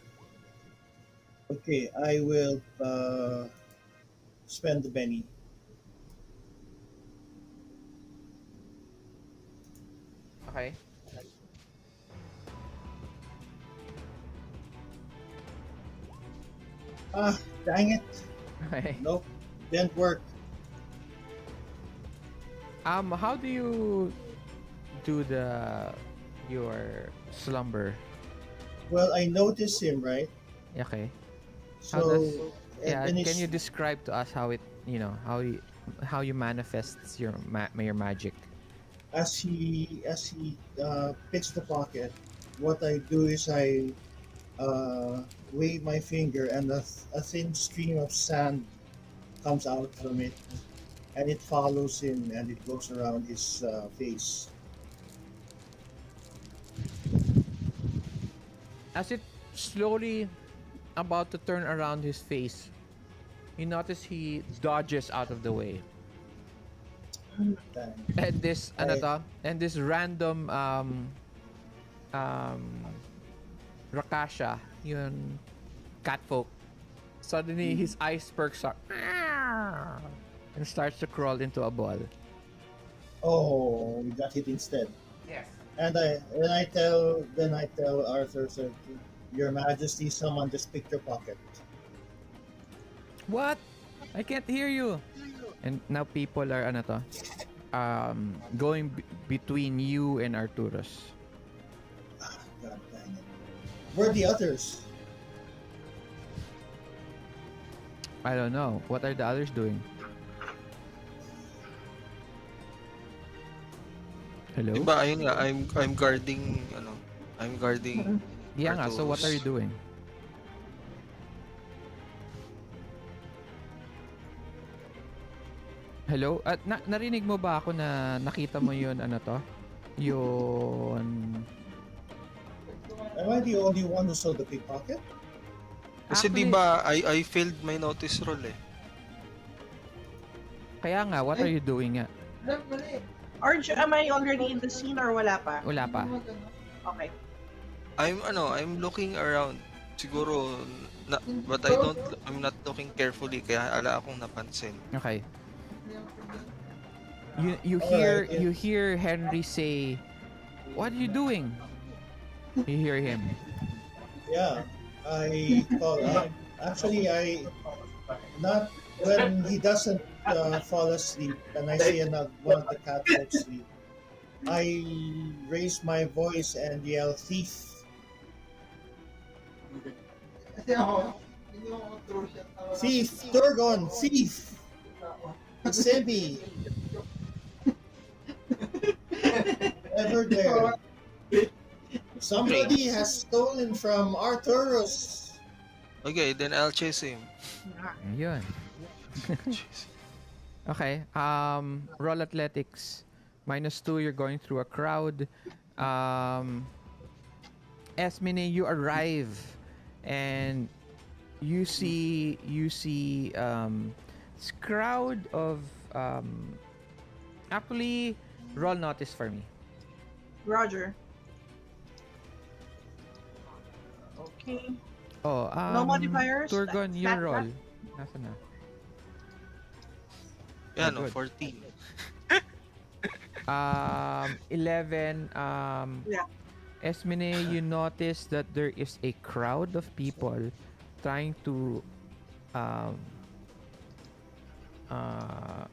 S6: Okay, I will spend the Benny.
S1: Okay.
S6: Ah, dang it.
S1: Okay.
S6: Nope, didn't work.
S1: How do you do your slumber?
S6: Well, I noticed him, right?
S1: Okay.
S6: So,
S1: Yeah,
S6: and
S1: can you describe to us how it, how you manifests your magic?
S6: as he picks the pocket, what I do is I wave my finger, and a thin stream of sand comes out from it, and it follows him, and it goes around his face.
S1: As it slowly about to turn around his face, you notice he dodges out of the way.
S6: Dang.
S1: And this and this random Rakasha, yun catfolk. Suddenly his eyes perks up and starts to crawl into a ball.
S6: Oh, we got hit instead.
S1: Yes.
S6: And I tell Arthur, so, Your Majesty, someone just picked your pocket.
S1: What? I can't hear you. And now people are going between you and Arthurus.
S6: God dang it. Where are the others?
S1: I don't know. What are the others doing? Hello?
S3: Diba, ayun nga, I'm guarding, I'm guarding
S1: Yeah nga, so what are you
S3: Arthurus.
S1: doing? Hello? At narinig mo ba ako na nakita mo yun, Yun...
S6: Am I the only one who saw the pickpocket?
S3: Kasi
S1: Actually,
S3: diba, I failed my notice roll eh.
S1: Kaya nga, what are you doing nga?
S2: Arj, am I already in the scene or wala pa?
S1: Wala pa.
S2: Okay.
S3: I'm looking around. Siguro, but I'm not looking carefully, kaya ala akong napansin.
S1: Okay. You
S6: Alright,
S1: hear Henri say, "What are you doing?" You hear him.
S6: Yeah, I call. Actually, not when he doesn't fall asleep, and I see one of the catfolk sleep. I raise my voice and yell, "Thief! Thief! Turgon! Thief! It's me! Ever there? Somebody has stolen from Arthurus."
S3: Okay, then I'll chase him.
S1: Ayun.
S3: Jeez.
S1: Okay. Roll athletics. -2. You're going through a crowd. Ismene, you arrive and you see It's crowd of actually roll notice for me.
S2: Roger. Okay.
S1: Oh,
S2: No modifiers.
S1: Turgon,
S2: Stat
S1: your
S2: check.
S1: roll. Nasaan na?
S3: Yeah,
S1: Oh,
S3: no,
S1: good.
S3: 14.
S1: 11.
S2: Yeah.
S1: Ismene, you notice that there is a crowd of people trying to um, uh,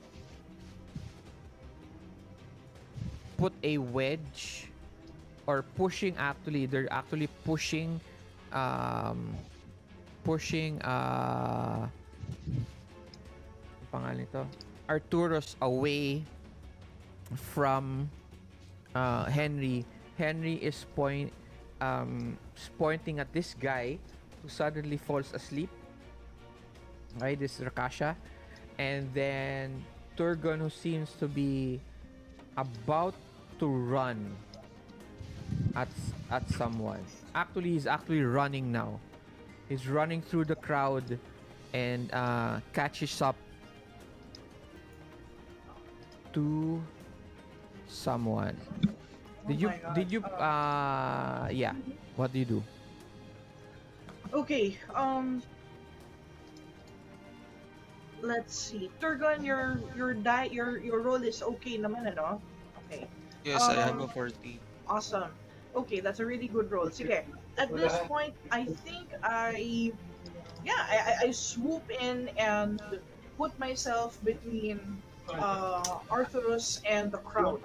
S1: put a wedge or pushing, actually they're actually pushing ang pangalan nito, Arthurus away from Henri. Henri is pointing at this guy who suddenly falls asleep. Okay, this Rakasha. And then Turgon, who seems to be about to run at someone. Actually, he's actually running now. He's running through the crowd and catches up to someone. Did you
S2: my God.
S1: did you yeah, what do you do?
S2: Okay. Let's see. Turgon, your role is okay naman, ano? Okay.
S3: Yes, I have a 14.
S2: Awesome. Okay, that's a really good roll. Sige. At this point, I think I swoop in and put myself between Arthurus and the crowd,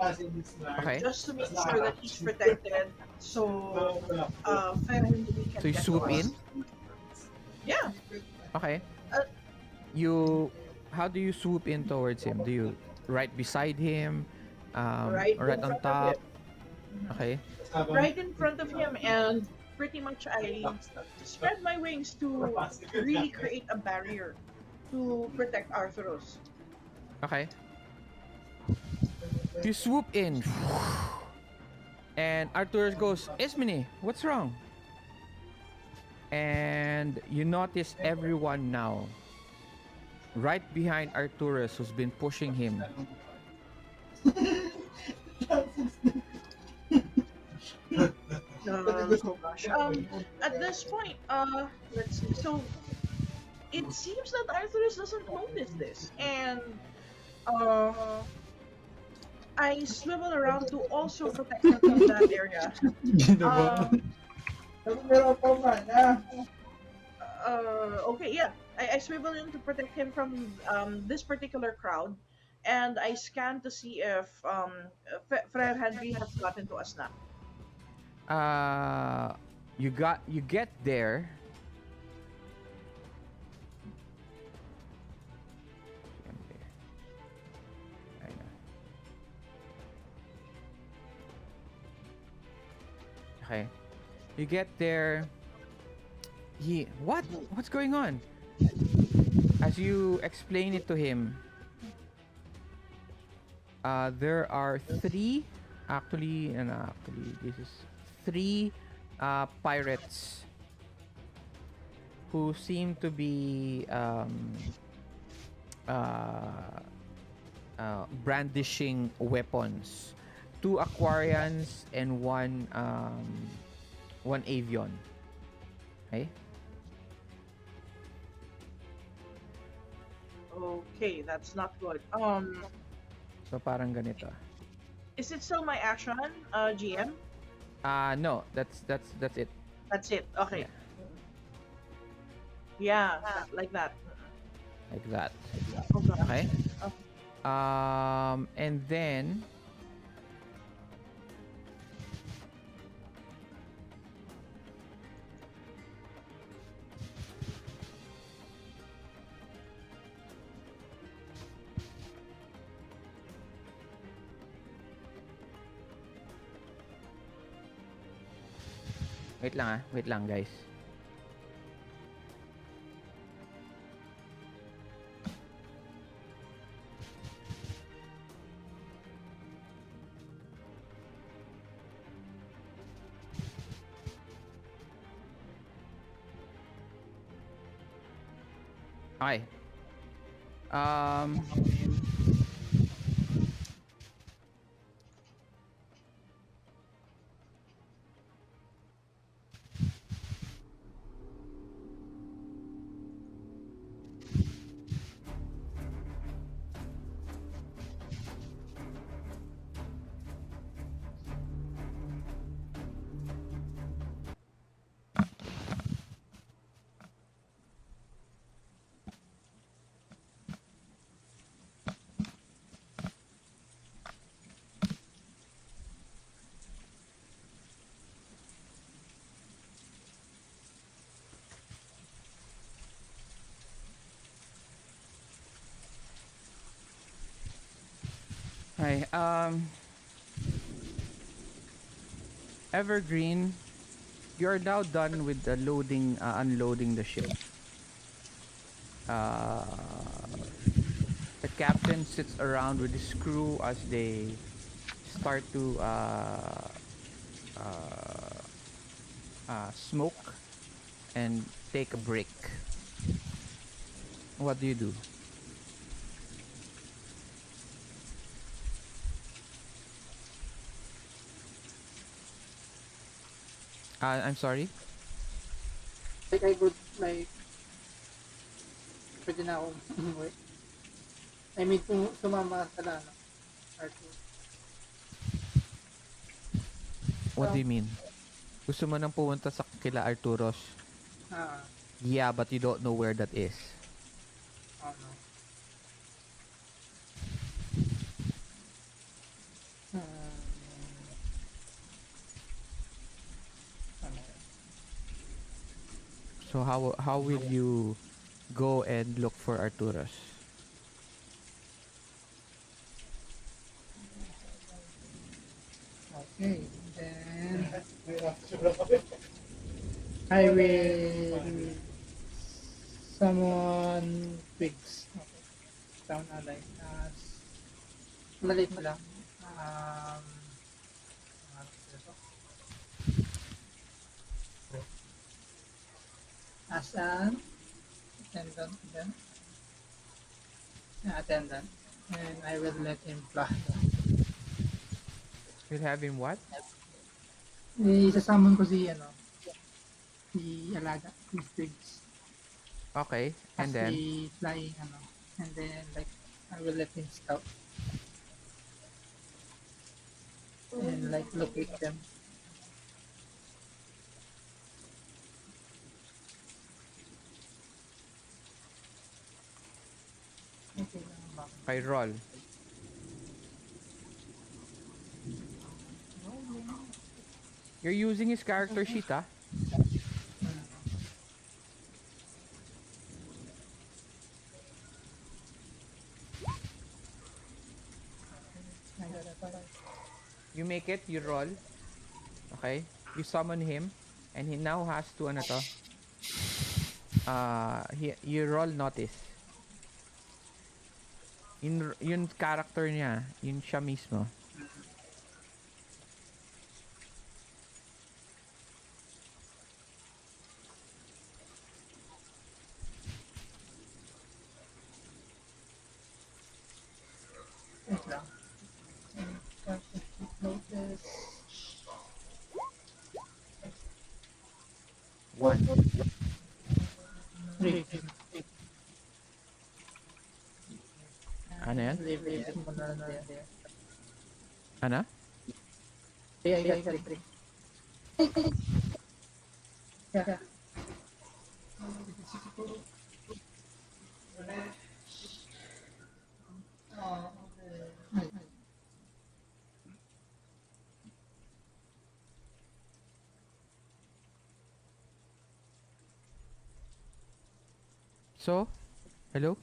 S1: Okay.
S2: just to make sure that he's protected. So, Frère and Henri can
S1: So you
S2: get
S1: swoop
S2: to us.
S1: in?
S2: Yeah.
S1: Okay.
S2: Uh,
S1: How do you swoop in towards him? Do you right beside him?
S2: Right
S1: Right
S2: in
S1: on
S2: front of
S1: top? Okay.
S2: Right in front of him, and pretty much I spread my wings to really create a barrier to protect Arthurus.
S1: Okay. You swoop in. And Arthurus goes, Ismene, what's wrong? And you notice everyone now right behind Arthurus, who's been pushing him.
S2: Oh gosh. At this point, let's see. So it seems that Arthurus doesn't notice this, and I swivel around to also protect him from that area. Okay, yeah. I swivel in to protect him from this particular crowd, and I scan to see if Frère Henri has gotten to us now.
S1: You get there. Okay. You get there. What's going on? As you explain it to him, there are three, actually, this is three pirates who seem to be brandishing weapons. Two Aquarians and one Avion. Okay?
S2: Okay, that's not good.
S1: So parang ganito.
S2: Is it still my action, GM?
S1: No, that's it.
S2: That's it. Okay. Yeah, like that.
S1: Like that.
S2: Oh, gosh.
S1: Okay?
S2: Okay.
S1: And then wait lang guys. Okay. Um, hi. Evergreen, you are now done with the unloading the ship. Uh, the captain sits around with his crew as they start to smoke and take a break. What do you do? I'm sorry?
S4: Like I would like pwede na akong umuwi. I mean, sumama sa lano. Arthur.
S1: What do you mean? Gusto mo nang pumunta sa kila Arthurus? Yeah, but you don't know where that is.
S4: No.
S1: So how will you go and look for Arthurus?
S4: Okay, then I will summon twigs. Okay. Sound alike as maliit lang. As an attendant then. Attendant. And I will let him fly.
S1: You'll have him what?
S4: Isasamon ko si Alaga, si twigs.
S1: Okay, and
S4: As
S1: then
S4: the flying and then like I will let him scout and like locate them.
S1: I roll. You're using his character sheet, ah? You make it, you roll. Okay? You summon him, and he now has to, you roll notice. Yung character niya, yun siya mismo.
S6: One.
S1: Ano yan? Ano?
S4: Yeah.
S1: So, hello?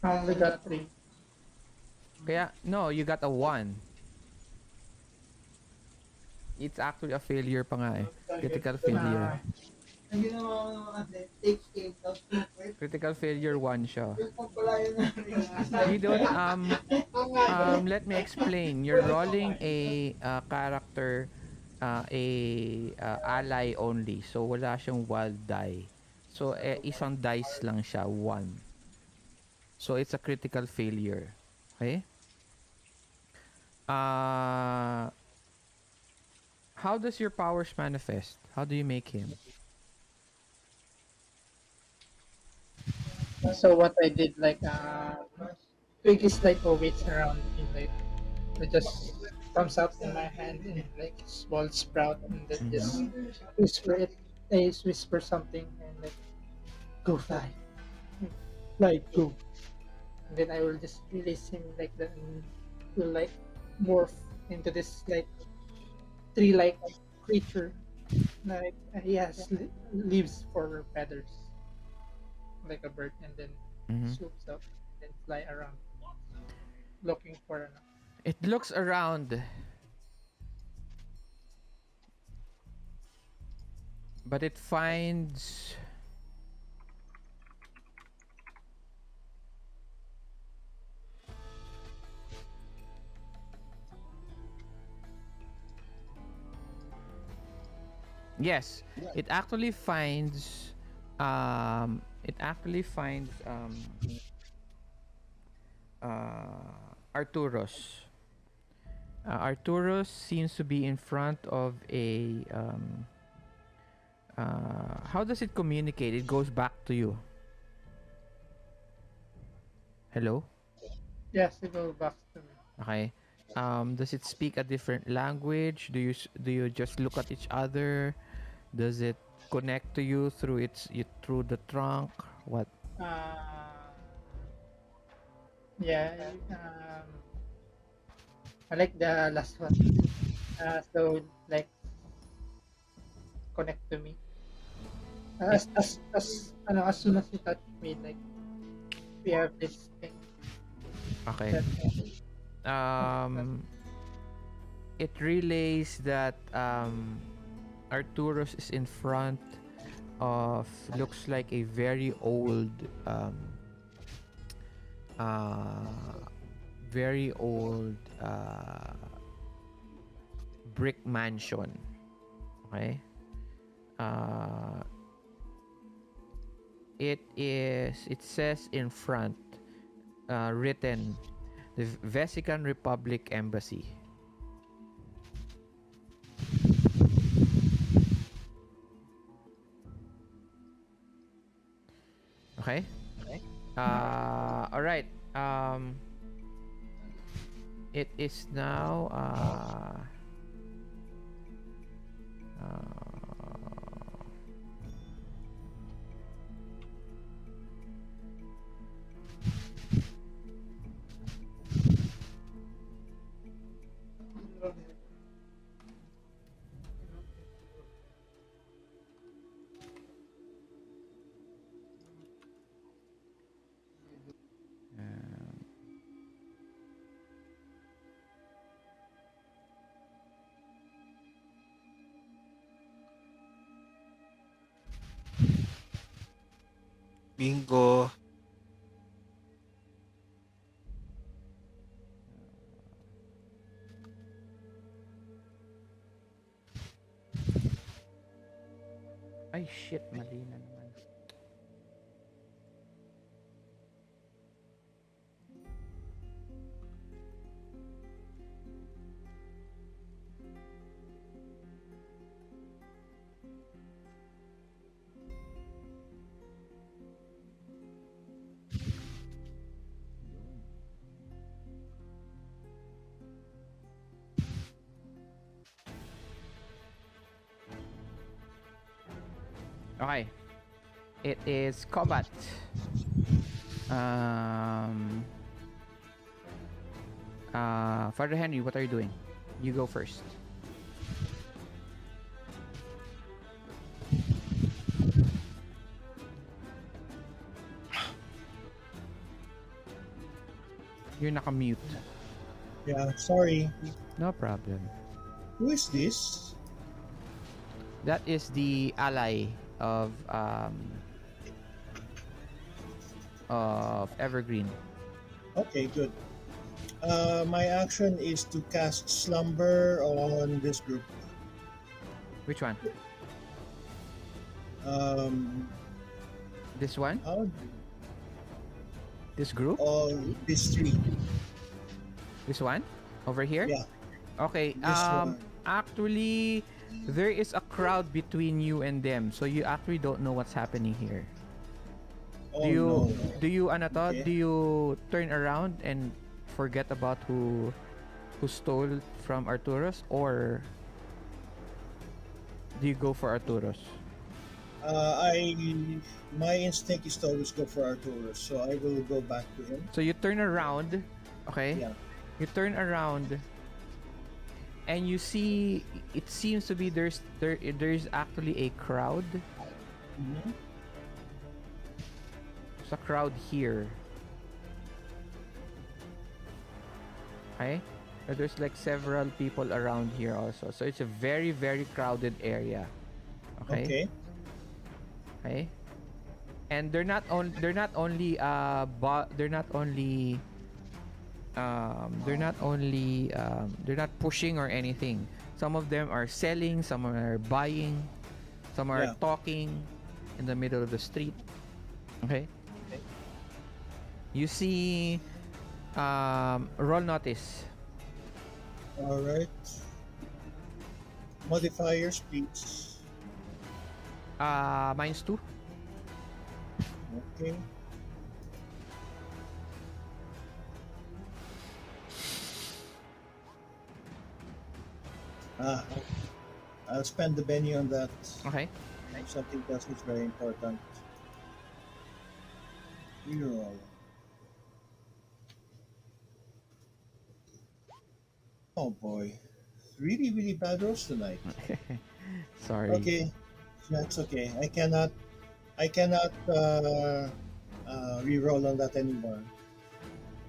S4: I only got 3.
S1: Kaya, no, you got a 1. It's actually a failure pa nga eh. Critical failure.
S7: Ang ginawa ko ng athletics,
S1: Critical failure 1 siya. You don't, let me explain. You're rolling a character, ally only. So, wala siyang wild die. So, isang dice lang siya, 1. So, it's a critical failure. Okay? How does your powers manifest? How do you make him?
S4: So what I did, like, Twig is like always around me, like, it just comes up in my hand in like small sprout, and then just whisper it, I just whisper something, and like, go fly, fly, go. And then I will just release him like that, and will like morph into this like tree-like creature. Like he has leaves for feathers, like a bird, and then
S1: Mhm.
S4: swoops up and fly around, looking for an.
S1: It looks around, but it finds yes, it actually finds Arthurus. Arthurus seems to be in front of a how does it communicate? It goes back to you. Hello?
S4: Yes, it will back to me.
S1: Okay. Does it speak a different language? Do you just look at each other? Does it connect to you through through the trunk? What?
S4: Uh, yeah, I like the last one. So like connect to me. As soon as you touch me, like we have this thing
S1: Okay.
S4: that
S1: It relays that Arthurus is in front of looks like a very old very old brick mansion. Okay. It says in front, written, the Vissecan Republic Embassy. Okay. All right. It is now
S3: Bingo.
S1: ay shit, mali na naman. Okay. It is combat. Father Henry, what are you doing? You go first. You're naka-mute.
S6: Yeah, sorry.
S1: No problem.
S6: Who is this?
S1: That is the ally of Everghrin.
S6: Okay, good. My action is to cast Slumber on this group.
S1: Which one?
S6: Um,
S1: This one?
S6: How?
S1: This group?
S6: Oh, this three.
S1: This one? Over here?
S6: Yeah,
S1: Okay.
S6: this one.
S1: Actually, there is a crowd between you and them, so you actually don't know what's happening here.
S6: Oh
S1: Do you
S6: no.
S1: do you ano to?
S6: Okay.
S1: Do you turn around and forget about who stole from Arthurus, or do you go for Arthurus?
S6: My instinct is to always go for Arthurus, so I will go back to him.
S1: So you turn around, okay?
S6: Yeah.
S1: You turn around and you see it seems to be there's actually a crowd.
S6: Mhm.
S1: There's a crowd here. Okay? There's like several people around here also. So it's a very, very crowded area. Okay?
S6: Okay.
S1: Okay? And they're not only they're not only they're not pushing or anything. Some of them are selling, some are buying, some are
S6: Yeah.
S1: talking in the middle of the street. Okay? You see roll notice.
S6: All right. Modifiers, please.
S1: -2.
S6: Okay. Ah, I'll spend the Benny on that.
S1: Okay.
S6: Something else is very important. Reroll. Oh boy. Really, really bad rolls tonight.
S1: Sorry.
S6: Okay. That's okay. I cannot reroll on that anymore.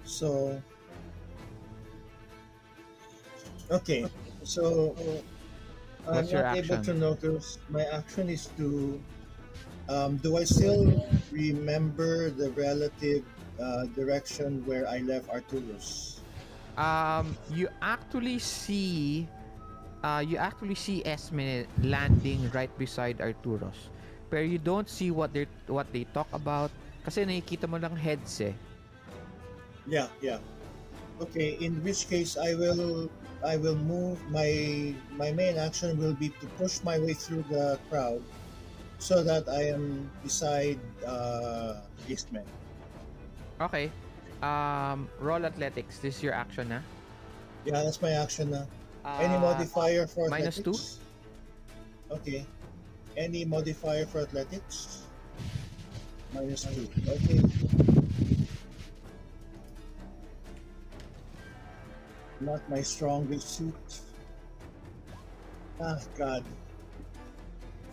S6: So okay. So I'm
S1: What's your
S6: not able to
S1: action?
S6: notice. My action is to do I still remember the relative direction where I left Arthurus?
S1: You actually see Ismene landing right beside Arthurus. Pero you don't see what they talk about kasi nakikita mo lang heads eh.
S6: Yeah, yeah. Okay, in which case I will move my main action will be to push my way through the crowd so that I am beside Ismene.
S1: Okay. Roll athletics. This is your action, na?
S6: Yeah, that's my action now. Any modifier for
S1: -2?
S6: athletics? Okay. Any modifier for athletics? -2. Okay. Not my strongest suit. Ah, God.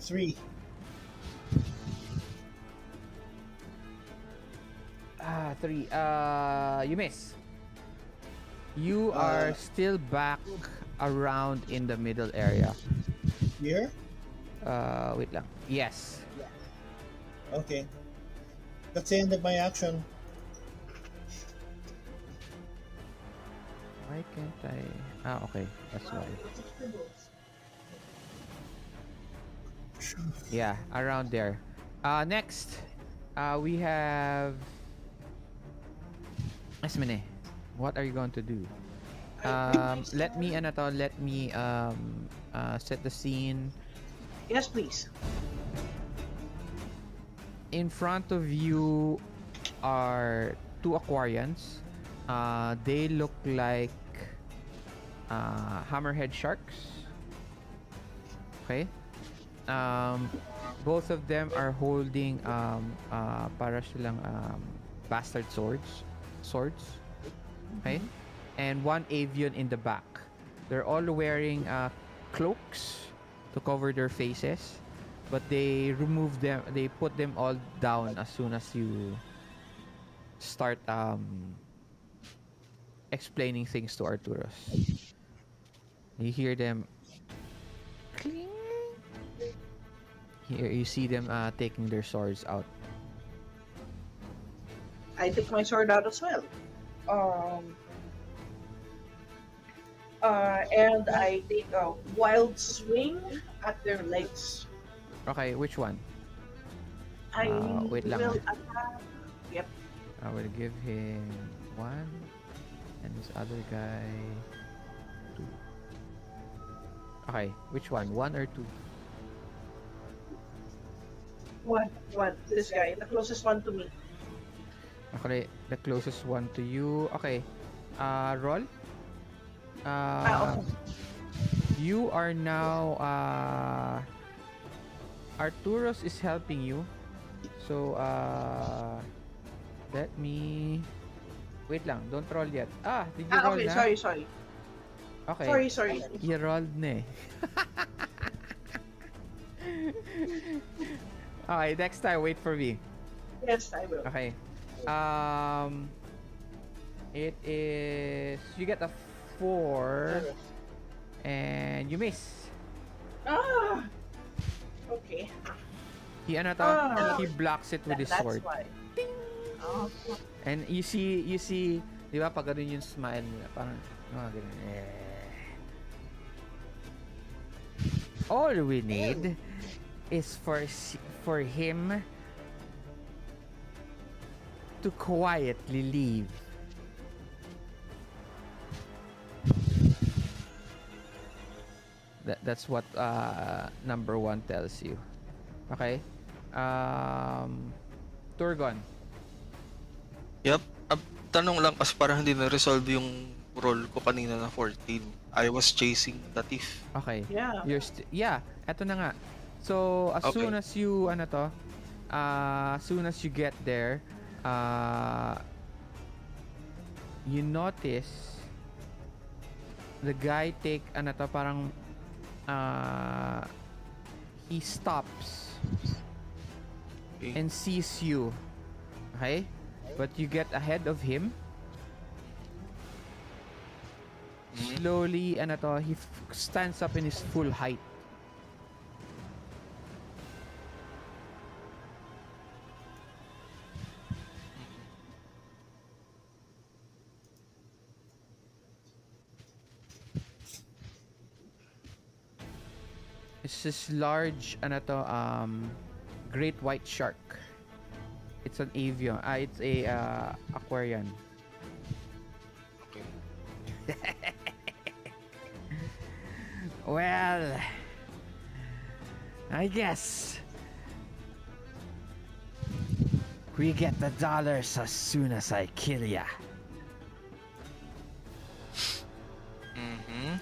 S6: 3.
S1: 3. You miss. You are still back around in the middle area.
S6: Here?
S1: Wait lang. Yes.
S6: Okay. That's the end of my action.
S1: Why can't I? Okay. That's why. Yeah, around there. Next, we have Ismene. What are you going to do? Let me set the scene.
S2: Yes, please.
S1: In front of you are two Aquarians. They look like hammerhead sharks. Okay. Both of them are holding para silang bastard swords. Okay. And one avian in the back. They're all wearing cloaks to cover their faces, but they put them all down as soon as you start explaining things to Arthurus. You hear them cling. Here you see them taking their swords out.
S2: I took my sword out as well. And I take a wild swing at their legs.
S1: Okay, which one?
S2: I
S1: Wait lang.
S2: will attack. Yep.
S1: I will give him 1. And this other guy 2. Okay, which one? 1 or 2?
S2: One. This guy, the closest one to me.
S1: Okay, the closest one to you. Okay. Roll.
S2: Okay.
S1: You are now Arthurus is helping you. So let me wait lang, don't roll yet. Did you roll
S2: Okay,
S1: na?
S2: sorry.
S1: Okay.
S2: Sorry.
S1: You rolled na eh. Okay, next time wait for me.
S2: Yes, I will.
S1: Okay. It is you get a 4 and you miss.
S2: Okay.
S1: He he blocks it with his
S2: That's
S1: sword.
S2: why. Oh,
S1: And you see, di ba pag ganun yung smile nila, parang, ganun. All we need is for him to quietly leave. That's what number 1 tells you. Okay? Turgon.
S3: Yep. Tanong lang kasi parang hindi na-resolve yung roll ko kanina na 14. I was chasing the thief.
S1: Okay.
S2: yeah.
S1: Eto na nga. So, as
S3: Okay.
S1: soon as you, as soon as you get there, you notice the guy take, parang, he stops
S3: Okay.
S1: and sees you. Okay? But you get ahead of him. Slowly, he stands up in his full height. It's this large, great white shark. It's an avian. It's a aquarian.
S3: Okay.
S1: Well, I guess we get the dollars as soon as I kill ya.
S3: Mm-hmm.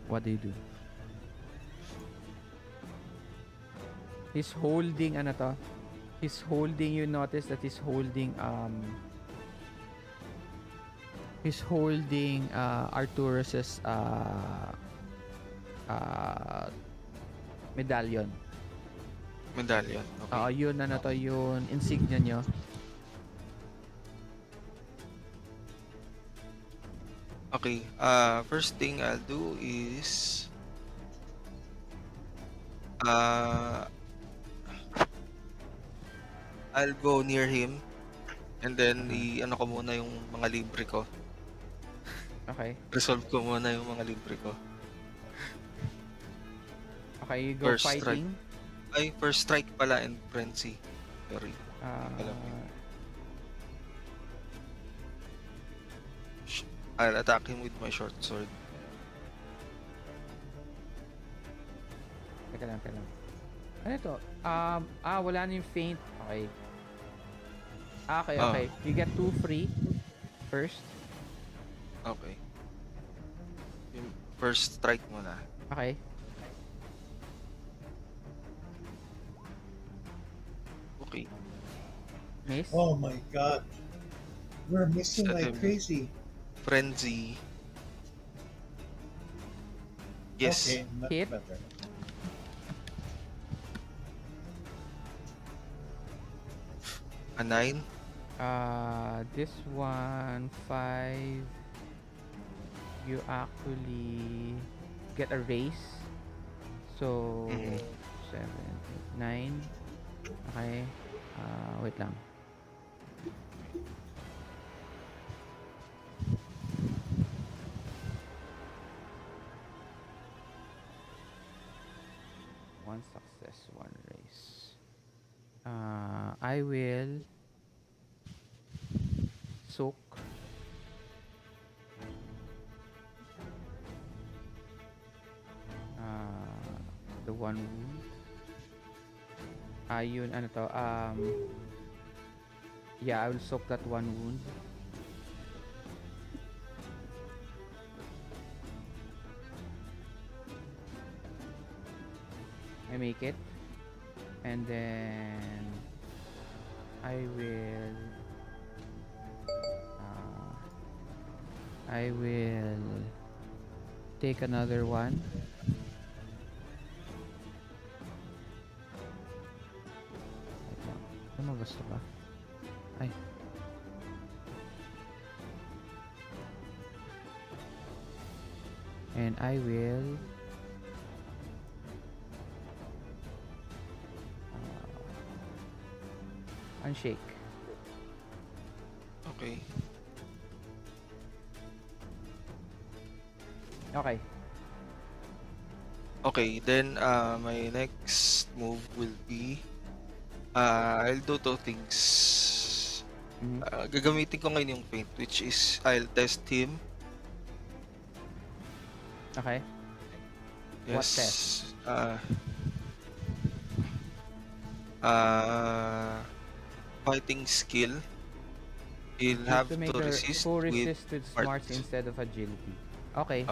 S1: What do you do? He's holding, He's holding, you notice that he's holding, Arthurus's, medallion.
S3: Medallion. Okay.
S1: Yun, yun, insignia nyo.
S3: Okay. First thing I'll do is I'll go near him and then ko muna yung mga libre ko.
S1: Okay.
S3: Resolve ko muna yung mga libre ko.
S1: Okay, you go
S3: First
S1: fighting.
S3: Ay, first strike pala and frenzy. Sorry. I'll attack him with my short sword.
S1: Teka lang. Ano ito? Wala na yung feint. Okay. Okay. You get 2 free first.
S3: Okay. Yung first strike muna.
S1: Okay.
S3: Okay.
S1: Miss.
S6: Oh my god. We're missing like crazy.
S3: Frenzy. Yes.
S6: Okay, much
S1: Hit.
S6: better.
S3: A 9.
S1: This one 5. You actually get a raise. So 7, 8, 9. Okay. Wait lang. Just one race. I will soak. The one wound. Yun, ano to, yeah, I will soak that one wound. I make it. And then I will take another one. Wait lang. Lumabas na ba? Ay. And I will unshake.
S3: Okay.
S1: Okay.
S3: Okay, then my next move will be I'll do two things.
S1: Mhm.
S3: Gagamitin ko ngayon yung feint, which is I'll test him.
S1: Okay.
S3: Yes.
S1: What test?
S3: Fighting skill. He'll
S1: You
S3: have
S1: to make
S3: to
S1: her
S3: resist
S1: who
S3: with
S1: resist with smarts
S3: smarts.
S1: instead of agility. Okay.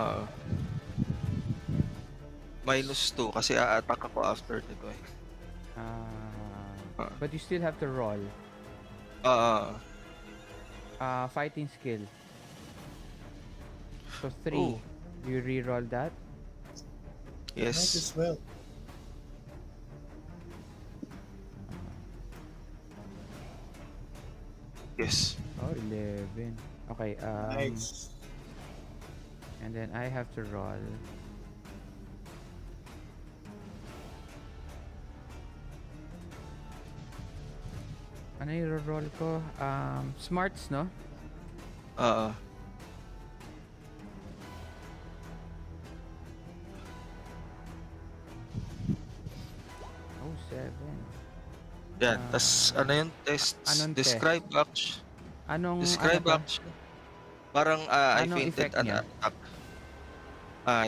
S3: -2 kasi a-attack ako after nito eh.
S1: But you still have to roll. Fighting skill. So 3.
S3: Ooh.
S1: You re-roll that.
S6: Might
S3: Yes.
S6: as well.
S3: Yes.
S1: Oh, 11. Okay.
S6: Nice.
S1: And then I have to roll. Ano yung roll ko? Smarts, no? Oh, 7.
S3: Yan. Tas ano yung test?
S1: Anong
S3: Describe action. Describe
S1: ano to?
S3: action. Parang I
S1: Anong
S3: fainted
S1: effect
S3: an
S1: niya?
S3: attack.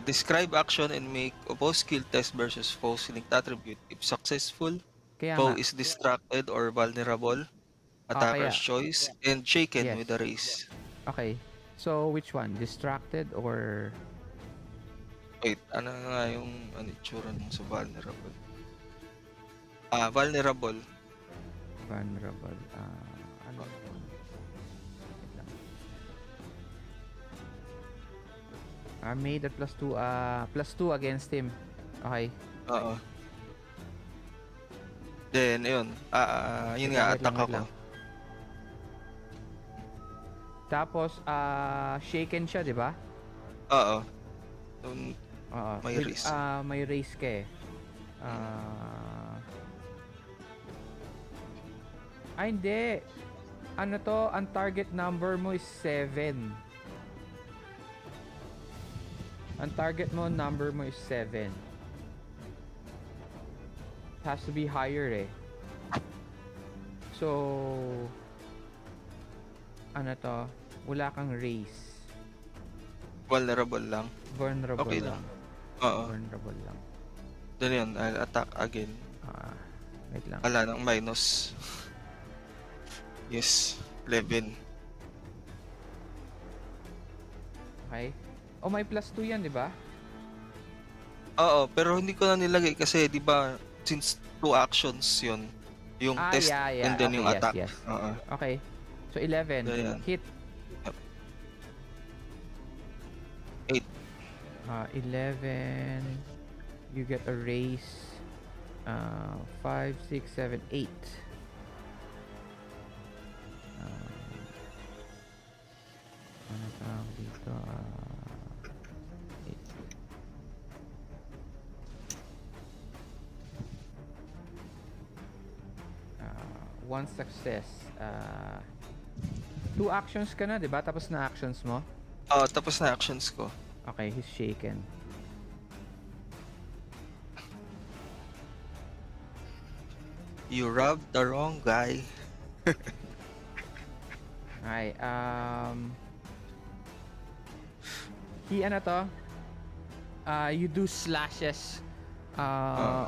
S3: Describe action and make opposed skill test versus foe select attribute. If successful,
S1: Kaya
S3: foe
S1: nga.
S3: is distracted or vulnerable. Attacker's
S1: kaya.
S3: choice and shaken
S1: Yes.
S3: with a raise.
S1: Okay. So, which one? Distracted or...
S3: Wait, ano nga yung itsura nung sa vulnerable? Vulnerable.
S1: Vulnerable. Ano? Wait lang. Made at +2. +2 against him. Okay.
S3: Oo. Then, yun. Yun
S1: Wait
S3: nga,
S1: lang,
S3: attack
S1: wait
S3: ako.
S1: lang. Tapos, shaken siya, di ba?
S3: Oo. May
S1: With,
S3: raise.
S1: may raise ka eh. Hindi. Ano to? Ang target number mo is 7. Ang target mo, number mo is 7. It has to be higher eh. So, ano to? Wala kang raise.
S3: Vulnerable lang.
S1: Vulnerable
S3: Okay
S1: lang.
S3: Oo.
S1: Vulnerable lang.
S3: Then yun, I'll attack again.
S1: Wait lang.
S3: Wala nang minus. Yes. 11.
S1: Okay. Oh, may +2 yan, di ba?
S3: Oo, pero hindi ko na nilagay kasi, di ba, since 2 actions yun. Yung test
S1: yeah.
S3: and then
S1: Okay,
S3: yung
S1: yes,
S3: attack.
S1: yes.
S3: Oo.
S1: Okay. So, 11.
S3: Ayan.
S1: Hit.
S3: 8.
S1: 11. You get a raise. 5, 6, 7, 8. Ano tawag dito? 8. One success. 2 actions ka na, di ba? Tapos na actions mo?
S3: Tapos na actions ko.
S1: Okay, he's shaken.
S3: You robbed the wrong guy.
S1: Okay, he ano to? You do slashes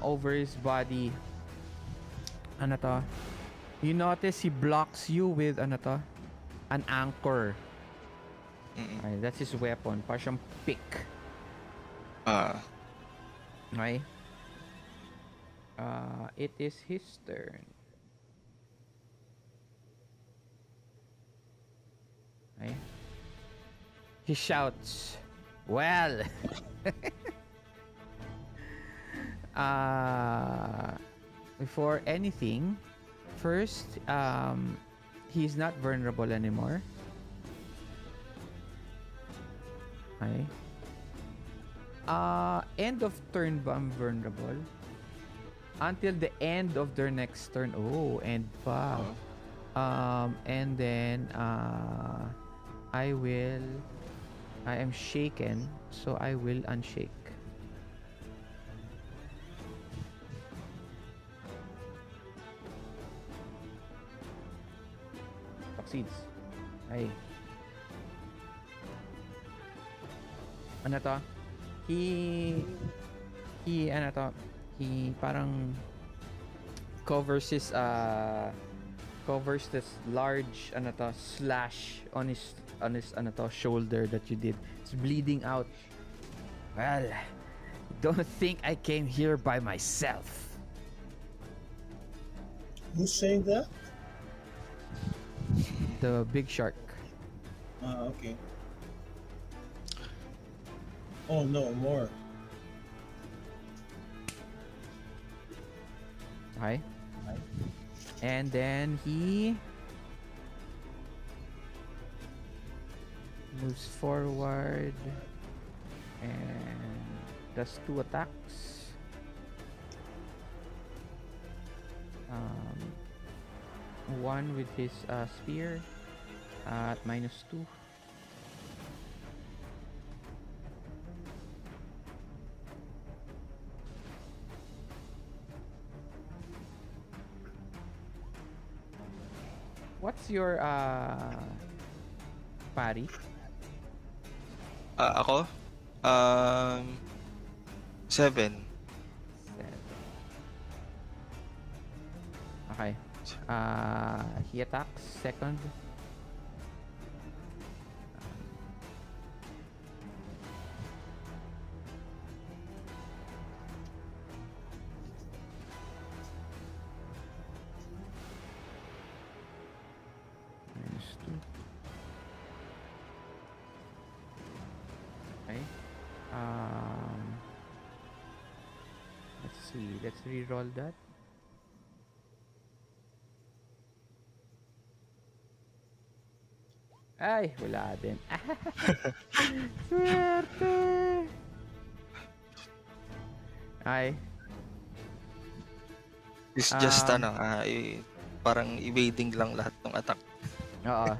S1: over his body. Ano to? You notice he blocks you with ano to? An anchor. Okay, that's his weapon. Parang siyang pick. Okay. It is his turn. Okay. He shouts, "Well!" Before anything, first, he's not vulnerable anymore. Okay. End of turn ba ang vulnerable? Until the end of their next turn. Oh, end pa. And then, I am shaken, so I will unshake. Succeeds. Ay. Ano to? He parang covers this large slash on his shoulder that you did. It's bleeding out. Well, don't think I came here by myself.
S6: Who's saying that?
S1: The big shark.
S6: Okay. Oh no, more.
S1: Okay. And then he moves forward and does 2 attacks. One with his spear at -2. What's your parry?
S3: Ako? 7.
S1: Okay. He attacks second. -2. Okay. Let's see. Let's re-roll that. Ay, wala din. Swerte! Ay.
S3: It's just parang evading lang lahat ng attack.
S1: Oo.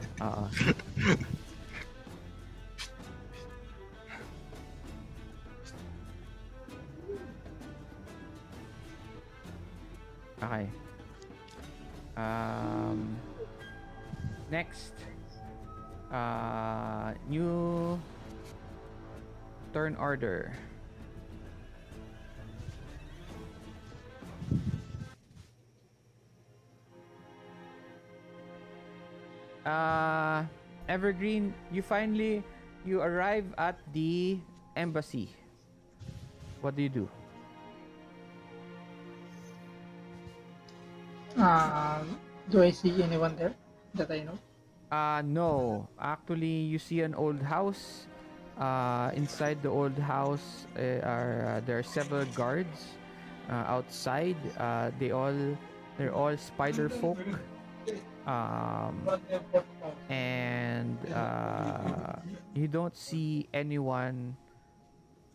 S1: Okay. Next. New turn order. Evergreen, you arrive at the embassy. What do you do?
S4: Do I see anyone there that I know?
S1: No. Actually, you see an old house. Inside the old house there are several guards outside. They're all spider folk. And you don't see anyone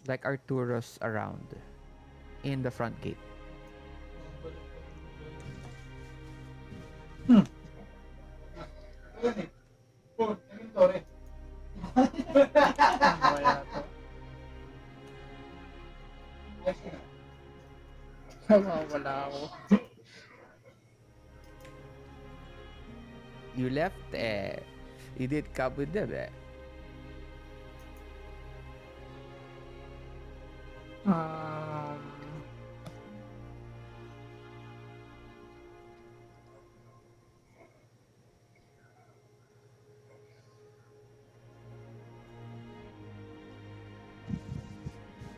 S1: like Arthurus around in the front gate.
S4: Wala ako.
S1: left, you did come with them,
S4: Um,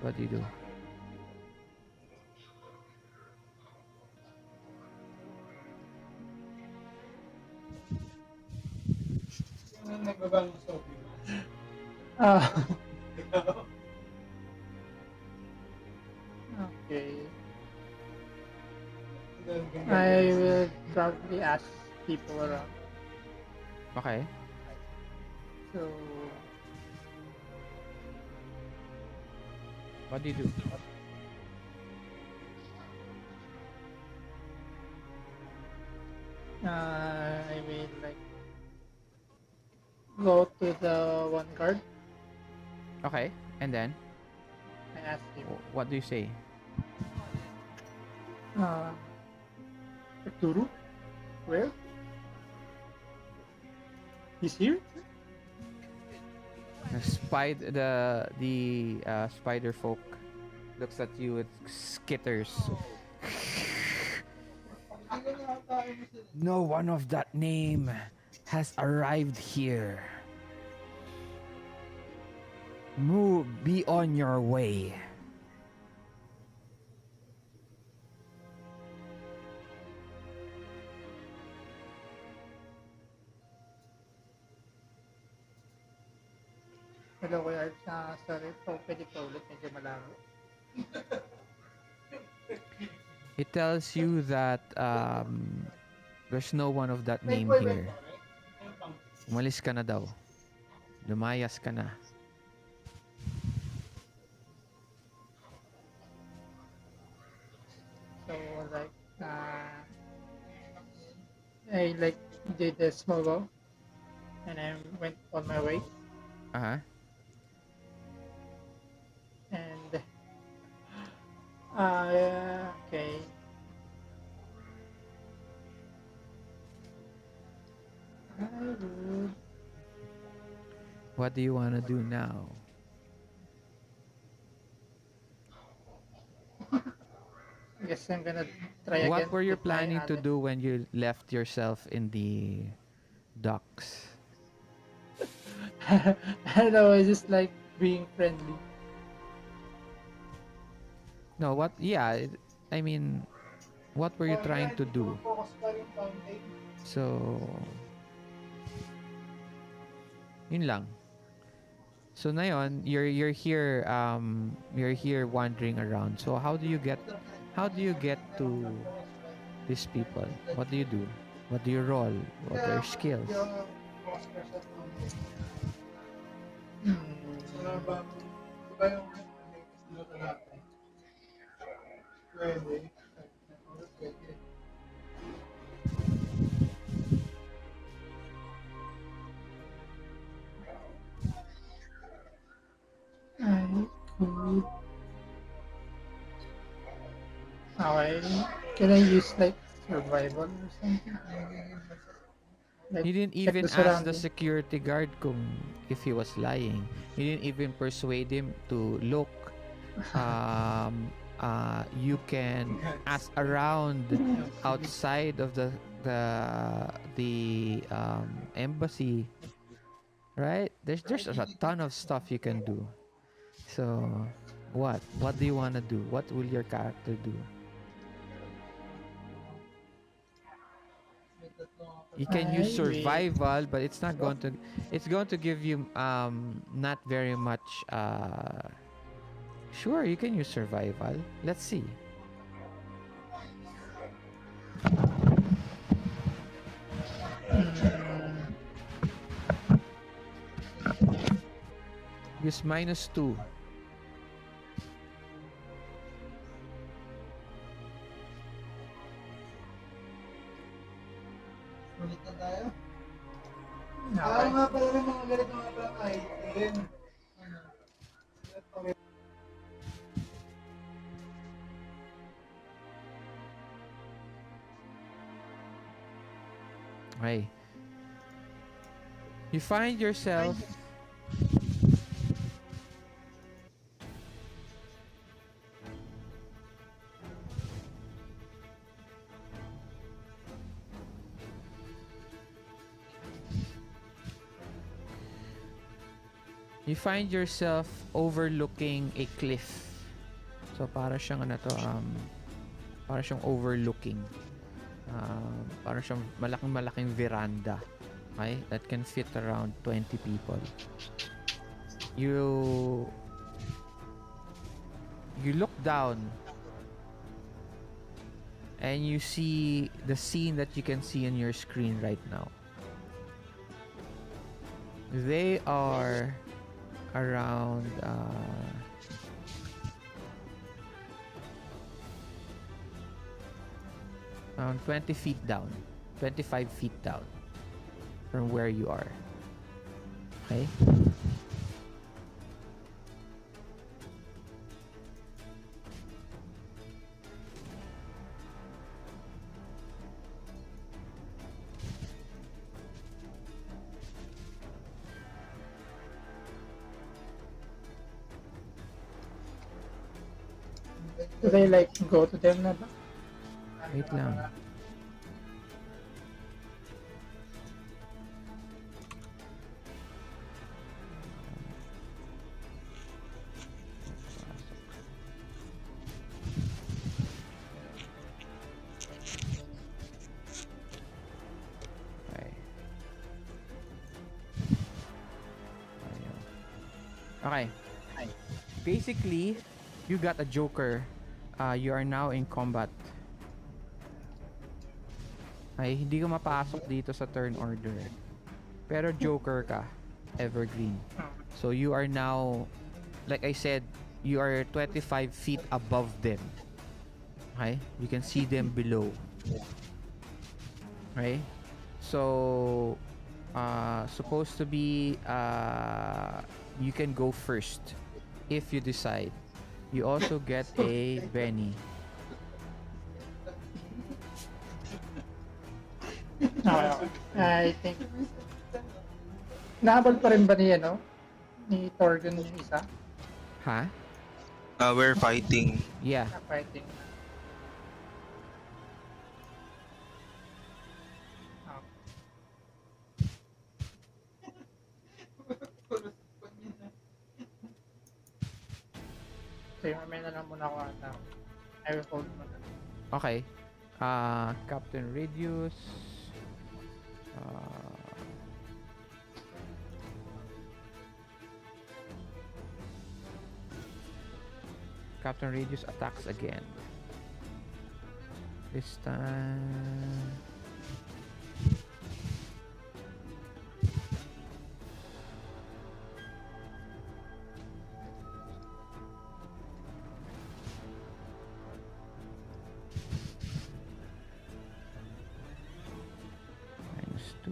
S1: What do you do?
S4: uh, okay. I will probably ask people around.
S1: Okay.
S4: So,
S1: What do you do?
S4: I will like go to the one guard.
S1: Okay. And then,
S4: I ask him,
S1: what do you say?
S4: Arturo, where? He's here?
S1: The spider folk looks at you with skitters. No one of that name has arrived here. Move, be on your way.
S4: Hello, Kuya Art. Sorry, pwede pa ulit. Medyo malabo.
S1: It tells you that there's no one of that name here. Umalis ka na daw. Lumayas ka na.
S4: So, like, I like did a small bow and I went on my way.
S1: Uh-huh.
S4: And okay. I would.
S1: What do you want to do now?
S4: I guess I'm gonna try again.
S1: What were you
S4: with my
S1: planning to
S4: ally.
S1: do when you left yourself in the docks?
S4: I don't know, I just like being friendly.
S1: No, what? Yeah, I mean, what were you trying to do? So, yun lang. So ngayon, you're here wandering around. So how do you get to these people? What do you do? What do you roll? What are your skills?
S4: I could. Okay. Can I use like survival or something? Like,
S1: You didn't
S4: check
S1: even
S4: the
S1: ask the
S4: surrounding.
S1: security guard kung if he was lying. You didn't even persuade him to look. You can ask around outside of the embassy, right? There's a ton of stuff you can do. So, what do you want to do? What will your character do? You can use
S4: I will.
S1: survival, but it's not going to. It's going to give you not very much. Sure, you can use survival. Let's see. Use -2.
S8: Ulit na tayo.
S4: Okay.
S8: Nga pala ng mga ganito nga pala ay then
S1: Okay. You find yourself overlooking a cliff. So para siyang para siyang overlooking. Para siyang malaking veranda. Okay? That can fit around 20 people. You look down and you see the scene that you can see on your screen right now. They are around around 20 feet down, 25 feet down from where you are. Okay?
S4: Do they like go to them na ba?
S1: Wait lang. Okay. Basically, you got a joker. You are now in combat. Ay, hindi ka mapasok dito sa turn order. Pero joker ka, Everghrin. So you are now, like I said, you are 25 feet above them. Okay? You can see them below. Okay? So, supposed to be, you can go first if you decide. You also get a Benny.
S4: I think nahabol pa rin ba niya, no? Ni Turgon yung isa?
S1: Ha?
S3: We're fighting.
S1: Yeah.
S4: Fighting. Okay, mamaya na lang muna ako ata. I will hold muna.
S1: Okay. Captain Radius. Captain Radius attacks again. This time... -2.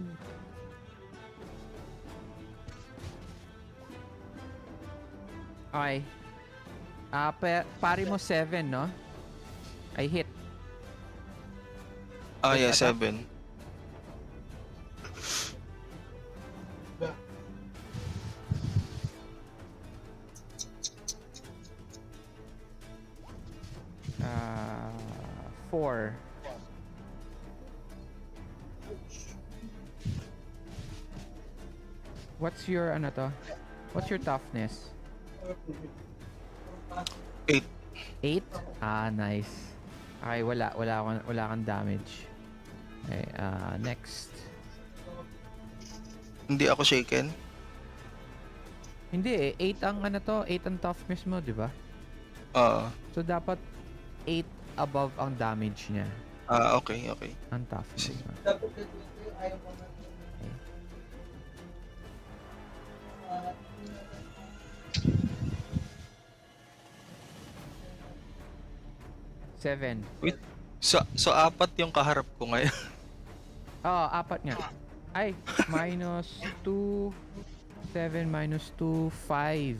S1: Okay. Pari mo 7, no? I hit.
S3: Yeah, 7.
S1: Uh, 4. What's your ano to? What's your toughness?
S3: 8.
S1: 8? Nice. Okay, wala kang damage. Okay, next.
S3: Hindi ako shaken.
S1: Hindi 8 ang ano to, 8 ang toughness mo, di ba? So dapat 8 above ang damage niya.
S3: Okay.
S1: Ang toughness.
S8: Dapat ayaw mo na.
S1: 7.
S3: Wait. So 4 yung kaharap ko ngayon.
S1: Oo, 4 nga. Ay, minus 2, 7 minus 2, 5.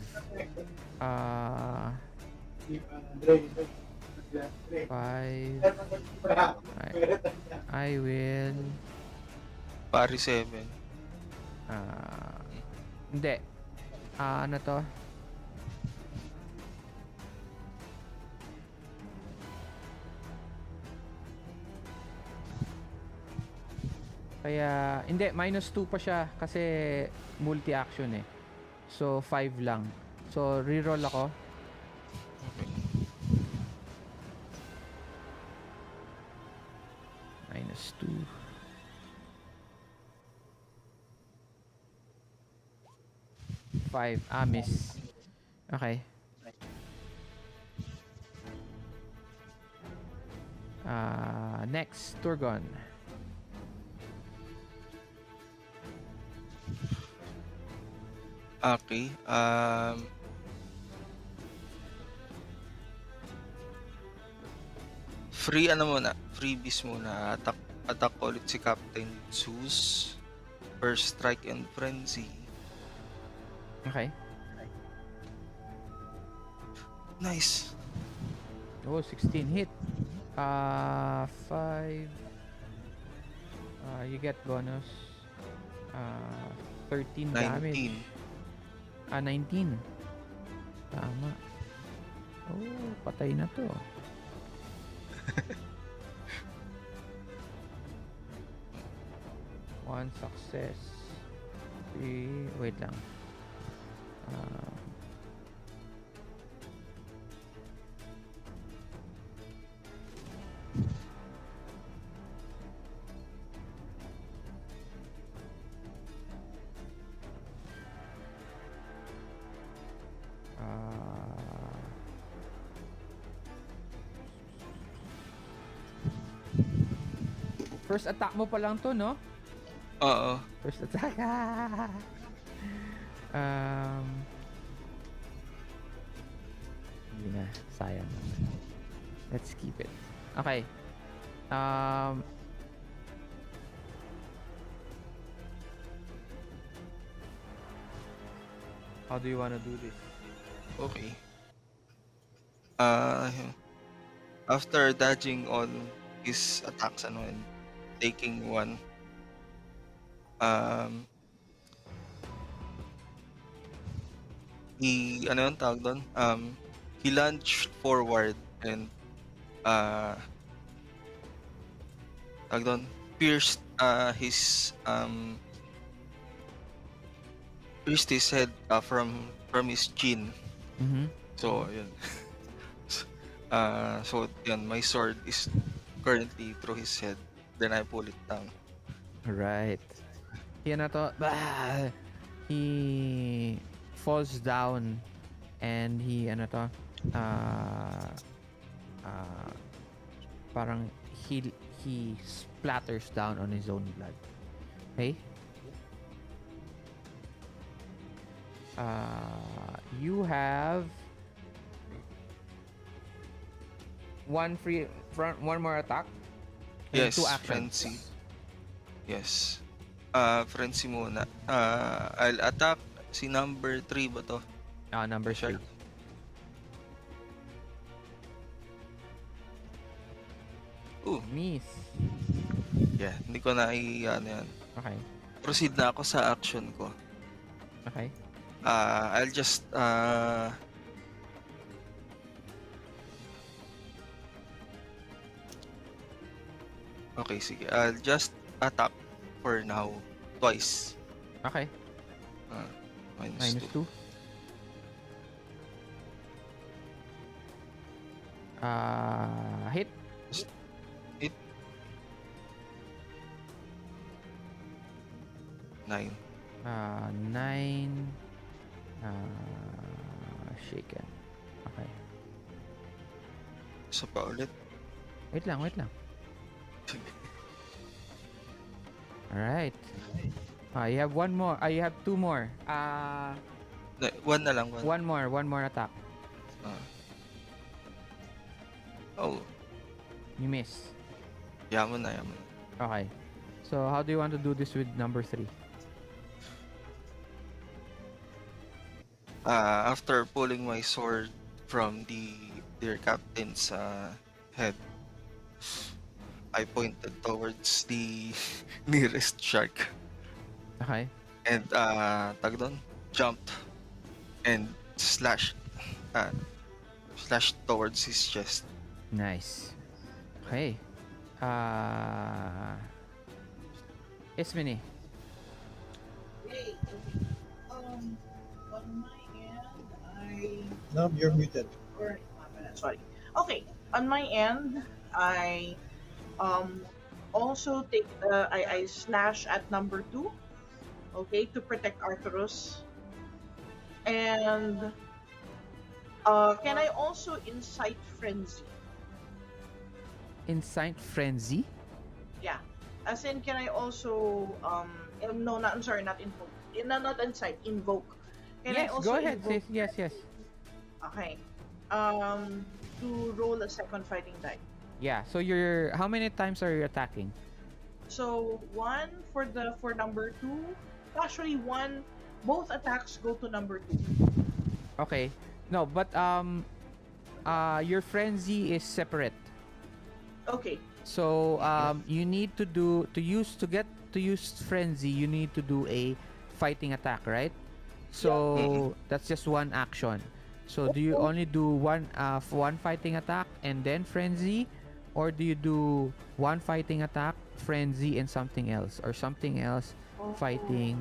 S1: 5. I will...
S3: Pari 7.
S1: Hindi. Ano to? Kaya, hindi, -2 pa siya kasi multi-action eh. So, 5 lang. So, reroll ako.
S3: Okay.
S1: -2. Five. Miss. Okay. Next, Turgon.
S3: Okay. Freebies muna. Attack ulit si Captain Zeus. First strike and frenzy.
S1: Okay.
S3: Nice.
S1: Oh, 16 hit. 5. You get bonus. 13 damage.
S3: 19.
S1: 19. Tama. Oh, patay na to. One success. 3. Wait lang. First attack mo pa lang to, no?
S3: Oo.
S1: First attack. Hindi na. Sayang. Let's keep it. Okay. How do you wanna do this?
S3: Okay. After dodging all his attacks and taking one, he tawag doon? He lunged forward and tawag doon, pierced his head from his chin.
S1: Mm-hmm.
S3: So yun. So yun, my sword is currently through his head. Then I pull it down.
S1: Right. Yan na to. He falls down and he parang he splatters down on his own blood. Okay? You have one more attack. And
S3: Yes,
S1: 2 actions.
S3: frenzy. Yes. Frenzy muna. I'll attack si number 3 ba to?
S1: Number 3.
S3: Ooh,
S1: Miss.
S3: yeah. Hindi ko na yan.
S1: Okay.
S3: Proceed na ako sa action ko.
S1: Okay.
S3: I'll just okay, sige. I'll just attack for now twice.
S1: Okay.
S3: -2.
S1: -2. Hit.
S3: Hit. 9.
S1: 9. Shaken. Okay.
S3: Isa pa ulit.
S1: Wait lang. Alright. You have one more. You have 2 more.
S3: One na lang.
S1: One more attack.
S3: Oh,
S1: You miss.
S3: yaman na.
S1: Okay. So, how do you want to do this with number 3?
S3: After pulling my sword from the dear captain's head, I pointed towards the nearest shark.
S1: Okay.
S3: And tag doon, jumped and slashed towards his chest.
S1: Nice. Okay. Ismene.
S7: Yay. On my end,
S6: No, you're muted.
S2: Sorry. Okay. On my end, I also take I slash at number 2. Okay, to protect Arthurus. And can I also incite frenzy?
S1: Incite frenzy?
S2: Yeah. As in, can I also no, not I'm sorry, not invoke. Not incite, invoke. Can I
S1: Yes,
S2: also
S1: go ahead.
S2: invoke?
S1: Yes, yes.
S2: Okay. To roll a second fighting die.
S1: Yeah. So how many times are you attacking?
S2: So one for number 2. Actually, both attacks go to number 2.
S1: Okay. No, but your frenzy is separate.
S2: Okay.
S1: So you need to use frenzy, you need to do a fighting attack, right? So that's just one action. So do you only do one fighting attack and then frenzy, or do you do one fighting attack, frenzy, and something else, or something else fighting,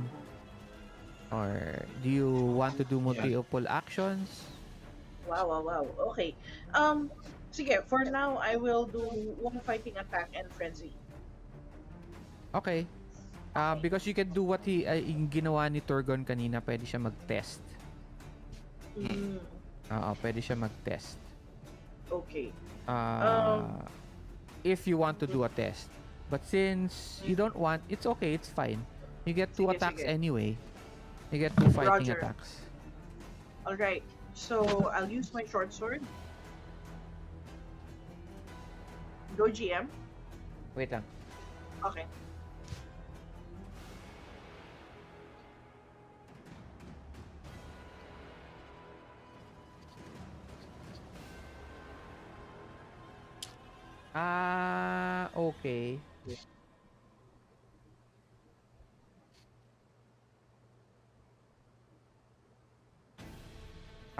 S1: or do you want to do multiple actions?
S2: Wow. Okay. Sige, for now, I will do one fighting attack and frenzy.
S1: Okay. Because you can do what yung ginawa ni Turgon kanina, pwede siya mag-test. Oo, pwede siya mag-test.
S2: Okay.
S1: If you want to do a test. But since you don't want, it's okay, it's fine. You get 2 attacks anyway. You get 2 fighting
S2: Roger.
S1: attacks.
S2: Alright. So, I'll use my short sword. Go GM.
S1: Wait lang.
S2: Okay.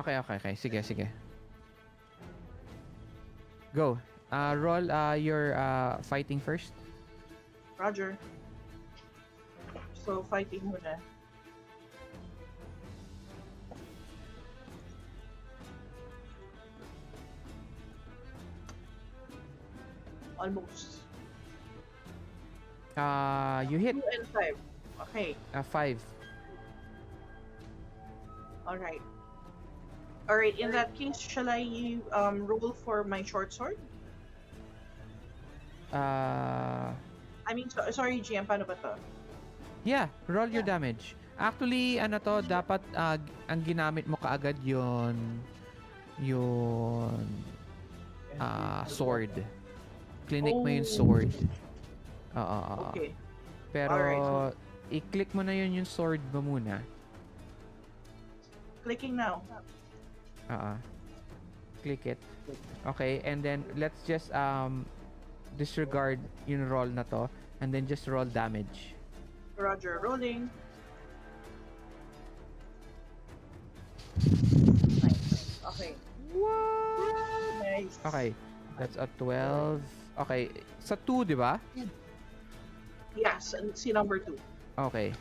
S1: Okay. Okay. Sige. Go. Roll your fighting first.
S2: Roger. So, fighting muna. Almost.
S1: You hit
S2: 2 and 5. Okay.
S1: 5.
S2: Alright. Alright, in that case, shall I roll for my short sword? I mean, sorry, GM, paano ba to?
S1: Yeah, roll your damage. Actually, dapat ang ginamit mo kaagad yung sword. Clinic mo yung sword.
S2: Okay.
S1: Pero
S2: Alright.
S1: i-click mo na yung sword mo muna.
S2: Clicking now.
S1: Click it. Okay, and then let's just disregard yung roll na to and then just roll damage.
S2: Roger, rolling. Nice. Okay. Nice.
S1: Okay, that's a 12. Okay, sa 2, di ba?
S2: Yes, and see number 2.
S1: Okay.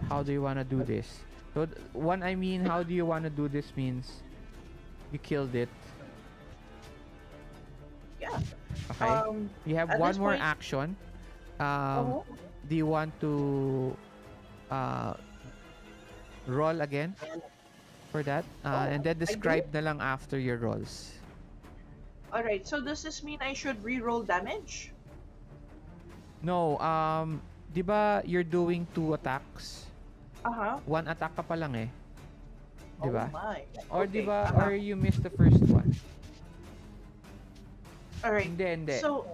S1: How do you wanna do this? So, how do you wanna do this means you killed it.
S2: Yeah.
S1: Okay. You have
S2: at
S1: one
S2: this
S1: more
S2: point-
S1: action.
S2: Oh,
S1: Do you want to roll again for that? And then describe na lang after your rolls.
S2: alright, so does this mean I should re-roll damage?
S1: No, di ba you're doing 2 attacks?
S2: Uh-huh.
S1: 1 attack ka pa lang eh. Di ba?
S2: Oh my.
S1: Or
S2: Okay,
S1: di ba,
S2: uh-huh.
S1: or you missed the first one?
S2: Alright.
S1: Hindi.
S2: So,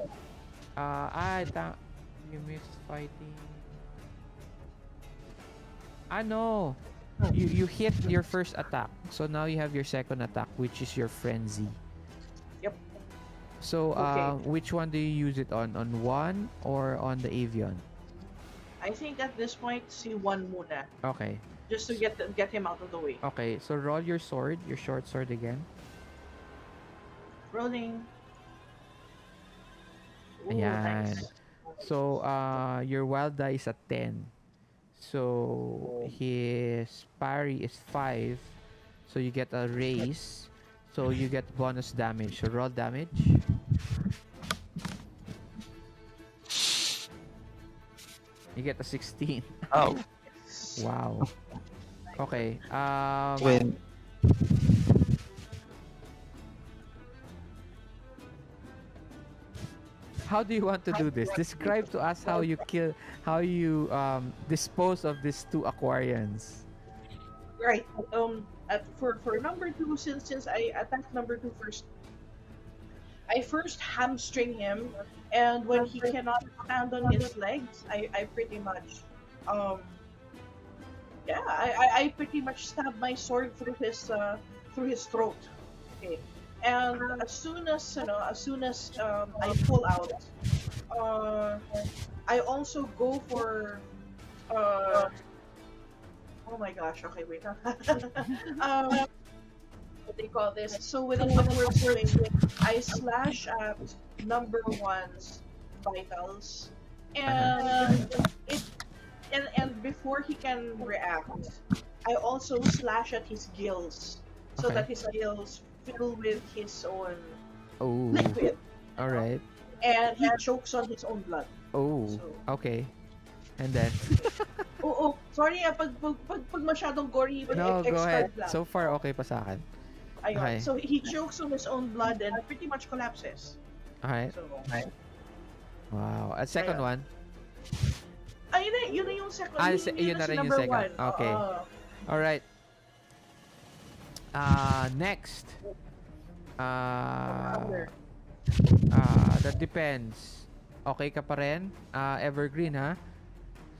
S1: You missed fighting. No. You hit your first attack. So now you have your second attack, which is your frenzy.
S2: Yep.
S1: So
S2: Okay.
S1: which one do you use it on? On 1 or on the avian?
S2: I think at this point, si one muna.
S1: Okay.
S2: Just to get him out of the way.
S1: Okay, so roll your sword, your short sword again.
S2: Rolling. Ooh,
S1: Ayan.
S2: nice.
S1: So, your wild die is at 10. So, his parry is 5. So, you get a raise. So, you get bonus damage. So, roll damage. You get a 16.
S3: Oh,
S1: Wow. Okay.
S3: when
S1: How do you want to do this? Describe to us how you dispose of these two Aquarians.
S2: Right. For number 2, since I attacked number 2 first, I first hamstring him, and when he cannot stand on his legs, I pretty much I pretty much stab my sword through his throat. Okay. And as soon as I pull out, I also go for oh my gosh, okay, wait. What they call this? So with an upward swing, I slash at number 1's vitals, and before he can react, I also slash at his gills, so
S1: Okay.
S2: that his gills fill with his own
S1: Oh.
S2: liquid,
S1: All right.
S2: and he chokes on his own blood.
S1: Oh.
S2: So,
S1: Okay. And then
S2: sorry pag masyadong gory, but
S1: no, go ahead.
S2: expert lang.
S1: So far okay pa sa akin.
S2: Ayun.
S1: Okay.
S2: So he chokes on his own blood and pretty much collapses.
S1: Alright.
S2: So,
S1: Wow. At second
S2: Ayun.
S1: one.
S2: yun na yung second.
S1: Yun na
S2: si
S1: rin yung
S2: number
S1: second.
S2: 1.
S1: Okay. Alright. Next. That depends. Okay ka pa rin? Evergreen, ha?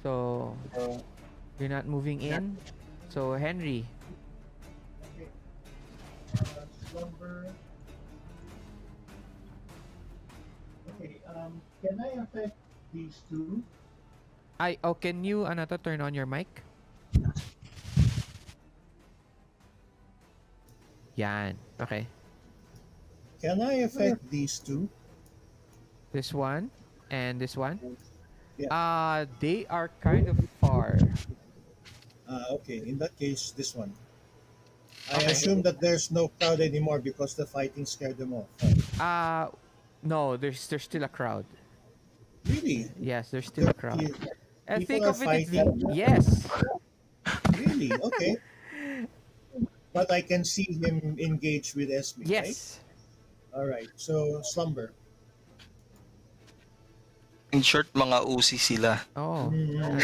S1: So, you're not moving in? So, Henry.
S5: Slumber. Okay, can I affect these two?
S1: Can you, turn on your mic? Yan. Okay.
S6: Can I affect these two?
S1: This one and this one?
S6: Yeah.
S1: They are kind of far.
S6: Okay, in that case, this one. I
S1: Okay.
S6: assume that there's no crowd anymore because the fighting scared them off.
S1: No, there's still a crowd.
S6: Really?
S1: Yes, there's still a crowd.
S6: You-
S1: And
S6: people
S1: think
S6: are
S1: of it,
S6: fighting?
S1: yes.
S6: Really? Okay. But I can see him engage with Esme, right?
S1: Yes.
S6: All right. So, slumber.
S3: in short, mga usi sila.
S1: Oh.
S6: Mm,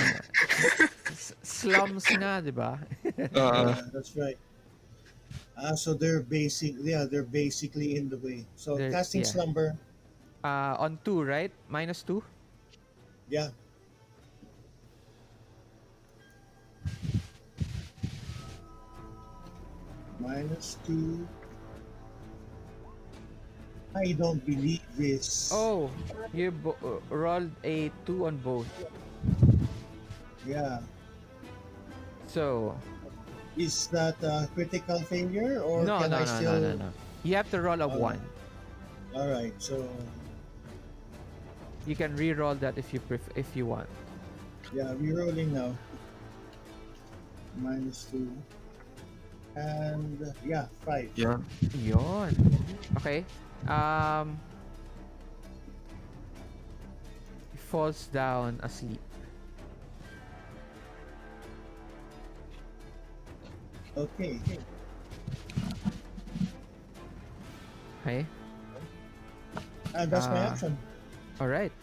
S1: Slums nga, di ba?
S6: yeah, that's right. So they're basically in the way. So
S1: They're-
S6: casting
S1: yeah.
S6: slumber,
S1: On 2, right? -2?
S6: yeah. -2. I don't believe this.
S1: Oh, you rolled a 2 on both.
S6: Yeah.
S1: So,
S6: Is that a critical failure or
S1: no.
S6: can I still?
S1: No. You have to roll a
S6: Oh.
S1: 1.
S6: All right. So
S1: You can re-roll that if you want.
S6: yeah, rerolling now. -2. And yeah, 5.
S3: Yan.
S1: Yon. Okay. He falls down asleep.
S6: Okay.
S1: Okay.
S6: And that's my
S1: Ah.
S6: action.
S1: All right.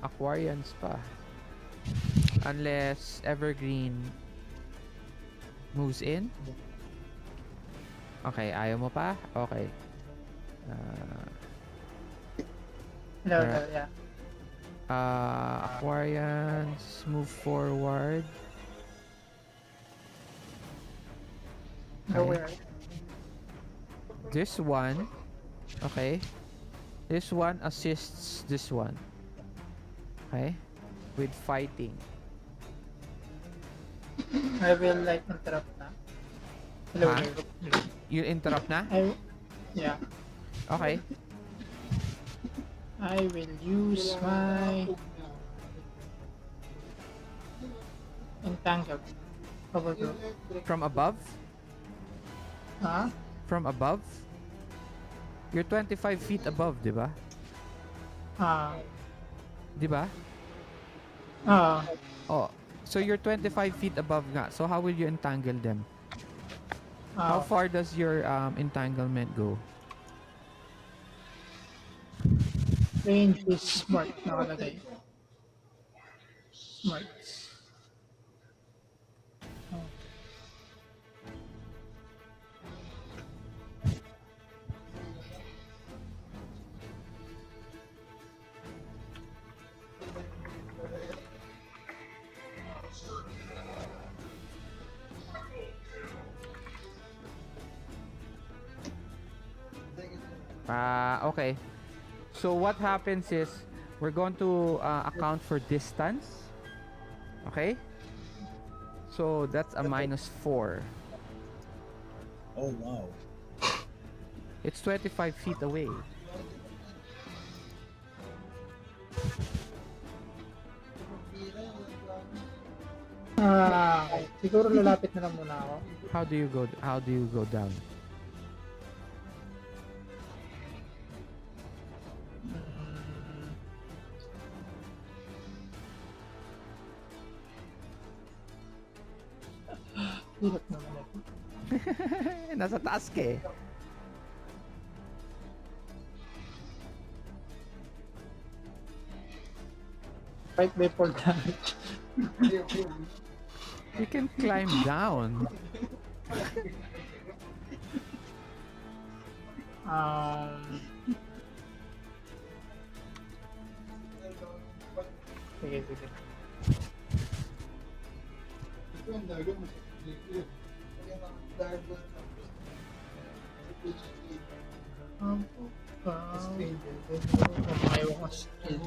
S1: Aquarians pa. Unless Evergreen moves in. Okay, ayaw mo pa? Okay.
S4: No,
S1: Alright.
S4: yeah.
S1: Aquarians move forward.
S4: Nowhere.
S1: This one, okay. This one assists this one. Okay? With fighting.
S4: I will like interrupt na. Hello.
S1: Huh? You interrupt na?
S4: Yeah.
S1: Okay.
S4: I will use my entangle. Overgrowth.
S1: From above?
S4: Huh?
S1: From above? You're 25 feet above, di ba? Di ba? Oh, so you're 25 feet above nga. So how will you entangle them? How far does your entanglement go?
S4: Range is smart nakalagay. Smart.
S1: Okay. So what happens is we're going to account for distance. Okay? So that's a -4.
S6: Oh, wow.
S1: It's 25 feet away.
S4: Okay. Siguro lalapit na lang muna ako.
S1: How do you go down?
S4: Hirap naman ito.
S1: Nasa taas ka eh.
S4: Fight by 4 damage.
S1: You can climb down.
S4: Sige. Ayaw ko skill.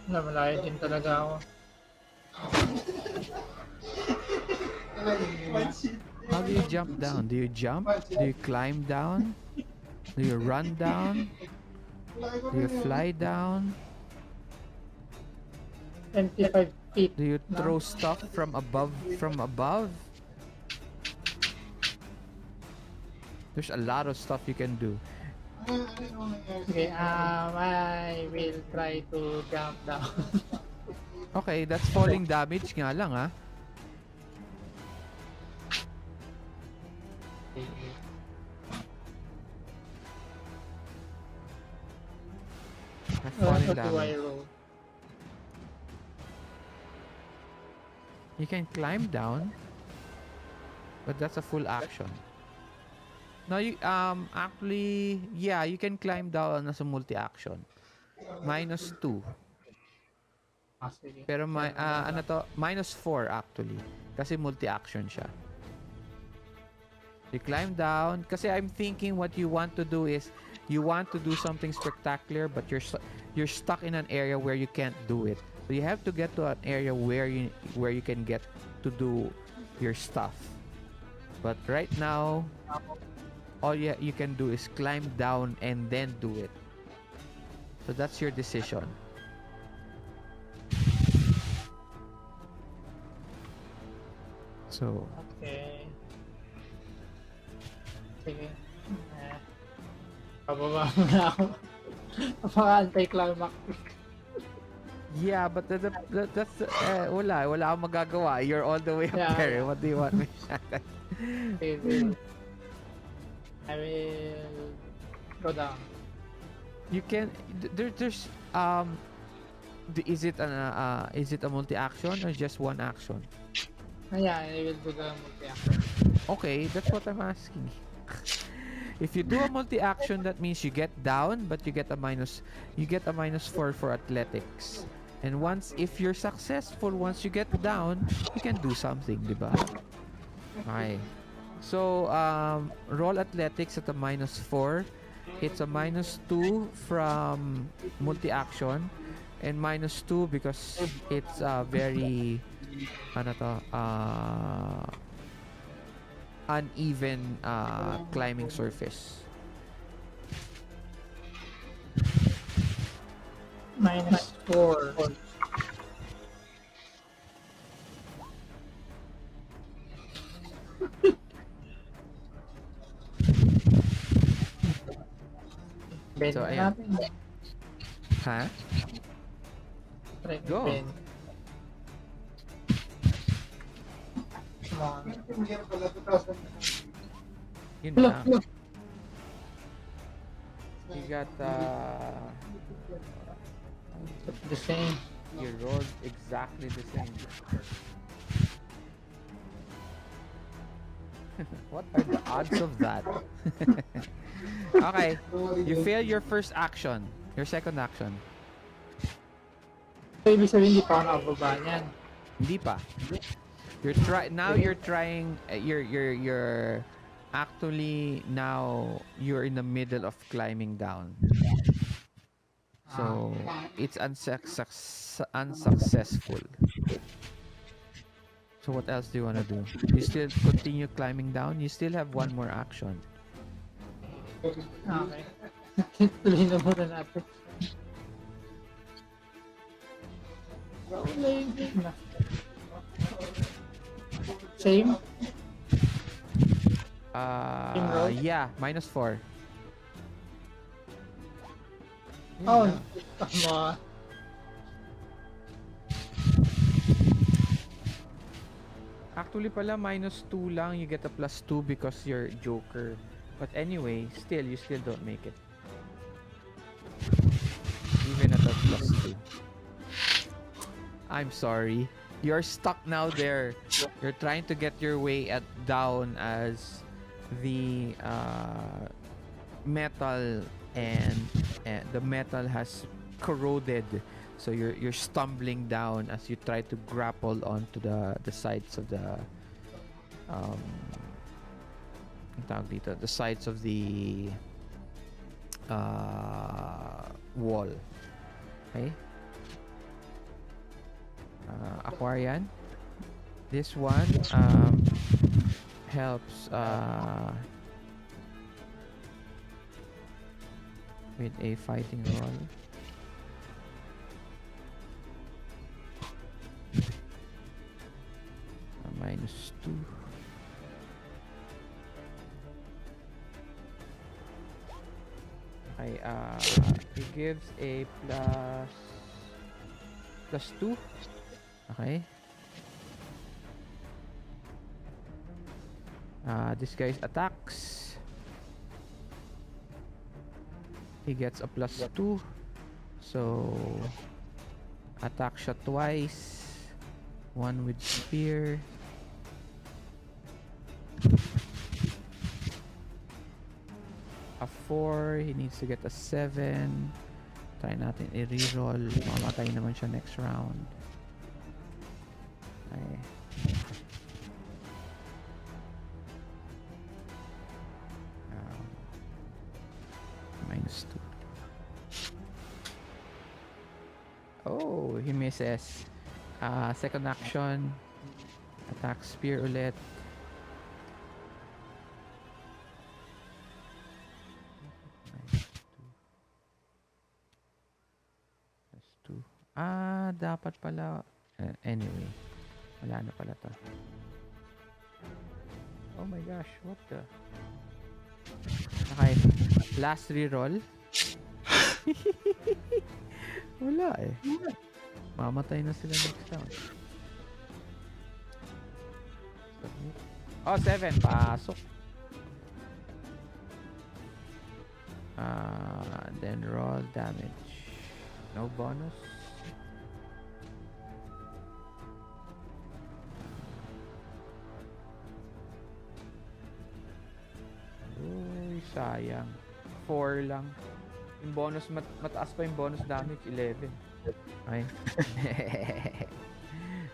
S4: Malayo din talaga ako.
S1: How do you jump down? Do you jump? Do you climb down? Do you run down? Do you fly down?
S4: 25 feet.
S1: Do you throw stuff from above? There's a lot of stuff you can do.
S4: Okay, I will try to jump down.
S1: Okay, that's falling damage nga lang ah. That's falling
S4: What do I
S1: damage.
S4: roll?
S1: You can climb down, but that's a full action. No, you actually, yeah, you can climb down as a multi-action. -2.
S4: Sige.
S1: Pero may ano to, -4 actually. Kasi multi-action siya. You climb down kasi I'm thinking what you want to do is you want to do something spectacular but you're stuck in an area where you can't do it. So you have to get to an area where you can get to do your stuff. But right now all you can do is climb down and then do it. So that's your decision. So
S4: Okay. Sige. Pababa muna ako. Anti-climactic.
S1: yeah, but that's wala akong magagawa. You're all the way up
S4: Yeah,
S1: there.
S4: yeah.
S1: What do you want me?
S4: Sige. I will go down.
S1: You can there's is it a multi-action or just one action?
S4: Yeah, I will do the multi-action.
S1: Okay, that's what I'm asking. If you do a multi-action, that means you get down, but you get a -4 for athletics. And if you're successful, once you get down, you can do something, diba? Okay. So roll athletics at a -4, it's a -2 from multi-action and -2 because it's a very uneven climbing surface.
S4: -4. Bend
S1: So,
S4: na
S1: ayan.
S4: natin.
S1: Ha?
S4: Try
S1: Go.
S4: bend. Come on.
S1: Yun
S4: Look,
S1: lang.
S4: look.
S1: You got
S4: The same.
S1: you rolled exactly the same. What are the odds of that? Okay, you fail your first action. Your second action.
S4: So, ibig sabihin, hindi pa ako nakababa niyan.
S1: Hindi pa. You're trying you're actually now you're in the middle of climbing down. So it's unsuccessful. So what else do you want to do? You still continue climbing down? You still have one more action.
S4: Okay. Tuloy na muna natin. Same? roll?
S1: Yeah, -4.
S4: Oh, come on.
S1: Actually pala, -2 lang. You get a +2 because you're Joker. But anyway, you still don't make it. Even at a +2. I'm sorry. You're stuck now there. You're trying to get your way down as the metal and the metal has corroded. So you're stumbling down as you try to grapple onto the sides of the the sides of the wall. Okay. Aquarian. This one helps with a fighting roll. -2. Okay, it gives a +2. Okay. This guy's attacks. He gets a +2. So attack shot twice. One with spear. A 4. He needs to get a 7. Try natin i-reroll. Mamatay naman siya next round. Okay. -2. Oh, he misses. Second action. Attack spear ulit. +2. Dapat pala. Anyway. Wala na pala to. Oh my gosh, what the? Okay. Last reroll. Wala eh. Mamatay na sila next round. Oh, 7. Pasok. Then roll damage. No bonus. Uy, sayang. 4 lang. Yung bonus, mataas pa yung bonus damage, 11. Okay.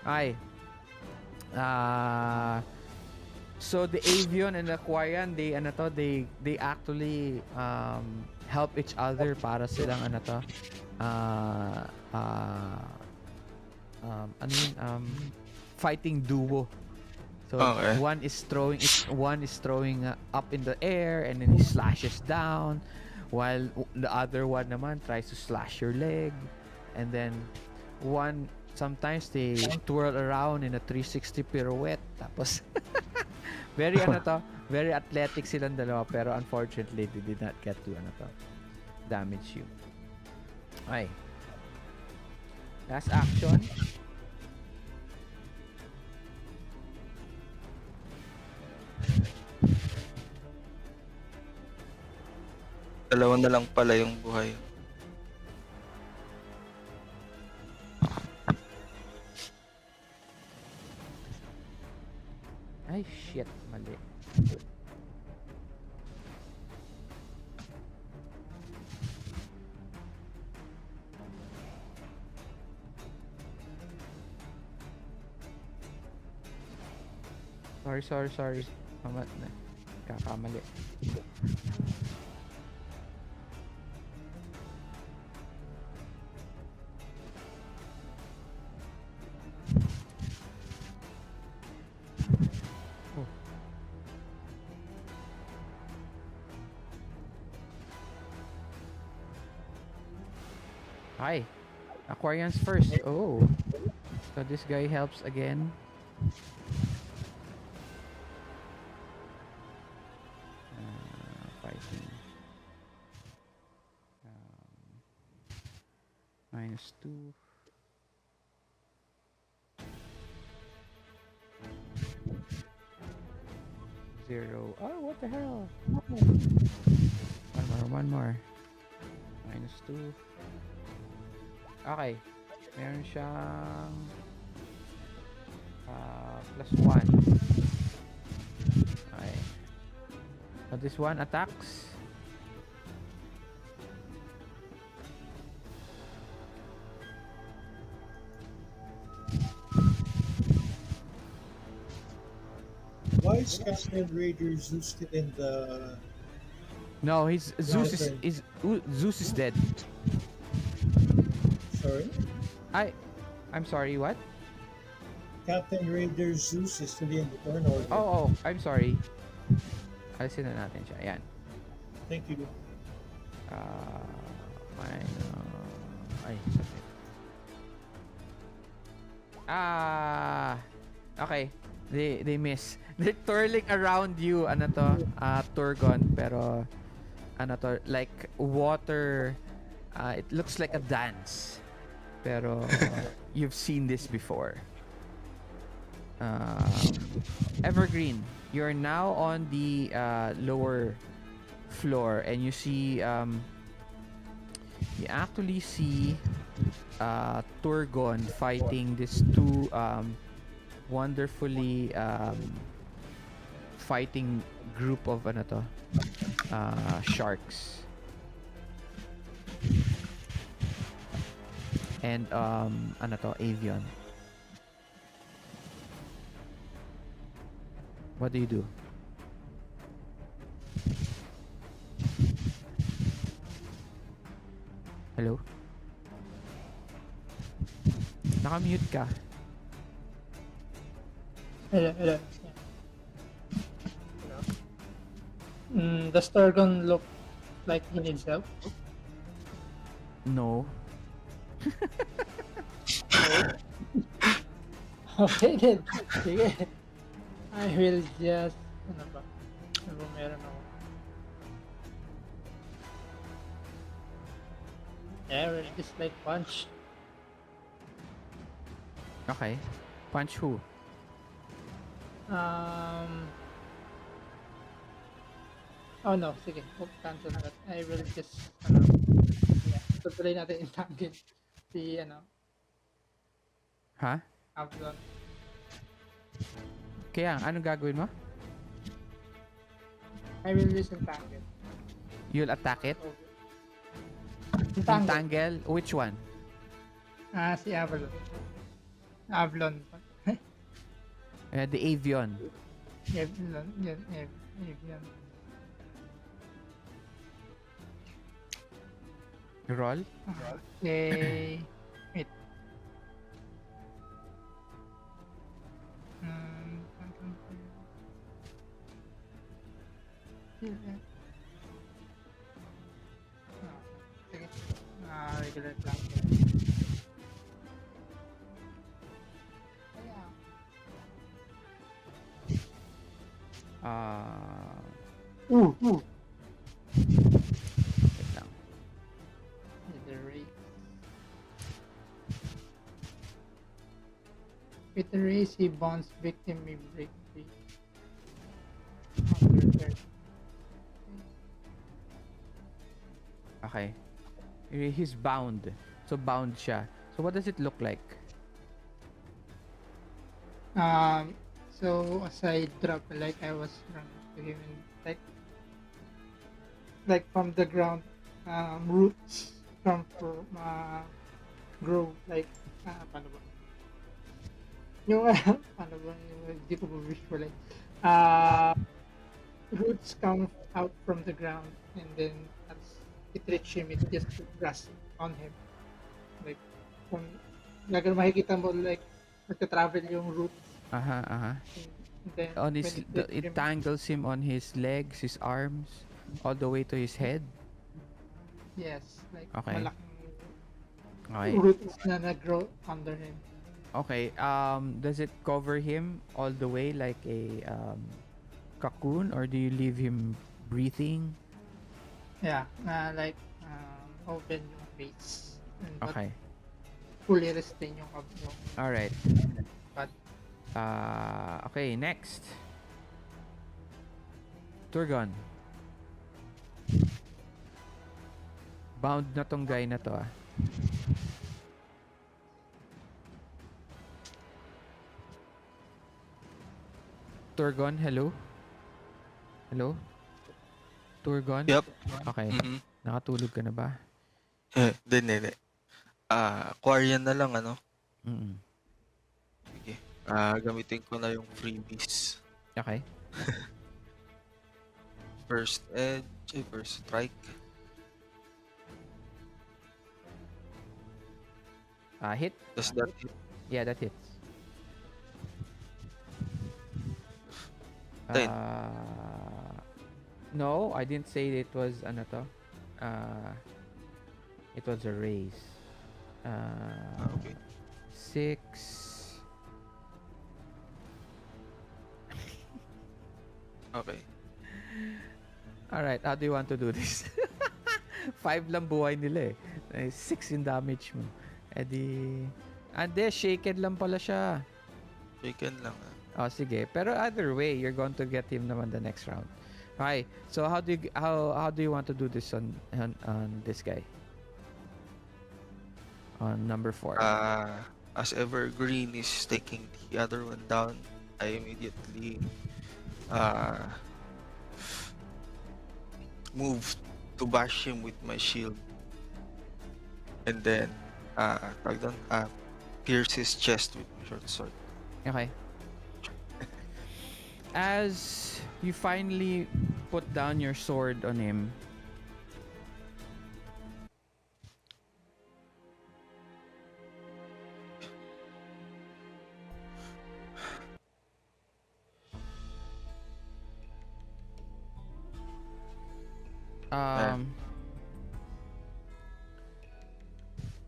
S1: Okay. So the Avian and the Aquarian, they actually help each other para silang fighting duo. So
S3: Okay.
S1: one is throwing up in the air and then he slashes down, while the other one naman tries to slash your leg, and then sometimes they twirl around in a 360 pirouette. Tapos very very athletic silang dalawa, pero unfortunately they did not get to damage you. Okay. Last action.
S3: Dalawa na lang pala yung buhay.
S1: Ay, shit. Mali. Sorry. Kakamali. Hi. Aquarians first. Oh. So this guy helps again. Fighting. -2. Zero. Oh, what the hell? One more. -2. Okay. Meron siyang +1. Okay. So this one attacks.
S6: Why is Captain Raider Zeus still in the...
S1: No, Zeus
S6: Okay.
S1: Zeus is dead.
S6: Sorry?
S1: I'm sorry, what?
S6: Captain Raider Zeus is still in the turn order.
S1: Oh, I'm sorry. Alisin na natin siya. Ayan.
S6: Thank you.
S1: Sakit. Okay. They miss. They're twirling around you, Turgon, pero like water. It looks like a dance, pero you've seen this before. Everghrin, you're now on the lower floor, and you see you actually see Turgon fighting these two wonderfully fighting group of sharks. And avian. What do you do? Hello? Naka-mute ka.
S4: Hello. Does Turgon look like he needs help?
S1: No.
S4: Okay then. Sige. I will just... Ano ba meron ako? Yeah, we'll just like punch.
S1: Okay. Punch who?
S4: Oh no, sige. Cancel that. I will just... tutuloy natin entangle si
S1: Ha?
S4: Avalon.
S1: Kaya, anong gagawin mo?
S4: I will use entangle.
S1: You'll attack it?
S4: Entangle.
S1: Entangle? Which one?
S4: Si Avalon. Avalon.
S1: The avian.
S4: Evelyn, yan, Evelyn.
S1: Roll?
S4: Okay. Wait. Hmm. Sige. Regular lang.
S1: Wait lang.
S4: The race. With the race, he bonds victim may break free. After turn.
S1: Okay. He's bound. So bound siya. So what does it look like?
S4: So as I drop, like I was running to him, and like from the ground, roots from grow like paano ba? Yung paano ba? Hindi ko po visualize. Roots come out from the ground, and then as it reach him, it just grasp on him. Like kung makikita mo like nagta-travel yung roots. And then
S1: On
S4: when
S1: his,
S4: hit
S1: it
S4: him,
S1: tangles him on his legs, his arms, all the way to his head.
S4: yes, like
S1: Okay.
S4: malaking
S1: Okay.
S4: roots na nag-grow under him.
S1: Okay. Does it cover him all the way like a cocoon, or do you leave him breathing?
S4: Yeah, like open yung face and but
S1: Okay.
S4: fully restrain yung
S1: All right.
S4: But
S1: Okay, next. Turgon. Bound na tong guy na to ah. Turgon, hello? Hello? Turgon?
S3: Yep.
S1: Okay.
S3: Mhm.
S1: Nakatulog ka na ba?
S3: Hindi. Aquarian na lang, ano?
S1: Mm.
S3: Sige. Gamitin ko na yung freebies.
S1: Okay.
S3: First edge, first strike.
S1: Hit?
S3: Does that hit?
S1: Yeah, that hits.
S3: 10.
S1: No, I didn't say it was ano to. It was a raise.
S3: Okay.
S1: 6.
S3: Okay.
S1: Alright, how do you want to do this? 5 lang buhay nila eh. 6 in damage mo. Ande, shaken lang pala siya.
S3: Shaken lang.
S1: Oh, sige. Pero either way, you're going to get him naman the next round. Okay. So how do you want to do this on this guy? On number 4.
S3: As Evergreen is taking the other one down, I immediately move to bash him with my shield. And then pierce his chest with my short sword.
S1: Okay. As you finally put down your sword on him,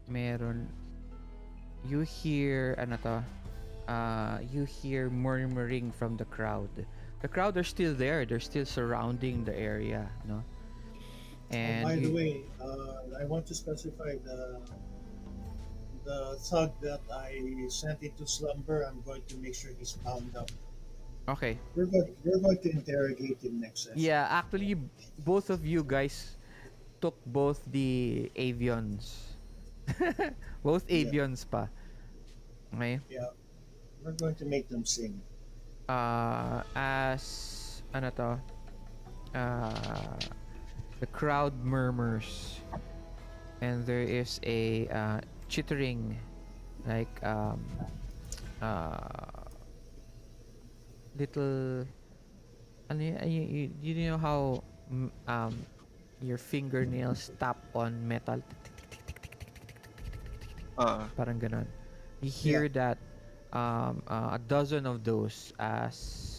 S1: meron, you hear you hear murmuring from the crowd. The crowd are still there. They're still surrounding the area, no? And
S6: by the way, I want to specify the thug that I sent into slumber. I'm going to make sure he's bound up.
S1: okay.
S6: We're going to interrogate him next session.
S1: Yeah, actually, both of you guys took both the avions. Both avions pa. Okay?
S6: Yeah. We're going to make them sing.
S1: As the crowd murmurs and there is a chittering, like little you know how your fingernails tap on metal,
S3: Uh,
S1: parang ganon. You
S6: Yeah.
S1: hear that a dozen of those as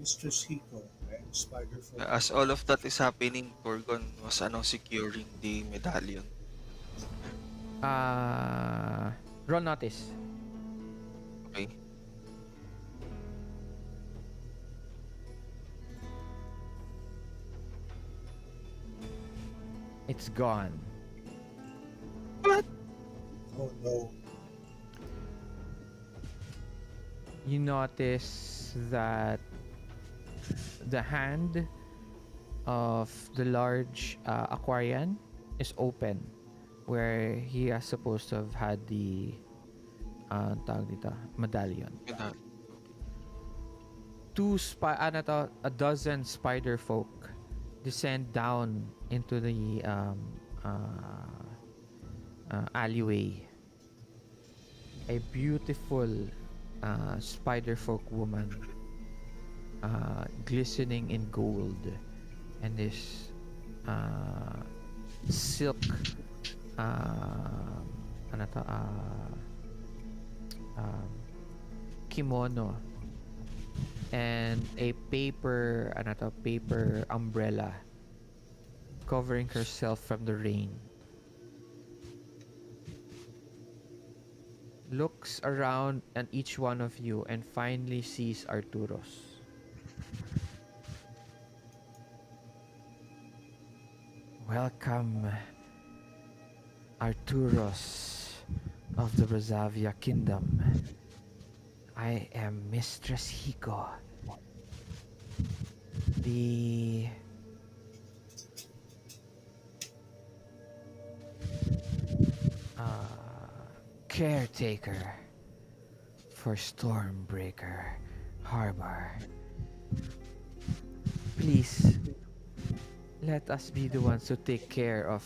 S6: Mistress Hiko and Spider Folk.
S3: as all of that is happening, Turgon was securing the medallion.
S1: roll notice.
S3: Okay.
S1: It's gone.
S6: Oh no.
S1: You notice that the hand of the large Aquarian is open, where he is supposed to have had the tawag dito, medallion.
S3: Medallion.
S1: A dozen spider folk descend down into the alleyway. A beautiful spider folk woman, glistening in gold, and this silk ano to, kimono, and a paper umbrella covering herself from the rain. Looks around at each one of you and finally sees Arthurus. Welcome, Arthurus of the Brazavia Kingdom. I am Mistress Hiko, the caretaker for Strom Breaker Harbor. Please, let us be the ones to take care of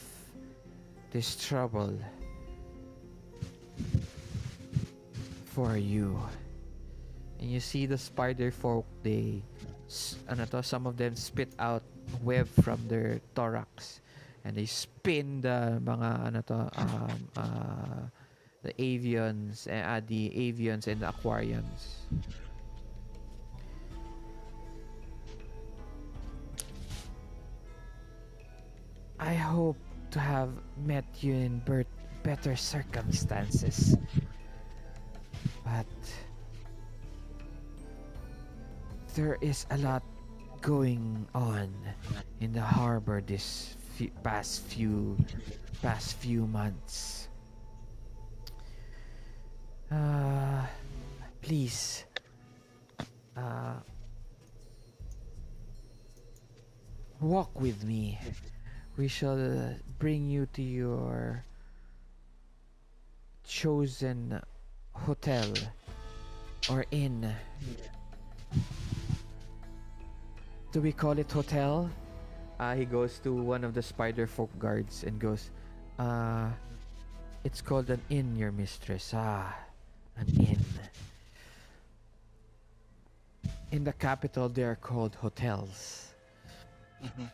S1: this trouble for you. And you see the spider folk, some of them spit out web from their thorax, and they spin the mga the avians and the aquarians. I hope to have met you in better circumstances, but there is a lot going on in the harbor this past few months. Please, walk with me. We shall bring you to your chosen hotel or inn. Do we call it hotel? He goes to one of the spider folk guards and goes, it's called an inn, your mistress. An inn. In the capital, they are called hotels.
S3: Mhm.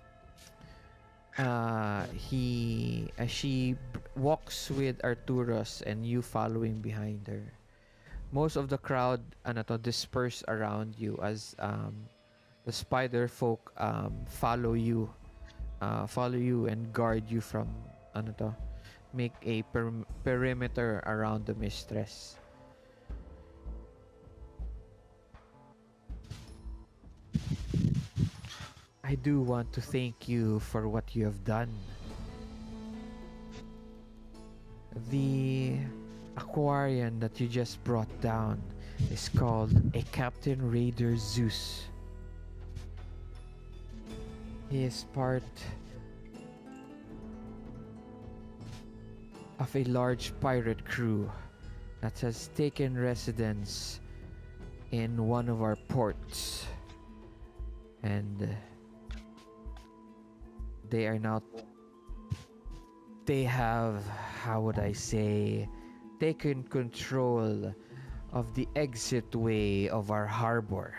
S1: She walks with Arthurus and you following behind her. Most of the crowd disperse around you as the spider folk follow you and guard you from make a perimeter around the mistress. I do want to thank you for what you have done. The Aquarian that you just brought down is called a Captain Raider Zeus. He is part of a large pirate crew that has taken residence in one of our ports. And they are now, they have, how would I say, taken control of the exit way of our harbor.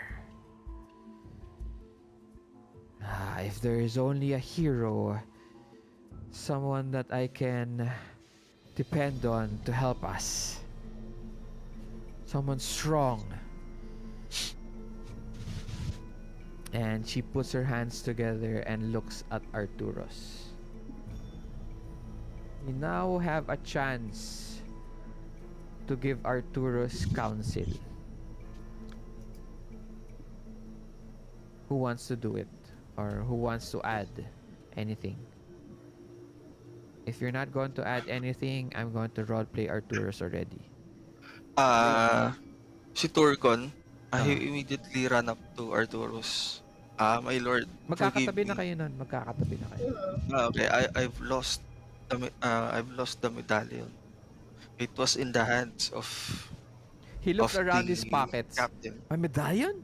S1: If there is only a hero, someone that I can depend on to help us, someone strong. And she puts her hands together and looks at Arthurus. We now have a chance to give Arthurus counsel. Who wants to do it? Or who wants to add anything? If you're not going to add anything, I'm going to roleplay Arthurus already.
S3: Si Turgon,
S1: Ah.
S3: he immediately ran up to Arthurus. My lord, forgive
S1: Magkakatabi na
S3: me.
S1: kayo nun. Magkakatabi na kayo.
S3: Okay, I've lost the medallion. It was in the hands of
S1: He looked
S3: of
S1: around
S3: the
S1: his pockets.
S3: captain.
S1: May medallion?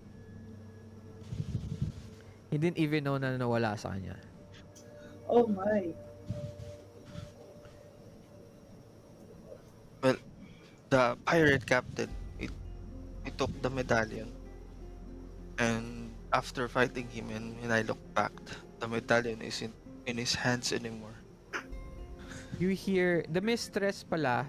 S1: He didn't even know na nawala sa kanya.
S2: Oh my.
S3: Well, the pirate captain, he took the medallion, and after fighting him, and when I look back, the medallion isn't in his hands anymore.
S1: You hear the mistress pala,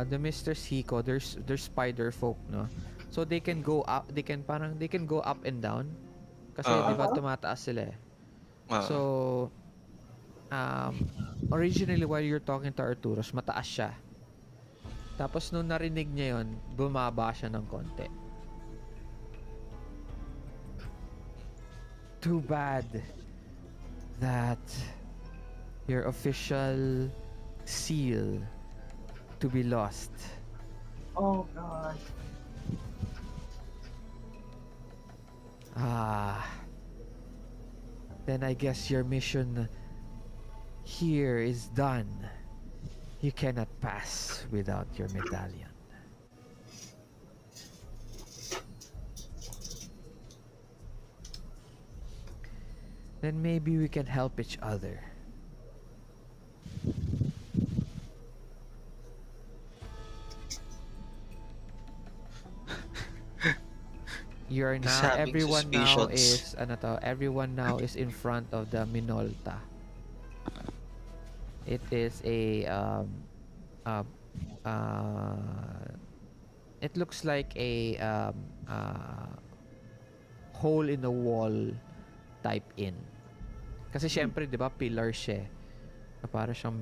S1: the mistress Hiko, there's spider folk, no? So they can go up, they can go up and down kasi di ba tumataas sila eh. So originally while you're talking to Arthurus, mataas siya. Tapos nung narinig niya yon, bumaba siya ng konti. Too bad that your official seal to be lost.
S2: Oh god.
S1: Then I guess your mission here is done. You cannot pass without your medallion. Then maybe we can help each other. You're
S3: He's
S1: now,
S3: having
S1: everyone now
S3: suspicions.
S1: is, everyone now is in front of the Minolta. It is it looks like a hole in the wall type inn. Kasi syempre, di ba, pillar siya. Na para siyang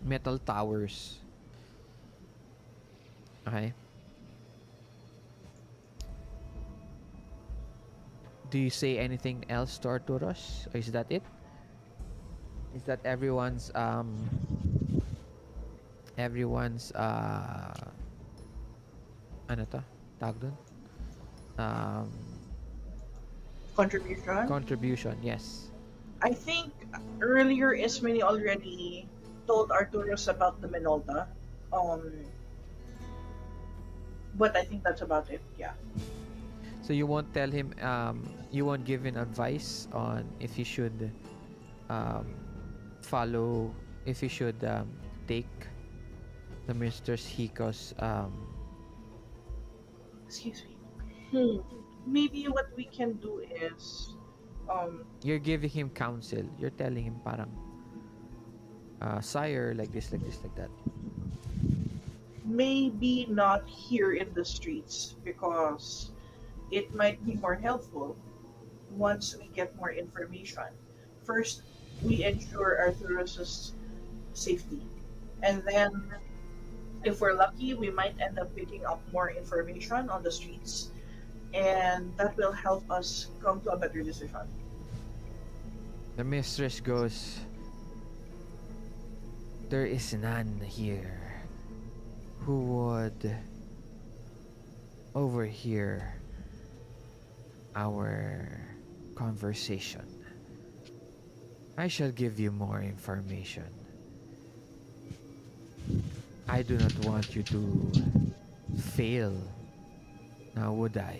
S1: metal towers. Okay. Do you say anything else to Arthurus? Or is that it? Is that everyone's ano to? Tawag dun? Contribution, yes.
S2: I think earlier Ismene already told Arthurus about the Minolta. But I think that's about it, yeah.
S1: So you won't tell him, you won't give him advice on if he should follow, if he should take the Mistress Hiko's
S2: Excuse me. Maybe what we can do is
S1: you're giving him counsel. You're telling him parang sire, like this, like that.
S2: maybe not here in the streets because it might be more helpful once we get more information. First, we ensure Arthurus's safety, and then if we're lucky, we might end up picking up more information on the streets, and that will help us come to a better decision.
S1: The mistress goes, there is none here who would overhear our conversation. I shall give you more information. I do not want you to fail, now would I?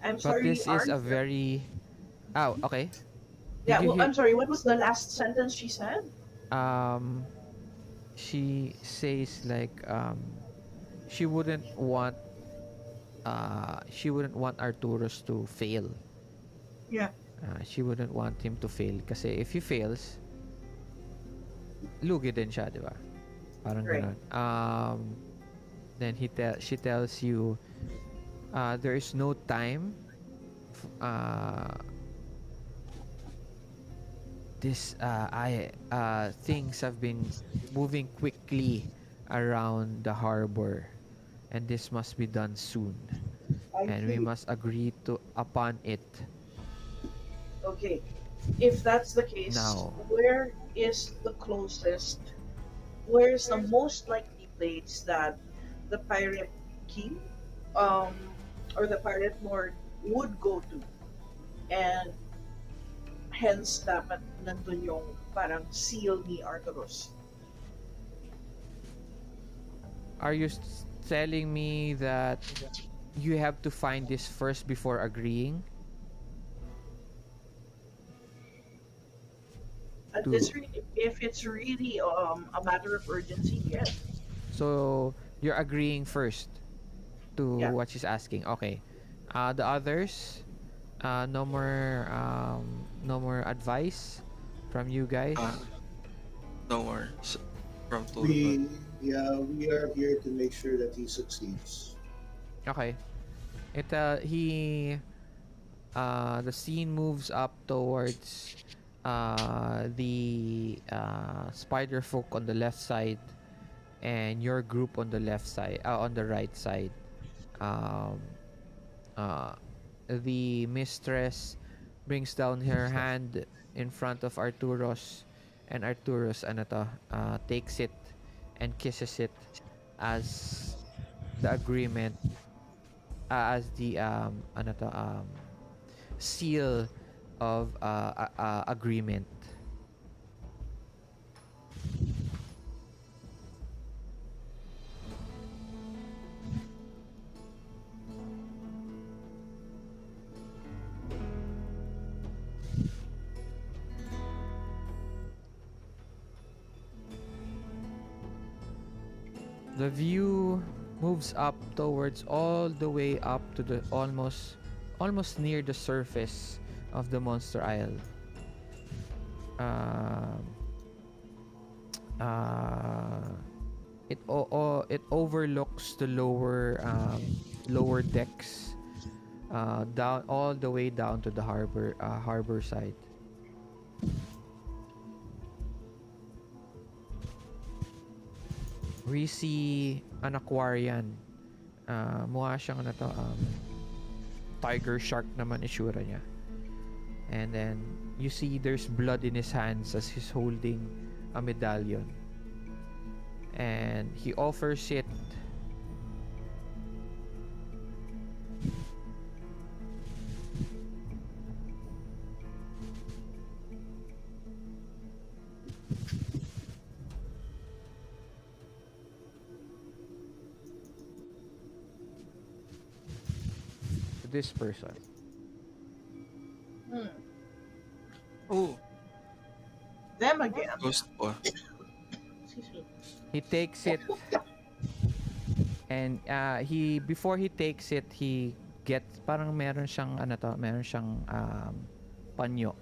S2: I'm
S1: But
S2: sorry,
S1: this is a
S2: Arthur.
S1: very... Oh, okay.
S2: Yeah,
S1: Did you
S2: well,
S1: hear?
S2: I'm sorry. What was the last sentence she said?
S1: Um, she says like she wouldn't want Arturus to fail.
S2: Yeah,
S1: She wouldn't want him to fail kasi if he fails, lugi din siya, di ba? Parang
S2: right.
S1: ganun. Then she tells you there is no time. This things have been moving quickly around the harbor, and this must be done soon.
S7: I
S1: And we
S7: think,
S1: must agree upon it
S2: Okay. If that's the case,
S1: now.
S2: where is the closest? Where is the most likely place that the pirate king, um, or the pirate lord would go to? And hence, dapat nandun yung parang seal ni Arthurus.
S1: Are you telling me that you have to find this first before agreeing?
S2: At
S1: To
S2: this really, if it's really a matter of urgency, yes.
S1: So you're agreeing first to
S2: Yeah.
S1: what she's asking. Okay. The others, no more advice from you guys.
S3: No more from
S6: We,
S3: Turgon.
S6: we are here to make sure that he succeeds.
S1: Okay. The scene moves up towards the spider folk on the left side and your group on the left side, on the right side. Um, uh, the mistress brings down her hand in front of Arturus, and Arturus takes it and kisses it as the agreement, as the seal of agreement. The view moves up towards all the way up to the almost near the surface of the monster isle. Um, it overlooks the lower decks, down all the way down to the harbor side. We see an aquarian. Mukha siyang tiger shark naman itsura niya. And then you see there's blood in his hands as he's holding a medallion. And he offers it to this person.
S3: Oh,
S2: Them again.
S3: ghost po.
S2: Excuse me.
S1: He takes it, and before he takes it, he gets parang meron siyang panyo.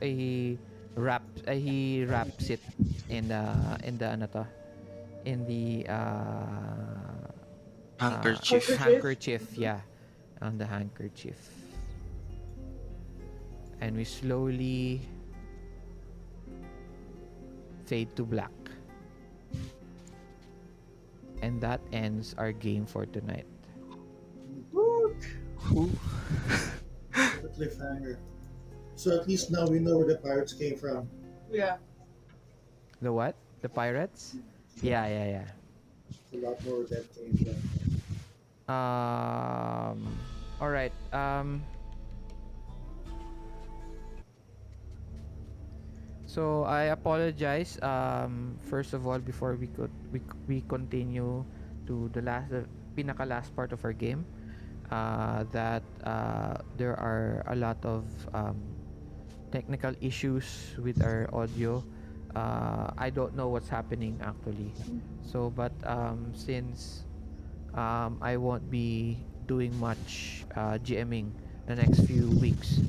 S1: He wraps it in the
S3: Handkerchief.
S1: handkerchief, yeah, on the handkerchief. And we slowly fade to black. And that ends our game for tonight.
S6: What a cliffhanger. So at least now we know where the pirates came from.
S2: Yeah.
S1: The what? The pirates? Yeah.
S6: A lot more where that came from.
S1: All right. So I apologize. First of all, before we continue to the pinaka last part of our game, that there are a lot of technical issues with our audio. I don't know what's happening actually. So, but since I won't be doing much GMing the next few weeks,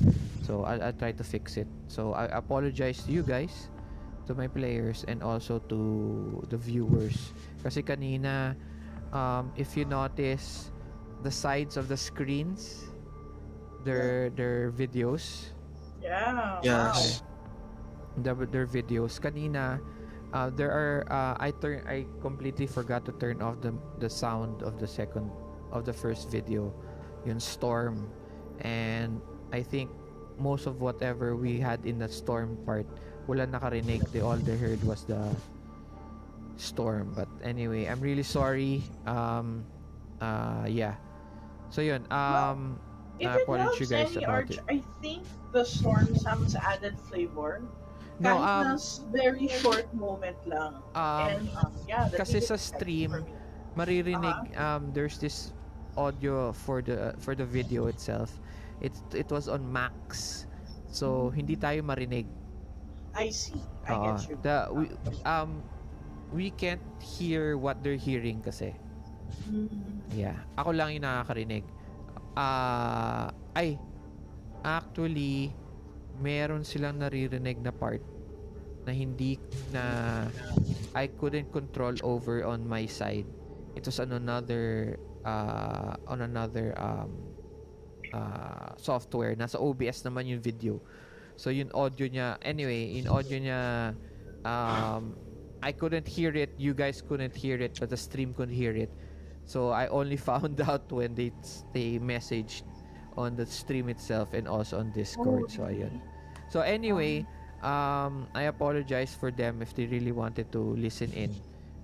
S1: so I'll try to fix it. So I apologize to you guys, to my players, and also to the viewers. Kasi kanina, if you notice, the sides of the screens, their videos,
S2: Yeah.
S3: Yes.
S1: their videos kanina, there are I completely forgot to turn off the sound of the first video, yung storm, and I think most of whatever we had in the storm part, wala nakarinig. All they heard was the storm. But anyway, I'm really sorry. Yeah, so yun,
S2: If
S1: I
S2: it
S1: apologize you
S2: helps
S1: guys
S2: any
S1: about
S2: Arch,
S1: it.
S2: I think the storm sounds added flavor.
S1: No,
S2: Kahit na very short moment lang. And yeah, that
S1: kasi
S2: made
S1: sa
S2: it exciting
S1: stream
S2: for me.
S1: maririnig, there's this audio for the video itself. It was on max, so hindi tayo marinig.
S2: I see. I
S1: Oo.
S2: get you.
S1: We can't hear what they're hearing kasi. Yeah, ako lang yung nakakarinig. Actually, meron silang naririnig na part na hindi na I couldn't control over on my side. It was on another software. Nasa OBS naman yung video. So yung audio niya, anyway, in audio niya, I couldn't hear it, you guys couldn't hear it, but the stream could hear it. So I only found out when they messaged on the stream itself and also on Discord. So ayun. So anyway, I apologize for them if they really wanted to listen in.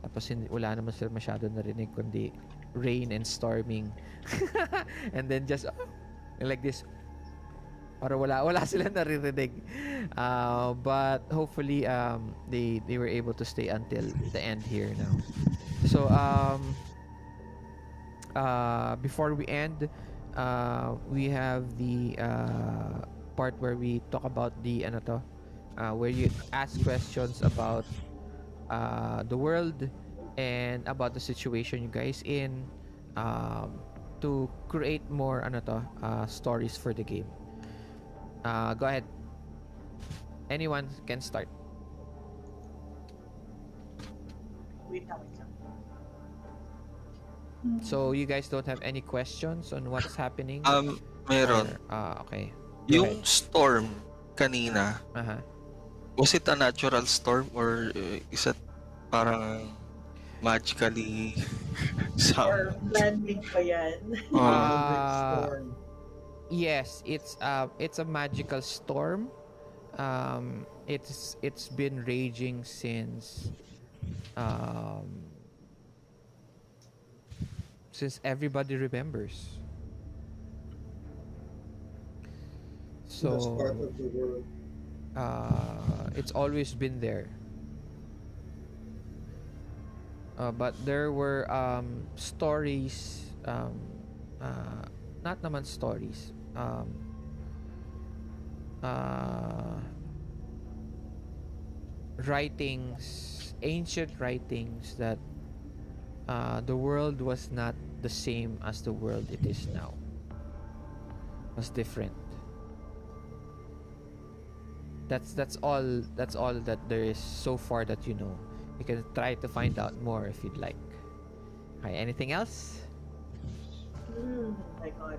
S1: Tapos wala naman sila masyado narinig kundi rain and storming. And then just like this, para wala sila naririnig. But hopefully they were able to stay until the end here now. So before we end, we have the part where we talk about the where you ask questions about the world and about the situation you guys in, to create more stories for the game. Go ahead. Anyone can start.
S2: Wait lang.
S1: So you guys don't have any questions on what's happening?
S3: Meron.
S1: Okay. Go
S3: Yung storm kanina,
S1: ahead.
S3: was it a natural storm or is it parang magically
S2: Or
S3: sound?
S2: landing pa yan.
S6: Storm.
S1: Yes, it's a magical storm. It's been raging since everybody remembers. So
S6: That's part of the world.
S1: it's always been there. But there were stories, not naman stories, writings, ancient writings that the world was not the same as the world it is now. It was different. That's all that there is so far that you know. You can try to find out more if you'd like. Okay, anything else?
S2: My God.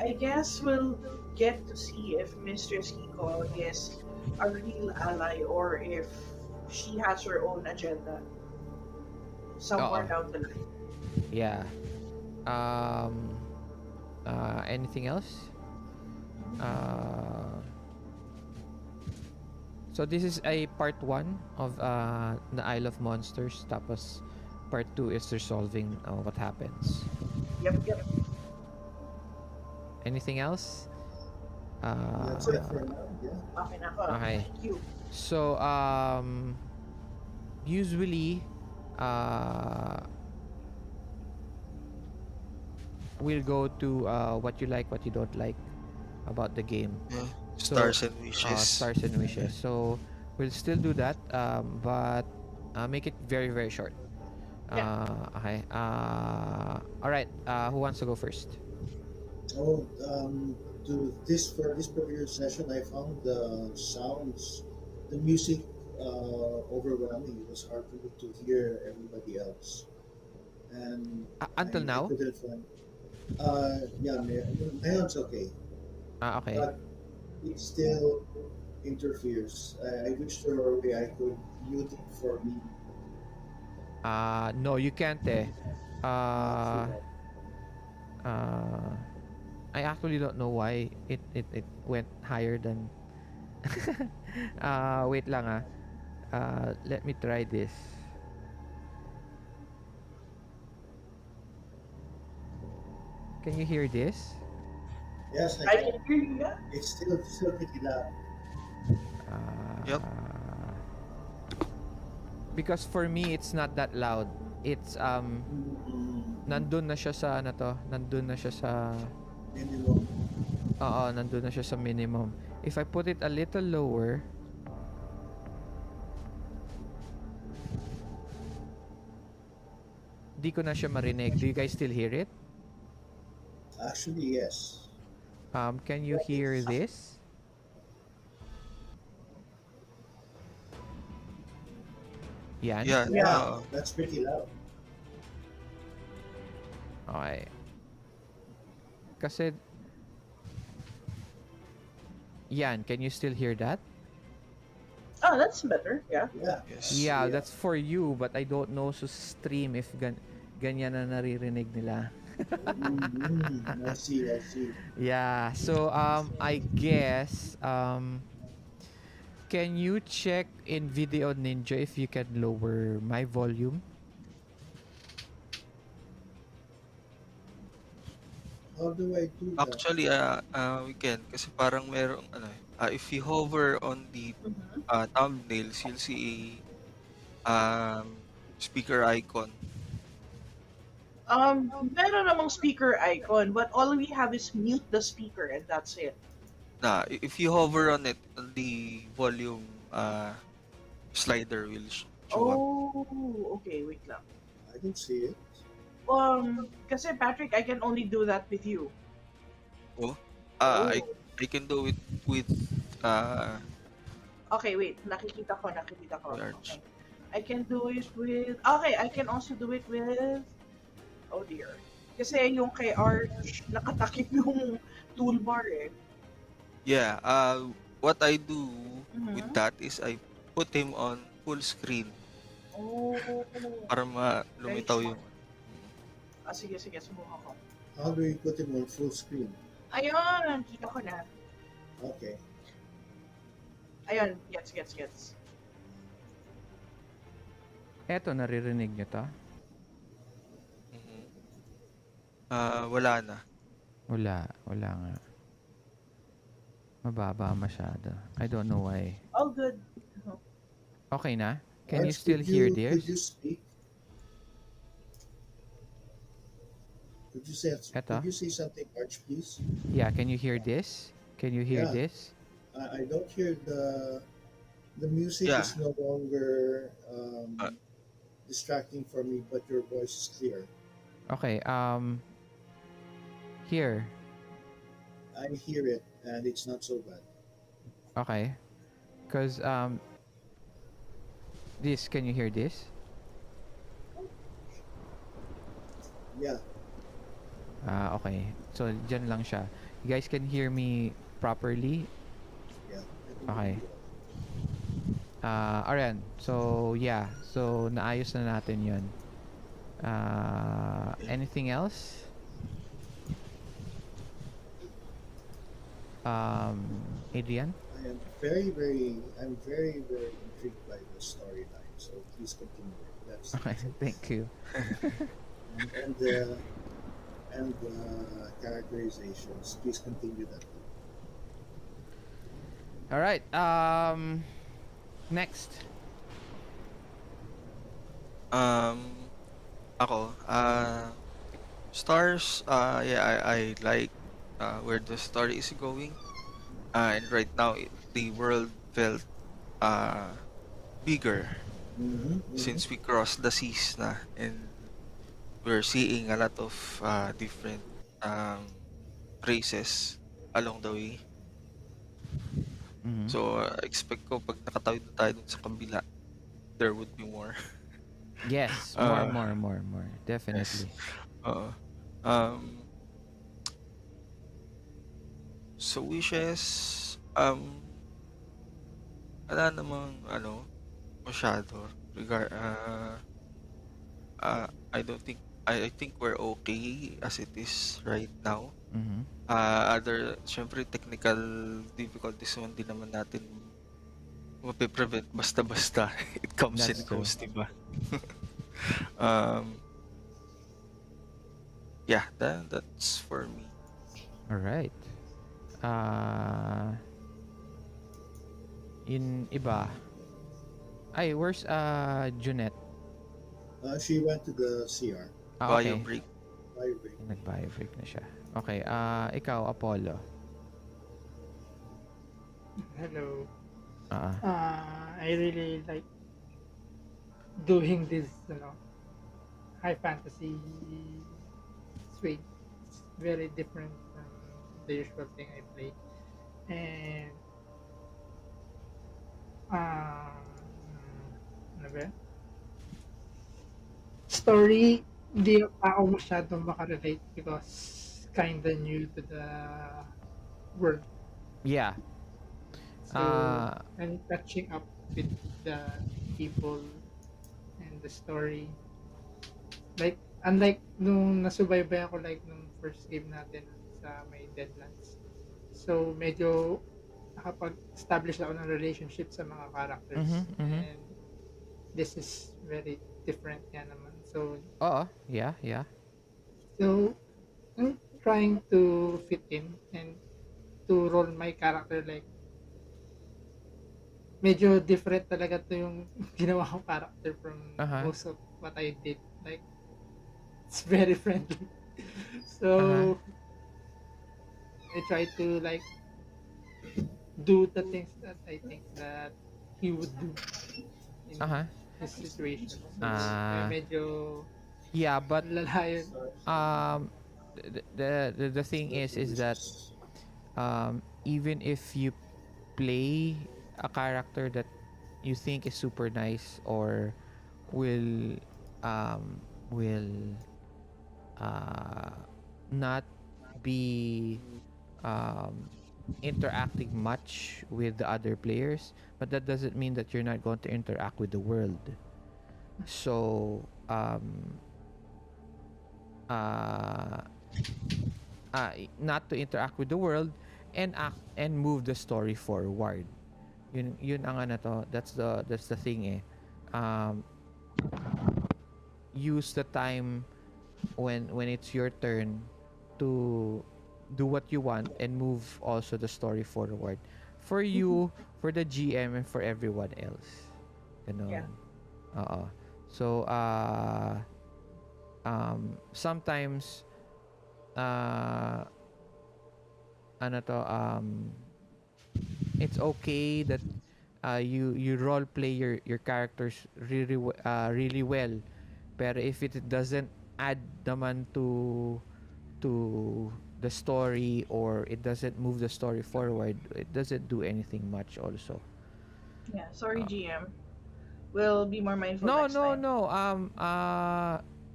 S2: I guess we'll get to see if Mistress Kiko is a real ally or if she has her own agenda somewhere down the line.
S1: Yeah. Anything else? So this is a part 1 of the Isle of Monsters. Tapos part 2 is resolving what happens.
S2: Yep.
S1: Anything else?
S6: That's it for now. Yeah.
S2: Okay na ako.
S1: Okay.
S2: Thank you.
S1: So usually we'll go to what you like, what you don't like about the game.
S3: Yeah.
S1: So,
S3: Stars and wishes.
S1: stars and wishes. So we'll still do that, but make it very very short.
S2: Yeah.
S1: Okay. All right. Who wants to go first?
S6: Oh, for this particular session, I found the sounds, the music, overwhelming. It was hard for me to hear everybody else, and
S1: Until
S6: I
S1: now?
S6: couldn't find. Yeah, Mayon's okay,
S1: Okay.
S6: but it still interferes. I wish there were a way I could mute it for me.
S1: No, you can't.
S6: Uh,
S1: I actually don't know why it went higher than. Wait lang ah. Let me try this. Can you hear this?
S6: yes,
S2: I can hear you. Yeah.
S6: It's still pretty loud.
S3: Yep.
S1: Because for me it's not that loud. It's nandun na siya sa ano to, nandun na siya sa
S6: Minimum.
S1: oo, nandun na siya sa minimum. If I put it a little lower, di ko na siya marinig. Do you guys still hear it?
S6: Actually, yes.
S1: Can you hear this? Yan?
S3: Yeah.
S2: Yeah.
S6: That's pretty loud.
S1: Okay. Kasi yan, can you still hear that?
S2: Oh, that's better. Yeah.
S6: Yeah.
S3: Yes.
S1: Yeah, that's for you, but I don't know sa stream if ganyan na naririnig nila.
S6: I see.
S1: Yeah, so I guess can you check in Video Ninja if you can lower my volume?
S6: How do I do that?
S3: Actually, we can kasi parang merong if you hover on the thumbnails, you'll see a speaker icon.
S2: Meron namang speaker icon, but all we have is mute the speaker and that's it.
S3: If you hover on it, the volume slider will show up.
S2: Oh, okay, wait lang.
S6: I don't see it.
S2: Kasi Patrick, I can only do that with you.
S3: I can do it with
S2: Okay, wait. Nakikita ko.
S3: Large.
S2: Okay. I can do it with... Okay, I can also do it with... Oh dear. Kasi yung kay Arch, nakatakip yung toolbar eh.
S3: Yeah, what I do with
S2: Mhm.
S3: that is I put him on full screen
S2: Oh.
S3: para lumitaw
S2: Very
S3: yung
S2: Sige, subukan ko.
S6: How do you put it on full screen?
S2: Ayun, kita ko na.
S6: Okay.
S2: Ayun, gets.
S1: Eto, naririnig nyo to?
S3: wala na.
S1: Wala nga. Mababa masyado. I don't know why.
S2: All good.
S1: Okay na? Can you
S6: Arch,
S1: still
S6: could
S1: hear
S6: Could
S1: this?
S6: you speak? Could you say
S1: Eto?
S6: Could you say something, Arch, please?
S1: Yeah, can you hear this? Can you hear
S6: Yeah.
S1: this?
S6: I don't hear the music
S3: Yeah.
S6: is no longer distracting for me, but your voice is clear.
S1: Okay, here.
S6: I hear it, and it's not so bad.
S1: Okay. Cause this, can you hear this?
S6: Yeah.
S1: Okay. So dyan lang siya. You guys can hear me properly?
S6: Yeah.
S1: Okay. Alright. So yeah. So naayos na natin 'yon. Anything else? Adrian?
S6: I'm very, very intrigued by the storyline. So please continue. That's
S1: Okay, thank you.
S6: and the characterizations. Please continue that.
S1: All right. Next.
S3: Ako, Stars, yeah, I like where the story is going. And right now, the world felt uh, bigger
S6: Mm-hmm, mm-hmm.
S3: since we crossed the seas na, and we're seeing a lot of different races along the way.
S1: Mm-hmm.
S3: So, expect ko pag nakatawid na tayo dun sa kabila, there would be more.
S1: Yes, more,
S3: uh,
S1: more, more, more.
S3: yes.
S1: Definitely.
S3: Uh, um, so wishes, wala namang ano, masyado. I don't think, I think we're okay as it is right now.
S1: Mm-hmm.
S3: Syempre, technical difficulties naman din naman natin mapiprevent basta-basta. It comes
S1: That's
S3: and
S1: true.
S3: goes, diba? um, yeah, that's for me.
S1: All right. In iba. Ay, where's Jonette?
S6: She went to the CR.
S3: Bio
S1: Okay.
S3: break.
S6: Bio break.
S1: Nag-biofreak na siya. Okay, ikaw, Apollo.
S4: Hello.
S1: Ah.
S4: I really like doing this, high fantasy swing. It's very different from the usual thing I play. And ano ba? Story, hindi ako masyadong makarelate because kinda new to the world.
S1: Yeah.
S4: So, I'm catching up with the people and the story. Like, unlike nung nasubaybay ako like nung first game natin sa may Deadlands. So, medyo nakapag-establish ako ng relationship sa mga characters.
S1: Mhm, mhm.
S4: And this is very different nga naman. So,
S1: Oo. Yeah.
S4: so I'm trying to fit in and to roll my character like medyo different talaga to yung ginawa kong character from
S1: Uh-huh.
S4: most of what I did. Like, it's very friendly. So, I try to like do the things that I think that he would do in
S1: Uh-huh.
S4: his situation. So,
S1: Ah.
S4: medyo
S1: Yeah, but
S4: lalayo.
S1: the thing is that even if you play a character that you think is super nice or will will not be interacting much with the other players, but that doesn't mean that you're not going to interact with the world. So not to interact with the world and act and move the story forward. Yun ang ano to, that's the thing eh. Use the time when it's your turn to do what you want and move also the story forward for you, for the GM, and for everyone else. Ganon.
S2: Yeah.
S1: Oo. So sometimes ano to, it's okay that you role play your characters really well, pero if it doesn't add naman to the story or it doesn't move the story forward, it doesn't do anything much also.
S2: Yeah. Sorry, GM. We'll be more mindful
S1: No,
S2: next
S1: no,
S2: time.
S1: no.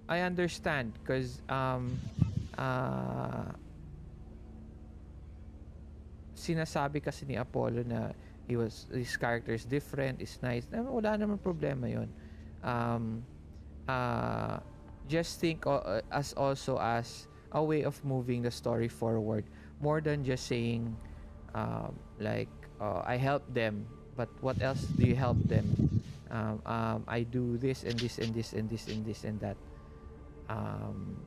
S1: I understand because sinasabi kasi ni Apollo na his character is different, is nice. Wala naman problema yon. Just think as also as a way of moving the story forward more than just saying like I help them, but what else do you help them? I do this and this and this and this and this and that.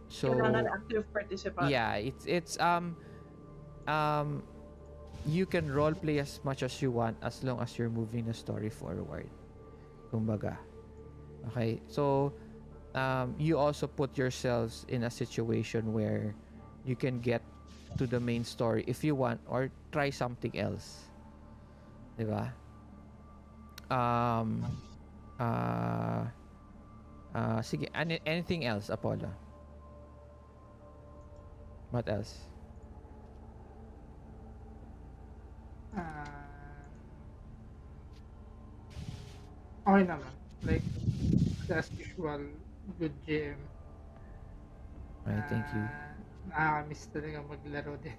S1: So
S2: Kailangan active participant.
S1: yeah, it's you can role play as much as you want as long as you're moving the story forward. Kumbaga. Okay? So you also put yourselves in a situation where you can get to the main story if you want or try something else. Diba? Um, uh, Sige, anything else, Apollo? What else?
S4: Ah, okay naman. Like, as usual, good GM.
S1: Okay, thank you.
S4: Nakakamiss talaga maglaro din.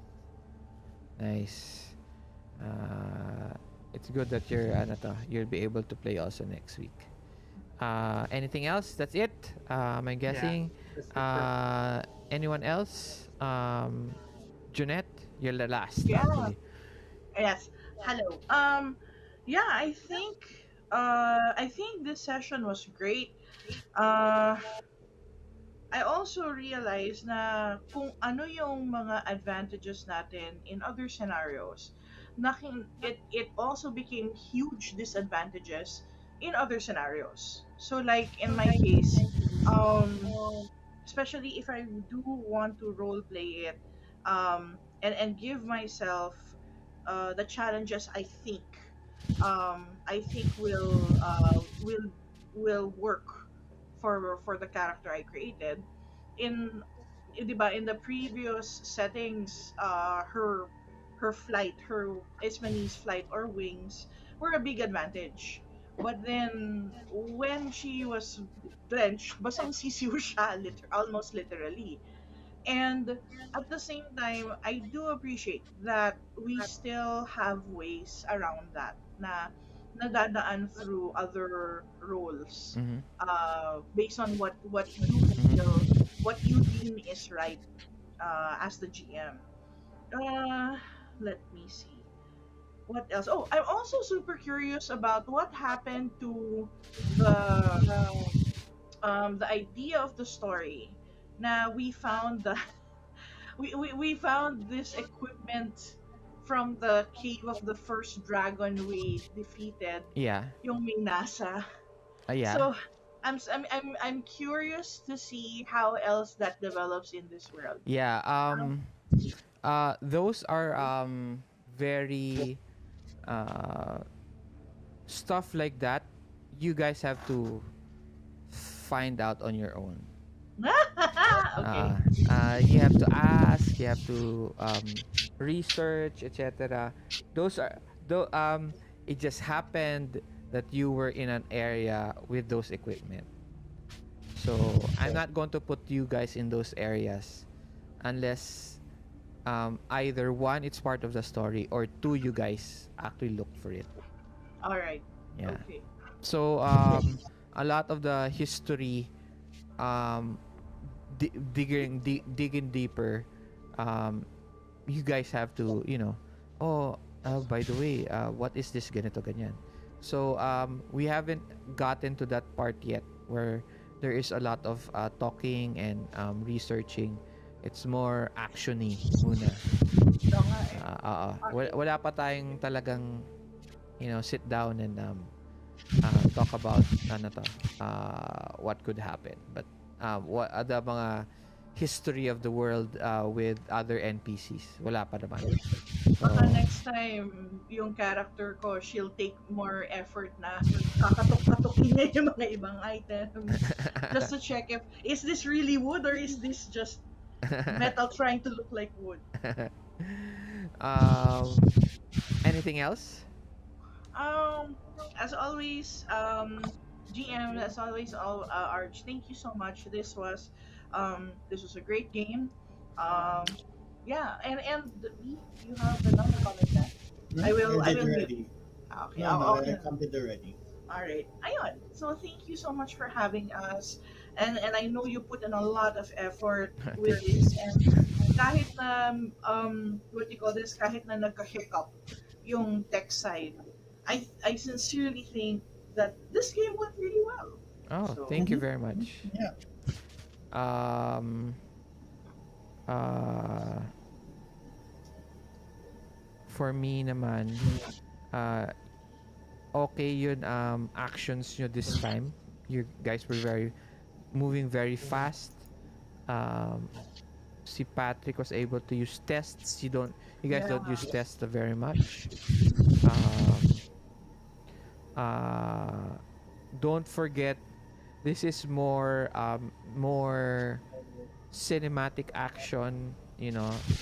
S1: Nice. It's good that you'll be able to play also next week. Anything else? That's it. I'm guessing.
S4: That's it for-
S1: Anyone else? Jonette, you're the last
S2: Yeah.
S1: actually.
S2: Yes. Hello. Yeah, I think this session was great. Uh I also realized na kung ano yung mga advantages natin in other scenarios, it also became huge disadvantages in other scenarios. So like in my case, um especially if I do want to role play it, and give myself the challenges I think will work for the character I created. In diba, in the previous settings, her flight, her Ismene's flight or wings were a big advantage. But then when she was drenched, basang sisiw siya, almost literally. And at the same time, I do appreciate that we still have ways around that na nadadaan through other roles,
S1: Mm-hmm.
S2: based on what you
S1: Mm-hmm.
S2: feel, what you deem is right, as the GM. Uh, Let me see. What else? Oh, I'm also super curious about what happened to the the idea of the story. Now we found the we found this equipment from the cave of the first dragon we defeated,
S1: Yeah.
S2: yung Minasa.
S1: Yeah.
S2: So I'm curious to see how else that develops in this world.
S1: Yeah.
S2: Um,
S1: Those are very uh stuff like that. You guys have to find out on your own.
S2: okay.
S1: You have to ask, you have to research, etc. Those are though it just happened that you were in an area with those equipment. So I'm not going to put you guys in those areas unless either one it's part of the story or two you guys actually look for it.
S2: All right.
S1: Yeah.
S2: Okay.
S1: So a lot of the history um digging deeper, you guys have to, oh, by the way, what is this ganito ganyan. So we haven't gotten to that part yet where there is a lot of talking and researching. It's more actiony muna.
S2: So nga eh. Okay.
S1: Wala pa tayong talagang sit down and talk about what could happen, but what the mga history of the world with other NPCs wala pa naman.
S2: Baka next time, yung character ko, she'll take more effort na kakatok-katokin niya yung mga ibang items. Just to check if, is this really wood or is this just metal trying to look like wood?
S1: Anything else?
S2: As always, GM, as always, Arch, thank you so much. This was a great game. Um, yeah, and you have another comment there. I will
S6: did
S2: mute.
S6: already.
S2: Okay,
S6: No,
S2: I'll
S6: I commented already.
S2: all right. Ayun. So thank you so much for having us. And I know you put in a lot of effort with this, and kahit na what do you call this, kahit na nagka-hiccup yung tech side, I sincerely think that this game went really well.
S1: Oh,
S2: So-
S1: thank you very much.
S6: Yeah.
S1: Um for me naman, okay yun, actions nyo this time. You guys were very moving very fast. Um, si Patrick was able to use tests. You guys don't use tests very much. Um, don't forget, this is more cinematic action.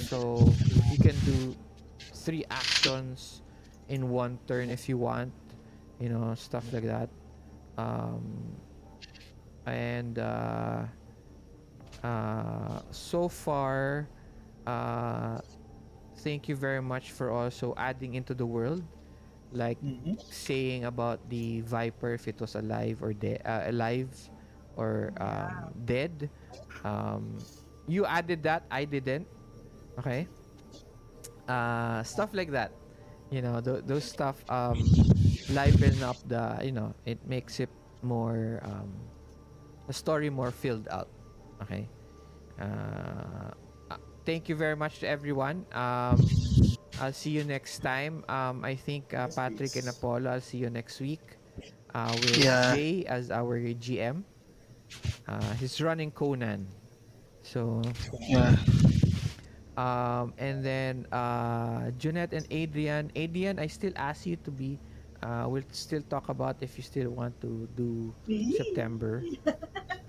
S1: So you can do 3 actions in 1 turn if you want. Stuff like that. Um, and so far, thank you very much for also adding into the world, like saying about the viper, if it was alive or alive or dead. You added that, I didn't. Okay. Stuff like that. Those stuff liven up it makes it more the story more filled out. Okay. Thank you very much to everyone. I'll see you next time. I think Patrick and Apollo, I'll see you next week with
S3: Yeah.
S1: Jay as our GM. He's running Conan. So
S3: Yeah.
S1: and then Jonette and Adrian. Adrian, I still ask you to be. We'll still talk about if you still want to do September.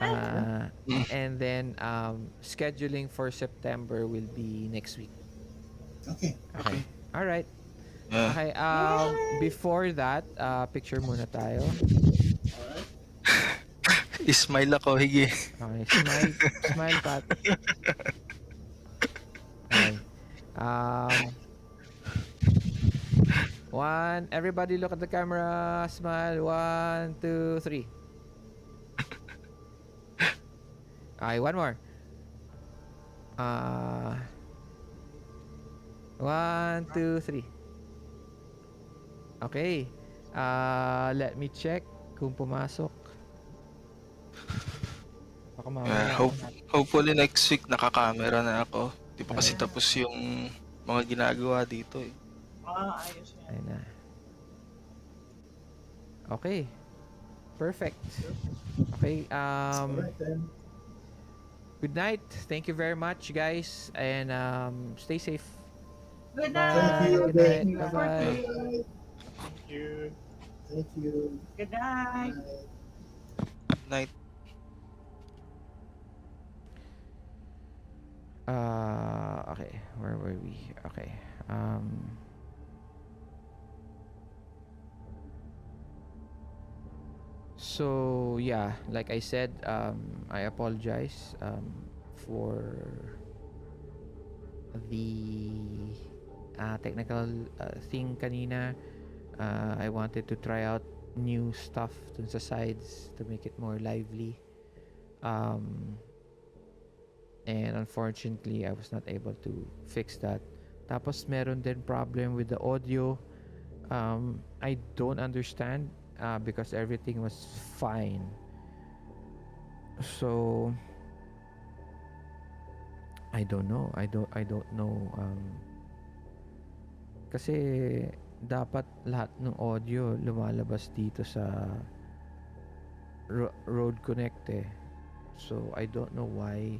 S1: And then scheduling for September will be next week.
S6: Okay.
S1: Okay. All right.
S3: Yeah.
S1: Okay. Before that, picture muna tayo.
S3: Ismail ako, hige.
S1: Okay. Smile, Pat. Okay. One. Everybody look at the camera. Smile. 1, 2, 3. Okay, one more. 1, 2, 3. Okay. Let me check kung pumasok. Baka mamaya.
S3: Hopefully next week nakakamera na ako. Di pa kasi tapos yung mga ginagawa dito eh.
S2: Ayos yan.
S1: Ayun na. Okay. Perfect. Okay.
S6: Alright then.
S1: Good night. Thank you very much, guys, and stay safe.
S2: Good
S1: Bye.
S2: night.
S6: Thank you.
S1: Good night.
S2: Thank you.
S1: Bye-bye.
S4: Thank you.
S6: Thank you.
S2: Good night.
S3: Night.
S1: Okay. Where were we? Okay. So yeah, like I said, I apologize for the technical thing kanina. I wanted to try out new stuff dun sa sides to make it more lively. And unfortunately, I was not able to fix that. Tapos meron din problem with the audio. I don't understand because everything was fine. So I don't know. I don't know. Kasi dapat lahat ng audio lumalabas dito sa Road Connect eh. So I don't know why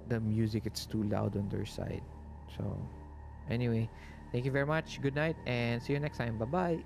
S1: the music it's too loud on their side. So anyway, thank you very much. Good night and see you next time. Bye-bye.